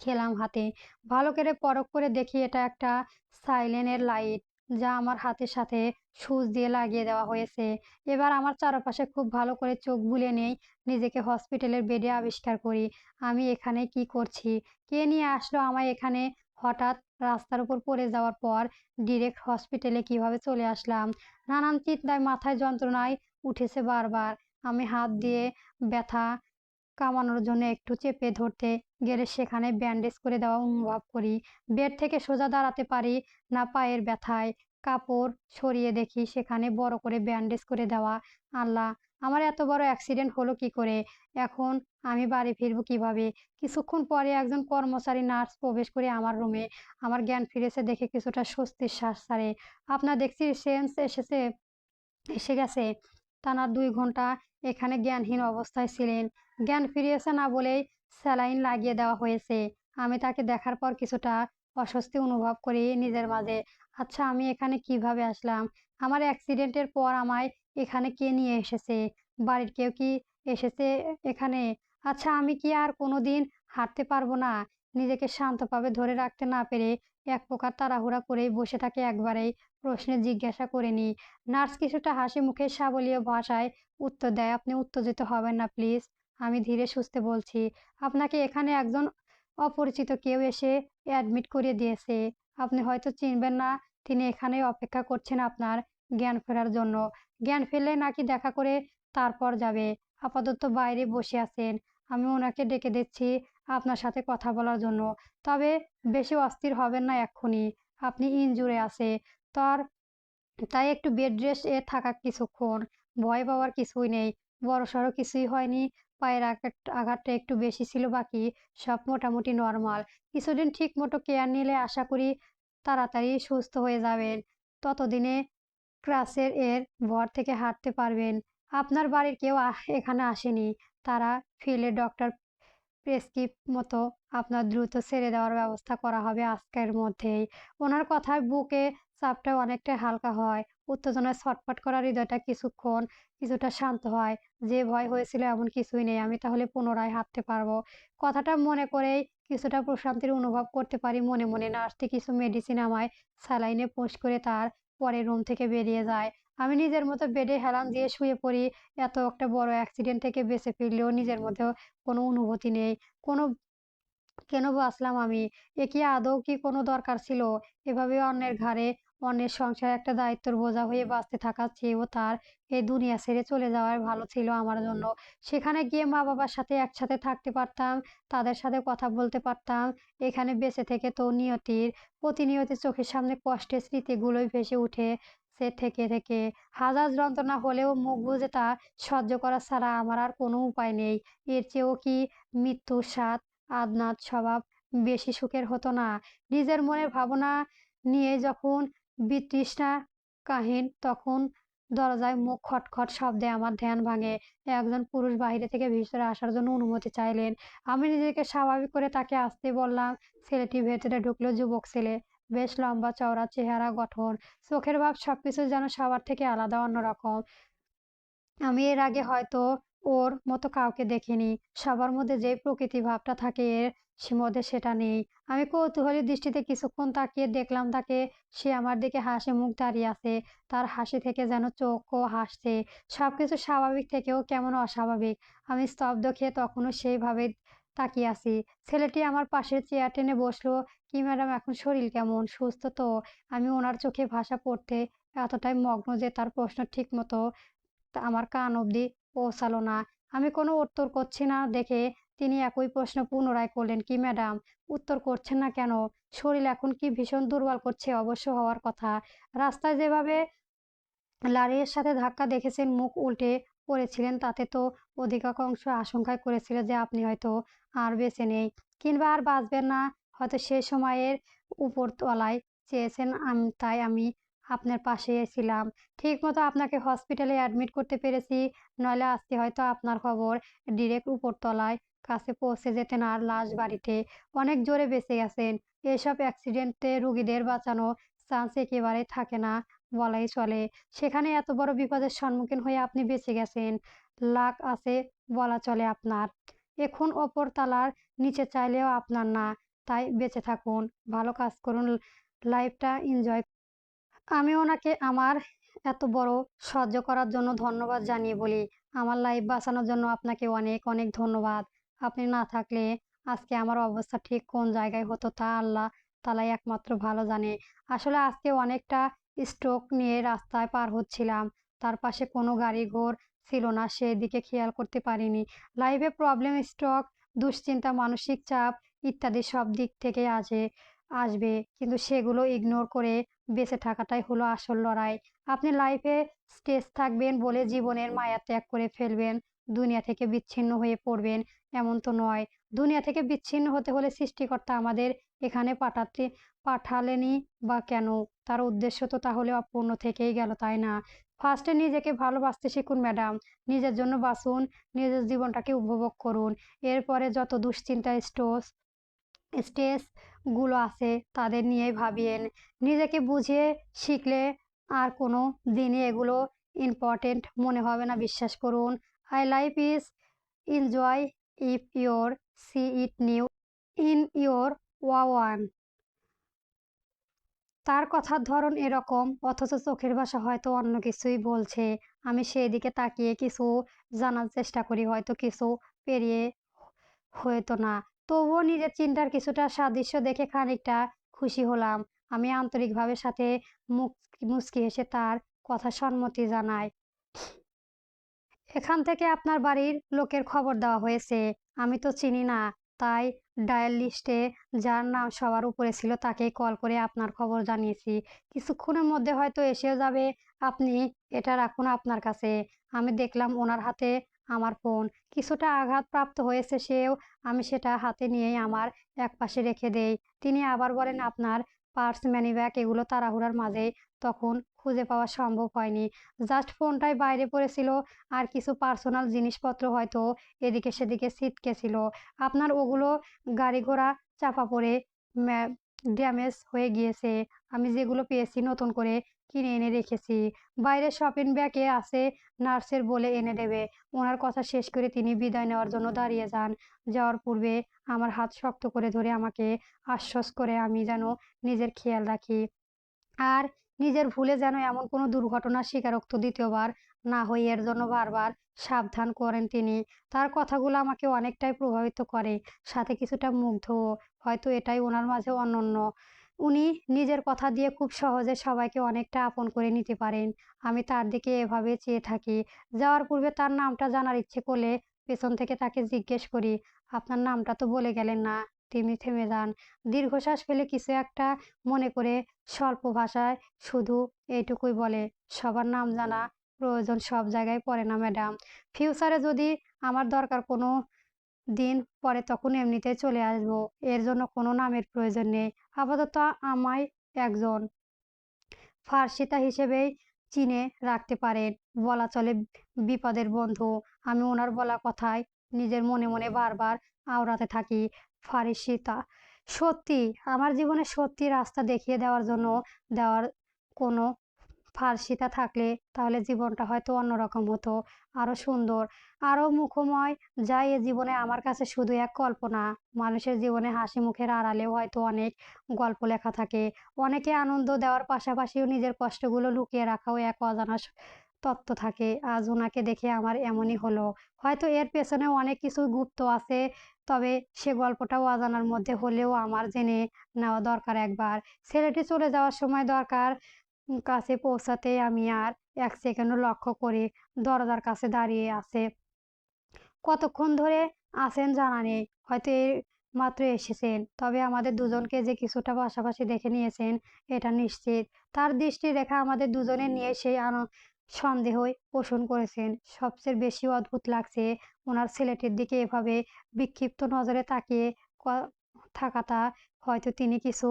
খেলাম হাতে। ভালো করে পরখ করে দেখি এটা একটা সাইলেনের লাইট, যা আমার হাতের সাথে সুচ দিয়ে লাগিয়ে দেওয়া হয়েছে। এবার আমার চারপাশে খুব ভালো করে চোখ বুলিয়ে নেই। নিজেকে হসপিটালের বেডে আবিষ্কার করি। আমি এখানে কি করছি? কে নিয়ে আসলো আমায় এখানে? হঠাৎ রাস্তার উপর পড়ে যাওয়ার পর ডিরেক্ট হসপিটালে কিভাবে চলে আসলাম? নানান চিন্তায় মাথায় যন্ত্রণায় উঠেছে বারবার। আমি হাত দিয়ে ব্যথা কামানোর জন্য একটু চেপে ধরতে গেলে সেখানে ব্যান্ডেজ করে দেওয়া অনুভব করি। বেড থেকে সোজা দাঁড়াতে পারি না পায়ের ব্যথায়। কাপড় সরিয়ে দেখি সেখানে বড় করে ব্যান্ডেজ করে দেওয়া। আল্লাহ! আমার এত বড় অ্যাক্সিডেন্ট হলো কি করে? এখন আমি বাড়ি ফিরবো কিভাবে? কিছুক্ষণ পরে একজন কর্মচারী নার্স প্রবেশ করে আমার রুমে। আমার জ্ঞান ফিরেছে দেখে কিছুটা স্বস্তির শ্বাস ছাড়ে। আপনার দেখছি সেন্স এসে গেছে। টানা ২ ঘন্টা এখানে জ্ঞানহীন অবস্থায় ছিলেন। জ্ঞান ফিরিয়েছে না বলেই স্যালাইন লাগিয়ে দেওয়া হয়েছে। আমি তাকে দেখার পর কিছুটা অস্বস্তি অনুভব করি নিজের মাঝে। আচ্ছা, আমি এখানে কিভাবে আসলাম? আমার অ্যাক্সিডেন্টের পর আমায় এখানে কে নিয়ে এসেছে? বাড়ির কেউ কি এসেছে এখানে? আচ্ছা, আমি কি আর কোনোদিন হাঁটতে পারবো না? নিজেকে শান্তভাবে ধরে রাখতে না পেরে এক প্রকার তাড়াহুড়া করেই বসে থাকি একবারেই প্রশ্নে জিজ্ঞাসা করে নিই। নার্স কিছুটা হাসি মুখে সাবলীল ভাষায় উত্তর দেয়, আপনি উত্তেজিত হবেন না প্লিজ। আমি ধীরে সুস্থে বলছি, আপনাকে এখানে একজন অপরিচিত কেউ এসে অ্যাডমিট করিয়ে দিয়েছে। আপনি হয়তো চিনবেন না। তিনি এখানেই অপেক্ষা করছেন আপনার জ্ঞান ফেরার জন্য। জ্ঞান ফিরলে নাকি দেখা করে তারপর যাবে। আপাতত বাইরে বসে আছেন। আমি ওনাকে ডেকে দিচ্ছি আপনার সাথে কথা বলার জন্য। তবে বেশি অস্থির হবেন না এক্ষুনি। আপনি ইনজুরে আছে। তার তাই একটু বেড রেস্ট এ থাকা কিছুক্ষণ। ভয় পাওয়ার কিছুই নেই। বড়সড় কিছুই হয়নি। পায়ের আঘাতটা একটু বেশি ছিল, বাকি সব মোটামুটি নরমাল। কিছুদিন ঠিকমতো কেয়ার নিলে আশা করি তাড়াতাড়ি সুস্থ হয়ে যাবেন। ততদিনে ক্রাচের এর ভর থেকে হাঁটতে পারবেন। আপনার বাড়ির কেউ এখানে আসেনি। তারা ফিরলে ডক্টর প্রেসক্রিপ মতো আপনার দ্রুত ছেড়ে দেওয়ার ব্যবস্থা করা হবে আজকের মধ্যেই। ওনার কথায় বুকে চাপটা অনেকটাই হালকা হয়। উত্তেজনায় ছটফট করা হৃদয়টা কিছুটা শান্ত হয়। যে ভয় হয়েছিল এমন কিছুই নেই। আমি তাহলে পুনরায় হাঁটতে পারবো। কথাটা মনে করেই কিছুটা প্রশান্তির অনুভব করতে পারি মনে মনে। নার্সটি কিছু মেডিসিন আমায় স্যালাইনে পুশ করে তার পরে রুম থেকে বেরিয়ে যায়। আমি নিজের মতো বেডে হেলান দিয়ে শুয়ে পড়ি। এত একটা বড় অ্যাক্সিডেন্ট থেকে বেঁচে ফিরলেও নিজের মধ্যেও কোনো অনুভূতি নেই। কোনো কেন বাঁচলাম আমি? এ কি আদৌ কি কোনো দরকার ছিল? এভাবে অন্যের ঘাড়ে অন্যের সংসারে একটা দায়িত্বের বোঝা হয়ে বাঁচতে থাকার চেয়েও তার এই দুনিয়া ছেড়ে চলে যাওয়াই ভালো ছিল আমার জন্য। সেখানে গিয়ে মা-বাবার সাথে একসাথে থাকতে পারতাম, তাদের সাথে কথা বলতে পারতাম। এখানে বেঁচে থেকে তো প্রতিনিয়ত চোখের সামনে কষ্টের স্মৃতিগুলোই ভেসে উঠে থেকে। হাজার যন্ত্রণা হলেও মুখ বুজে তা সহ্য করা ছাড়া আমার আর কোনো উপায় নেই। এর চেয়েও কি মৃত্যুর স্বাদ আদনাত স্বভাব বেশি সুখের হতো না? নিজের মনের ভাবনা নিয়ে যখন বিতৃষ্ণা কাহিল তখন দরজায় মুখ খটখট শব্দে আমার ধ্যান ভাঙে। একজন পুরুষ বাহিরে থেকে ভিতরে আসার জন্য অনুমতি চাইলেন। আমি নিজেকে স্বাভাবিক করে তাকে আসতে বললাম। ছেলেটি ভেতরে ঢুকলো, যুবক ছেলে। বেশ লম্বা চওড়া চেহারা গঠন, চোখের ভাব সবকিছু যেন সবার থেকে আলাদা অন্যরকম। আমি এর আগে হয়তো ওর মতো কাউকে দেখিনি। সবার মধ্যে যে প্রকৃতি ভাবটা থাকে এর মধ্যে সেটা নেই। আমি কৌতূহলী দৃষ্টিতে কিছুক্ষণ তাকিয়ে দেখলাম তাকে। সে আমার দিকে হাসি মুখ দাঁড়িয়ে আছে। তার হাসি থেকে যেন চোখও হাসছে। সবকিছু স্বাভাবিক থেকেও কেমন অস্বাভাবিক। আমি স্তব্ধ খেয়ে তখনও সেইভাবে তাকিয়ে আছি। ছেলেটি আমার পাশের চেয়ার টেনে বসলো। কি ম্যাডাম, এখন শরীর কেমন, সুস্থ তো? আমি ওনার চোখে ভাষা পড়তে এতটাই মগ্ন যে তার প্রশ্ন ঠিক মতো আমার কান অবধি পৌঁছালো না। আমি কোনো উত্তর করছি না দেখে তিনি একই প্রশ্ন পুনরায় করলেন, কি ম্যাডাম, উত্তর করছেন না কেন? শরীর এখন কি ভীষণ দুর্বল করছে? অবশ্য হওয়ার কথা। রাস্তায় যেভাবে লারির সাথে ধাক্কা দেখেছেন, মুখ উল্টে পড়েছিলেন, তাতে তো অধিকাংশ আশঙ্কাই করেছিল যে আপনি হয়তো আর বেঁচে নেই, কিংবা আর বাঁচবেন না। হয়তো সেই সময়ের উপরতলায় চেয়েছেন, তাই আমি আপনার পাশে ছিলাম। ঠিক মতো আপনাকে হসপিটালে অ্যাডমিট করতে পেরেছি, নইলে আজকে হয়তো আপনার খবর ডিরেক্ট উপরতলায় কাছে পৌঁছে যেতেন আর লাশ বাড়িতে। অনেক জোরে বেঁচে গেছেন। এসব অ্যাক্সিডেন্টে রুগীদের বাঁচানো চান্স একেবারেই থাকে না বলাই চলে। সেখানে এত বড় বিপদের সম্মুখীন হয়ে আপনি বেঁচে গেছেন। লাক আছে বলা চলে আপনার। এখন ওপর তালার নিচে চাইলেও আপনার না। তাই বেঁচে থাকুন, ভালো কাজ করুন, লাইফটা এনজয়। আমি ওনাকে আমার এত বড় সাহায্য করার জন্য ধন্যবাদ জানিয়ে বলি, আমার লাইফ বাঁচানোর জন্য আপনাকে অনেক অনেক ধন্যবাদ। আপনি না থাকলে আজকে আমার অবস্থা ঠিক কোন জায়গায় হতো তা আল্লাহ তালাই একমাত্র ভালো জানে। আসলে আজকে অনেকটা স্ট্রোক নিয়ে রাস্তায় পার হচ্ছিলাম। তার পাশে কোনো গাড়ি ঘোড় ছিল না, সেদিকে খেয়াল করতে পারিনি। লাইফে প্রবলেম, স্ট্রোক, দুশ্চিন্তা, মানসিক চাপ ইত্যাদি সব দিক থেকে আসবে, কিন্তু সেগুলো ইগনোর করে বেঁচে থাকাটাই হলো আসল লড়াই। আপনি লাইফে স্ট্রেস থাকবেন বলে জীবনের মায়া ত্যাগ করে ফেলবেন, দুনিয়া থেকে বিচ্ছিন্ন হয়ে পড়বেন, এমন তো নয়। দুনিয়া থেকে বিচ্ছিন্ন হতে হলে সৃষ্টিকর্তা আমাদের এখানে পাঠালেনই বা কেন? তার উদ্দেশ্য তো তাহলে অপূর্ণ থেকেই গেল, তাই না? ফার্স্টে নিজেকে ভালোবাসতে শিখুন ম্যাডাম। নিজের জন্য বাঁচুন, নিজের জীবনটাকে উপভোগ করুন। এরপরে যত দুশ্চিন্তা, স্ট্রেস গুলো আছে তাদের নিয়েই ভাবিয়েন। নিজেকে বুঝিয়ে শিখলে আর কোনো দিনই এগুলো ইম্পর্টেন্ট মনে হবে না, বিশ্বাস করুন। I life is enjoy if your see it new in your one. তার কথার ধরন এরকম, অথচ চোখের ভাষা হয়তো অন্য কিছুই বলছে। আমি সেই দিকে তাকিয়ে কিছু জানার চেষ্টা করি, হয়তো কিছু পেরিয়ে হয়তো না। তবুও নিজের চিন্তার কিছুটা সাদৃশ্য দেখে খানিকটা খুশি হলাম। আমি আন্তরিকভাবে সাথে মুখ মুচকি হেসে তার কথা সম্মতি জানাই। এখান থেকে আপনার বাড়ির লোকের খবর দেওয়া হয়েছে। আমি তো চিনি না, তাই ডায়াল লিস্টে যার নাম সবার উপরে ছিল তাকেই কল করে আপনার খবর জানিয়েছি। কিছুক্ষণের মধ্যে হয়তো এসেও যাবে। আপনি এটা রাখুন আপনার কাছে। আমি দেখলাম ওনার হাতে আমার ফোন। কিছুটা আঘাতপ্রাপ্ত হয়েছে সেও। আমি সেটা হাতে নিয়েই আমার একপাশে রেখে দেই। তিনি আবার বলেন, আপনার পার্স, মানিব্যাগ এগুলো তাড়াহুড়ার মাঝে তখন খুঁজে পাওয়া সম্ভব হয়নি। জাস্ট ফোনটাই বাইরে পড়েছিল, আর কিছু পার্সোনাল জিনিসপত্র হয়তো এদিকে সেদিকে ছিটকে ছিল। আপনার ওগুলো গাড়ি ঘোড়া চাপা পড়ে ড্যামেজ হয়ে গিয়েছে। আমি যেগুলো পেয়েছি নতুন করে কিনে এনে রেখেছি। বাইরে শপিং ব্যাগে আছে, নার্সের বলে এনে দেবে। ওনার কথা শেষ করে তিনি বিদায় নেওয়ার জন্য দাঁড়িয়ে যান। যাওয়ার পূর্বে আমার হাত শক্ত করে ধরে আমাকে আশ্বস্ত করে আমি যেন নিজের খেয়াল রাখি আর নিজের ভুলে যেন এমন কোনো দুর্ঘটনার স্বীকারোক্ত দ্বিতীয়বার না হই, এর জন্য বারবার সাবধান করেন তিনি। তার কথাগুলো আমাকে অনেকটাই প্রভাবিত করে, সাথে কিছুটা মুগ্ধও। হয়তো এটাই ওনার মাঝে অনন্য। উনি নিজের কথা দিয়ে খুব সহজে সবাইকে অনেকটা আপন করে নিতে পারেন। আমি তার দিকে এভাবে চেয়ে থাকি। যাওয়ার পূর্বে তার নামটা জানার ইচ্ছে করলে পেছন থেকে তাকে জিজ্ঞেস করি, আপনার নামটা তো বলে গেলেন না। তিনি থেমে যান, দীর্ঘশ্বাস ফেলে কিছু একটা মনে করে স্বল্প ভাষায় শুধু এইটুকুই বলে, সবার নাম জানা প্রয়োজন সব জায়গায় পড়ে না ম্যাডাম। ফিউচারে যদি আমার দরকার কোনো দিন পরে তখন এমনিতেই চলে আসবো, এর জন্য কোনো নামের প্রয়োজন নেই। আপাতত আমায় একজন ফার্সিতা হিসেবেই চিনে রাখতে পারেন, বলা চলে বিপদের বন্ধু। আমি ওনার বলা কথায় নিজের মনে মনে বারবার আওড়াতে থাকি, ফারিসিতা। সত্যি আমার জীবনে সত্যি রাস্তা দেখিয়ে দেওয়ার জন্য দেওয়ার কোনো ফার্সিতা থাকলে তাহলে জীবনটা হয়তো অন্যরকম হতো, আরো সুন্দর, আরো মুখময়। যা এ জীবনে আমার কাছে শুধু এক কল্পনা। মানুষের জীবনে হাসি মুখের আড়ালেও হয়তো অনেক গল্প লেখা থাকে। অনেকে আনন্দ দেওয়ার পাশাপাশিও নিজের কষ্টগুলো লুকিয়ে রাখাও এক অজানা তত্ত্ব থাকে। আজ ওনাকে দেখে আমার এমনই হলো। হয়তো এর পেছনে অনেক কিছু গুপ্ত আছে, তবে সে গল্পটাও অজানার মধ্যে হলেও আমার জেনে নেওয়া দরকার একবার। ছেলেটি চলে যাওয়ার সময় দরকার কাছে পৌঁছাতেই আমি আর এক সেকেন্ডও লক্ষ্য করি দরজার কাছে দাঁড়িয়ে আছে। কতক্ষণ ধরে আছেন জানা নেই, হয়তো এই মাত্র এসেছেন। তবে আমাদের দুজনকে যে কিছুটা পাশাপাশি দেখে নিয়েছেন এটা নিশ্চিত। তার দৃষ্টি রেখা আমাদের দুজনের নিয়ে সেই সন্দেহই পোষণ করেছেন। সবচেয়ে বেশি অদ্ভুত লাগছে ওনার ছেলেটির দিকে এভাবে বিক্ষিপ্ত নজরে তাকিয়ে থাকাটা। হয়তো তিনি কিছু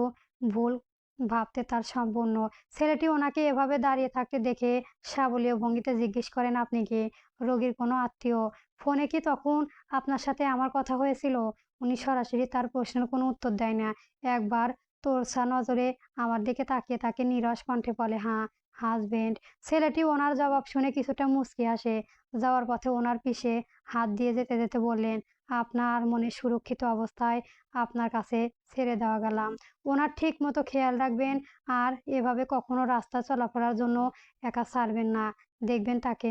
ভুল ভাবতে তার সম্পূর্ণ। ছেলেটি ওনাকে এভাবে দাঁড়িয়ে থাকতে দেখে সাবলীল ভঙ্গিতে জিজ্ঞেস করেন, আপনি কি রোগীর কোনো আত্মীয়? ফোনে কি তখন আপনার সাথে আমার কথা হয়েছিল? উনি সরাসরি তার প্রশ্নের কোনো উত্তর দেয় না। একবার তোরসা নজরে আমার দিকে তাকিয়ে তাকে নিরস কণ্ঠে বলে, হ্যাঁ, হাজবেন্ড। ছেলেটি ওনার জবাব শুনে কিছুটা মুচকি হাসে। যাওয়ার পথে ওনার পিঠে হাত দিয়ে যেতে যেতে বললেন, আপনার মনে সুরক্ষিত অবস্থায় আপনার কাছে ছেড়ে দেওয়া গেলাম। ওনার ঠিক মতো খেয়াল রাখবেন, আর এভাবে কখনো রাস্তা চলাফেরার জন্য একা ছাড়বেন না। দেখবেন তাকে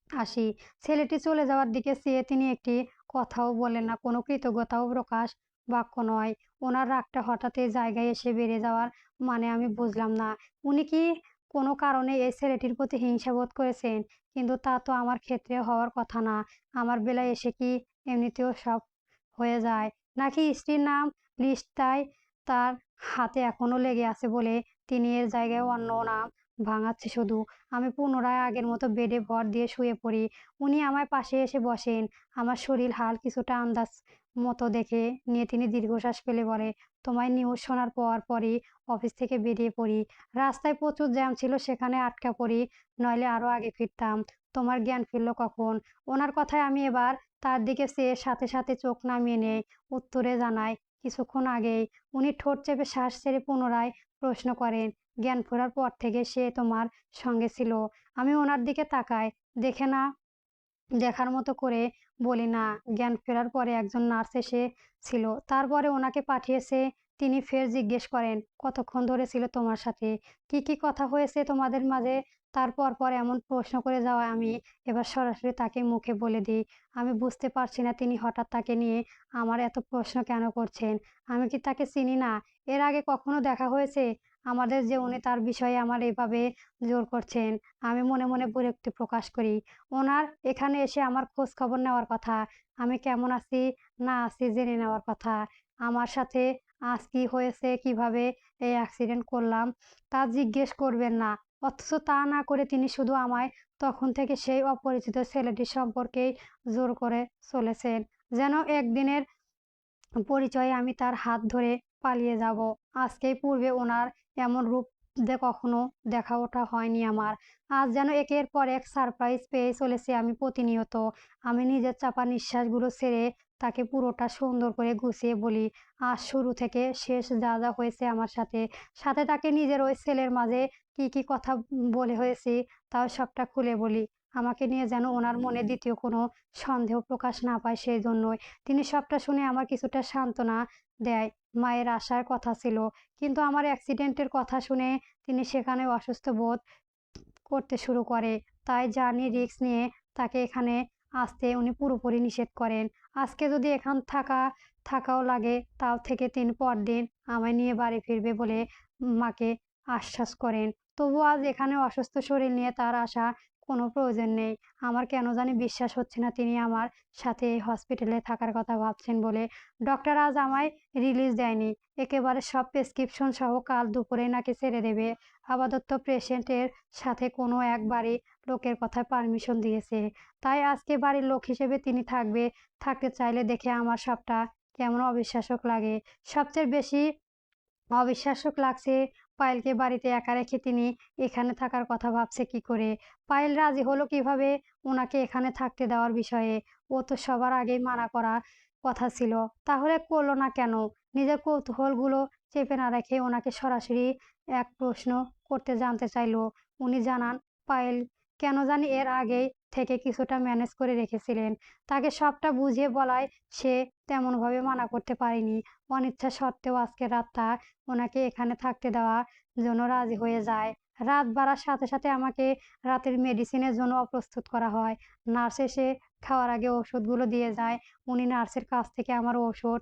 আসি। ছেলেটি চলে যাওয়ার দিকে চেয়ে তিনি একটি কথাও বললেন না, কোনো কৃতজ্ঞতাও প্রকাশ বাক্য নয়। ওনার রাগটা হঠাৎ এই জায়গায় এসে বেড়ে যাওয়ার মানে আমি বুঝলাম না। উনি কি কোনো কারণে এই ছেলেটির প্রতি হিংসা বোধ করেছেন? কিন্তু তা তো আমার ক্ষেত্রে হওয়ার কথা না। আমার বেলায় এসে কি এমনিতেও সব হয়ে যায়? নাকি স্ত্রীর নাম লিস্টটায় তার হাতে এখনো লেগে আছে বলে তিনি এর জায়গায় অন্য নাম ভাঙাচ্ছে শুধু? আমি পুনরায় আগের মতো বেডে ভর দিয়ে শুয়ে পড়ি। উনি আমার পাশে এসে বসেন। আমার শরীর হাল কিছুটা আন্দাজ মতো দেখে নিয়ে তিনি দীর্ঘশ্বাস ফেলে বলে, তোমায় নিউজ শোনার পরই অফিস থেকে বেরিয়ে পড়ি। রাস্তায় প্রচুর জ্যাম ছিল, সেখানে আটকা পড়ি, নইলে আরো আগে ফিরতাম। তোমার জ্ঞান ফিরল কখন? ওনার কথায় আমি এবার তার দিকে চেয়ে সাথে সাথে চোখ নামিয়ে নেই। উত্তরে জানাই, কিছুক্ষণ আগেই। উনি ঠোঁট চেপে শ্বাস ছেড়ে পুনরায় প্রশ্ন করেন, জ্ঞান ফেরার পর থেকে সে তোমার সঙ্গে ছিল? আমি ওনার দিকে তাকাই। দেখে না দেখার মতো করে বলি, না, জ্ঞান ফেরার পরে একজন নার্স এসেছিল, তারপরে ওনাকে পাঠিয়েছে। তিনি ফের জিজ্ঞেস করেন, কতক্ষণ ধরে ছিল তোমার সাথে? কি কি কথা হয়েছে তোমাদের মাঝে? তারপর পর এমন প্রশ্ন করে যাওয়ায় আমি এবার সরাসরি তাকে মুখে বলে দিই। আমি বুঝতে পারছি না তিনি হঠাৎ তাকে নিয়ে আমার এত প্রশ্ন কেন করছেন। আমি কি তাকে চিনি না? এর আগে কখনো দেখা হয়েছে আমাদের যে উনি তার বিষয়ে আমার এভাবে জোর করছেন? আমি মনে মনে বিরক্তি প্রকাশ করি। ওনার এখানে এসে আমার খোঁজ খবর নেওয়ার কথা, আমি কেমন আছি না আছি জেনে নেওয়ার কথা, আমার সাথে আজ কি হয়েছে, কিভাবে এই অ্যাক্সিডেন্ট করলাম তা জিজ্ঞেস করবেন না। অথচ তা না করে তিনি শুধু আমায় তখন থেকে সেই অপরিচিত ছেলেটির সম্পর্কেই জোর করে চলেছেন, যেন একদিনের পরিচয়ে আমি তার হাত ধরে পালিয়ে যাব। আজকেই পূর্বে ওনার এমন রূপ কখনো দেখা ওঠা হয়নি আমার। আজ যেন একের পর এক সারপ্রাইজ পেয়ে চলেছি আমি প্রতিনিয়ত। আমি নিজের চাপা নিঃশ্বাসগুলো ছেড়ে তাকে পুরোটা সুন্দর করে গুছিয়ে বলি, আজ শুরু থেকে শেষ যা যা হয়েছে আমার সাথে। সাথে তাকে নিজের ওই ছেলের মাঝে কি কি কথা বলে হয়েছি তাও সবটা খুলে বলি। আমাকে নিয়ে যেন ওনার মনে দ্বিতীয় কোনো সন্দেহ প্রকাশ না পায়, সেই জন্যই। তিনি সবটা শুনে আমার কিছুটা সান্ত্বনা দেয়। মায়ের আসার কথা ছিল, কিন্তু আমার অ্যাক্সিডেন্টের কথা শুনে তিনি সেখানে অসুস্থ বোধ করতে শুরু করে। তাই জার্নি রিস্ক নিয়ে তাকে এখানে আসতে উনি পুরোপুরি নিষেধ করেন। আজকে যদি এখান থাকাও লাগে, তাও থেকে তিনি পরদিন আমায় নিয়ে বাড়ি ফিরবে বলে মাকে আশ্বাস করেন। তবু আজ এখানে অসুস্থ শরীর নিয়ে তার আসা কোনো প্রয়োজন নেই। আমার কেন জানি বিশ্বাস হচ্ছে না তিনি আমার সাথে এই হসপিটালে থাকার কথা ভাবছেন বলে। ডক্টর আজ আমায় রিলিজ দেয়নি, একেবারে সব প্রেসক্রিপশন সহ কাল দুপুরে নাকি ছেড়ে দেবে। আপাতত পেশেন্টের সাথে কোনো এক বাড়ির লোকের কথায় পারমিশন দিয়েছে। তাই আজকে বাড়ির লোক হিসেবে তিনি থাকতে চাইলে দেখে আমার সবটা কেমন অবিশ্বাসক লাগে। সবচেয়ে বেশি অবিশ্বাস্য লাগছে পায়েলকে বাড়িতে একা রেখে তিনি এখানে থাকার কথা ভাবছে কি করে। পায়েল রাজি হলো কিভাবে ওনাকে এখানে থাকতে দেওয়ার বিষয়ে? ও তো সবার আগেই মানা কথা ছিল, তাহলে করলো না কেন? নিজের কৌতূহলগুলো চেপে না রেখে ওনাকে সরাসরি এক প্রশ্ন করতে জানতে চাইলো। উনি জানান, পায়েল কেন জানি এর আগেই থেকে কিছুটা ম্যানেজ করে রেখেছিলেন। তাকে সবটা বুঝিয়ে বলায় সে তেমনভাবে মানা করতে পারেনি। অনিচ্ছা সত্ত্বেও আজকের রাতটা ওনাকে এখানে থাকতে দেওয়ার জন্য রাজি হয়ে যায়। রাত বাড়ার সাথে সাথে আমাকে রাতের মেডিসিনের জন্য অপ্রস্তুত করা হয়। নার্স এসে খাওয়ার আগে ওষুধগুলো দিয়ে যায়। উনি নার্সের কাছ থেকে আমার ওষুধ,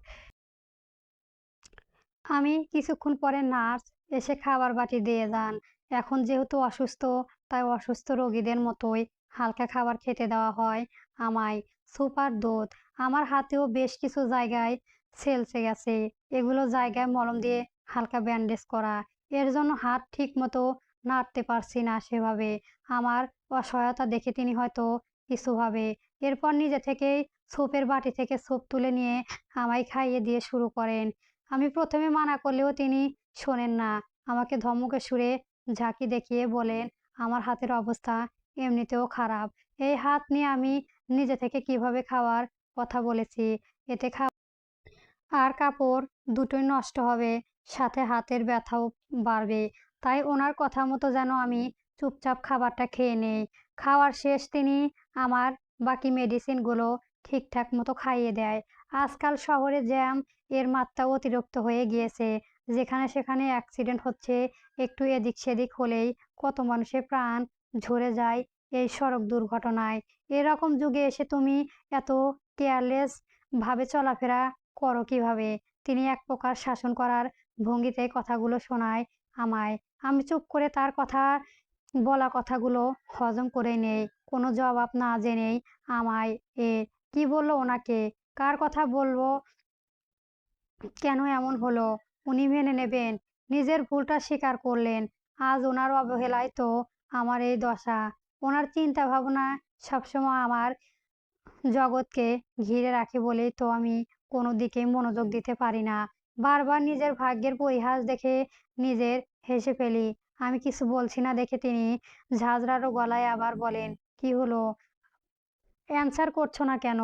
আমি কিছুক্ষণ পরে নার্স এসে খাবার বাটি দিয়ে যান। এখন যেহেতু অসুস্থ, তাই অসুস্থ রোগীদের মতোই হালকা খাবার খেতে দেওয়া হয় আমায়। স্যুপ আর দুধ। আমার হাতেও বেশ কিছু জায়গায় ছেলসে গেছে। এগুলো জায়গায় মলম দিয়ে হালকা ব্যান্ডেজ করা। এর জন্য হাত ঠিক মতো নাড়তে পারছি না সেভাবে। আমার অসহায়তা দেখে তিনি হয়তো কিছু ভাবে। এরপর নিজে থেকেই স্যুপের বাটি থেকে স্যুপ তুলে নিয়ে আমায় খাইয়ে দিয়ে শুরু করেন। আমি প্রথমে মানা করলেও তিনি শোনেন না। আমাকে ধমকের সুরে ঝাঁকি দেখিয়ে বলেন, আমার হাতের অবস্থা এমনিতেও খারাপ। এই হাত নিয়ে আমি নিজে থেকে কিভাবে খাওয়ার কথা বলেছি। এতে আর কাপড় দুটোই নষ্ট হবে, সাথে হাতের ব্যথাও বাড়বে। তাই ওনার কথা মতো যেন আমি চুপচাপ খাবারটা খেয়ে নেই। খাওয়ার শেষ তিনি আমার বাকি মেডিসিনগুলো ঠিকঠাক মতো খাইয়ে দেয়। আজকাল শহরে জ্যাম এর মাত্রা অতিরিক্ত হয়ে গিয়েছে। যেখানে সেখানে অ্যাক্সিডেন্ট হচ্ছে। একটু এদিক সেদিক হলেই কত মানুষের প্রাণ ঝরে যায় এই সড়ক দুর্ঘটনায়। এরকম যুগে এসে তুমি এত কেয়ারলেস ভাবে চলাফেরা করো কিভাবে? তিনি এক প্রকার শাসন করার ভঙ্গিতে কথাগুলো শোনায় আমায়। আমি চুপ করে তার বলা কথাগুলো হজম করে নেই। কোনো জবাব না জেনেই আমায় এ কি বললো ওনাকে? কার কথা বলবো? কেন এমন হলো? উনি মেনে নেবেন? নিজের ভুলটা স্বীকার করলেন। আজ ওনার অবহেলায় তো আমার এই দশা। ওনার চিন্তা ভাবনা সবসময় আমার জগৎকে ঘিরে রাখে বলেই তো আমি কোনো দিকেই মনোযোগ দিতে পারি না। বারবার নিজের ভাগ্যের পরিহাস দেখে নিজের হেসে ফেলি। আমি কিছু বলছি না দেখে তিনি ঝাঁঝরানো গলায় আবার বলেন, কি হলো? অ্যানসার করছো না কেন?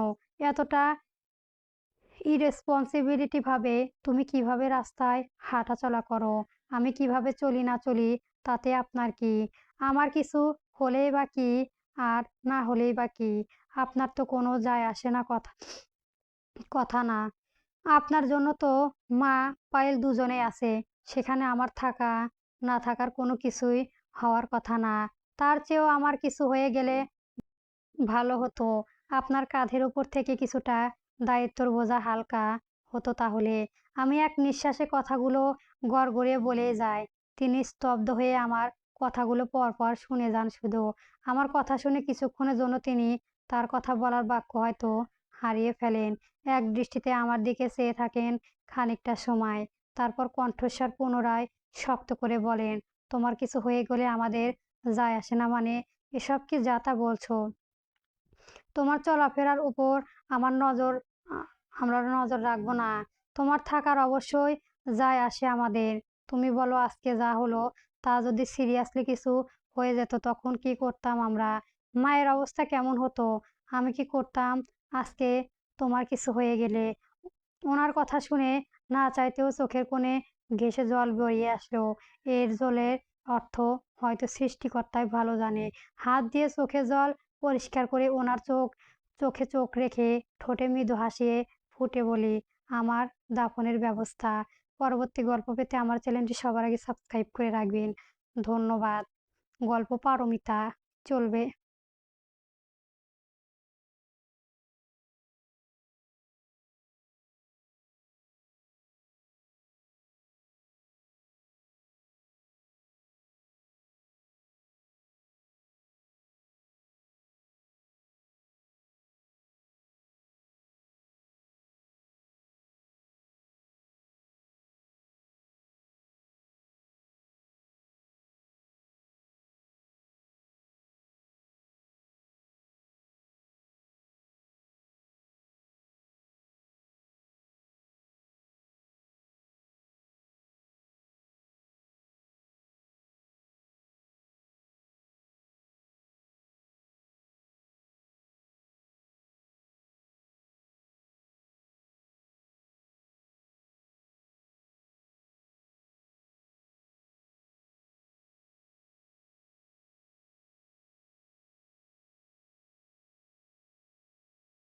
এতটা ইরেসপন্সিবিলিটি ভাবে তুমি কিভাবে রাস্তায় হাঁটাচলা করো? আমি কিভাবে চলি না চলি তাতে আপনার কি? আমার কিছু হলেই বা কি, আর না হলেই বা কি? আপনার তো কোনো যায় আসে না কথা না। আপনার জন্য তো মা, পায়েল দুজনেই আছে। সেখানে আমার থাকা না থাকার কোনো কিছুই হওয়ার কথা না। তার চেয়েও আমার কিছু হয়ে গেলে ভালো হতো। আপনার কাঁধের উপর থেকে কিছুটা দায়িত্বর বোঝা হালকা হতো তাহলে। আমি এক নিঃশ্বাসে কথাগুলো গড়গড়িয়ে বলে যাই। তিনি স্তব্ধ হয়ে আমার কথাগুলো পরপর শুনে যান শুধু। আমার কথা শুনে কিছুক্ষণের জন্য তিনি তার কথা বলার বাক্য হয়তো হারিয়ে ফেলেন। এক দৃষ্টিতে আমার দিকে চেয়ে থাকেন খানিকটা সময়। তারপর কণ্ঠস্বর পুনরায় শক্ত করে বলেন, তোমার কিছু হয়ে গেলে আমাদের যায় আসে না মানে? এসব কি যা তা বলছো? তোমার চলাফেরার উপর আমার নজর আ আমরা নজর রাখবো না। তোমার থাকার অবশ্যই যায় আসে আমাদের। তুমি বলো আজকে যা হলো তা যদি সিরিয়াসলি কিছু হয়ে যেত তখন কি করতাম আমরা? মায়ের অবস্থা কেমন হতো? আমি কি করতাম আজকে তোমার কিছু হয়ে গেলে? ওনার কথা শুনে না চাইতেও চোখের কোণে ঘেঁষে জল গড়িয়ে আসলো। এর জলের অর্থ হয়তো সৃষ্টিকর্তাই ভালো জানে। হাত দিয়ে চোখের জল পরিষ্কার করে ওনার চোখে চোখ রেখে ঠোঁটে মৃদু হাসিয়ে ফুটে বলি, আমার দাফনের ব্যবস্থা। পরবর্তী গল্প পেতে আমার চ্যানেলটি সবার আগে সাবস্ক্রাইব করে রাখবেন। ধন্যবাদ। গল্প পারমিতা চলবে।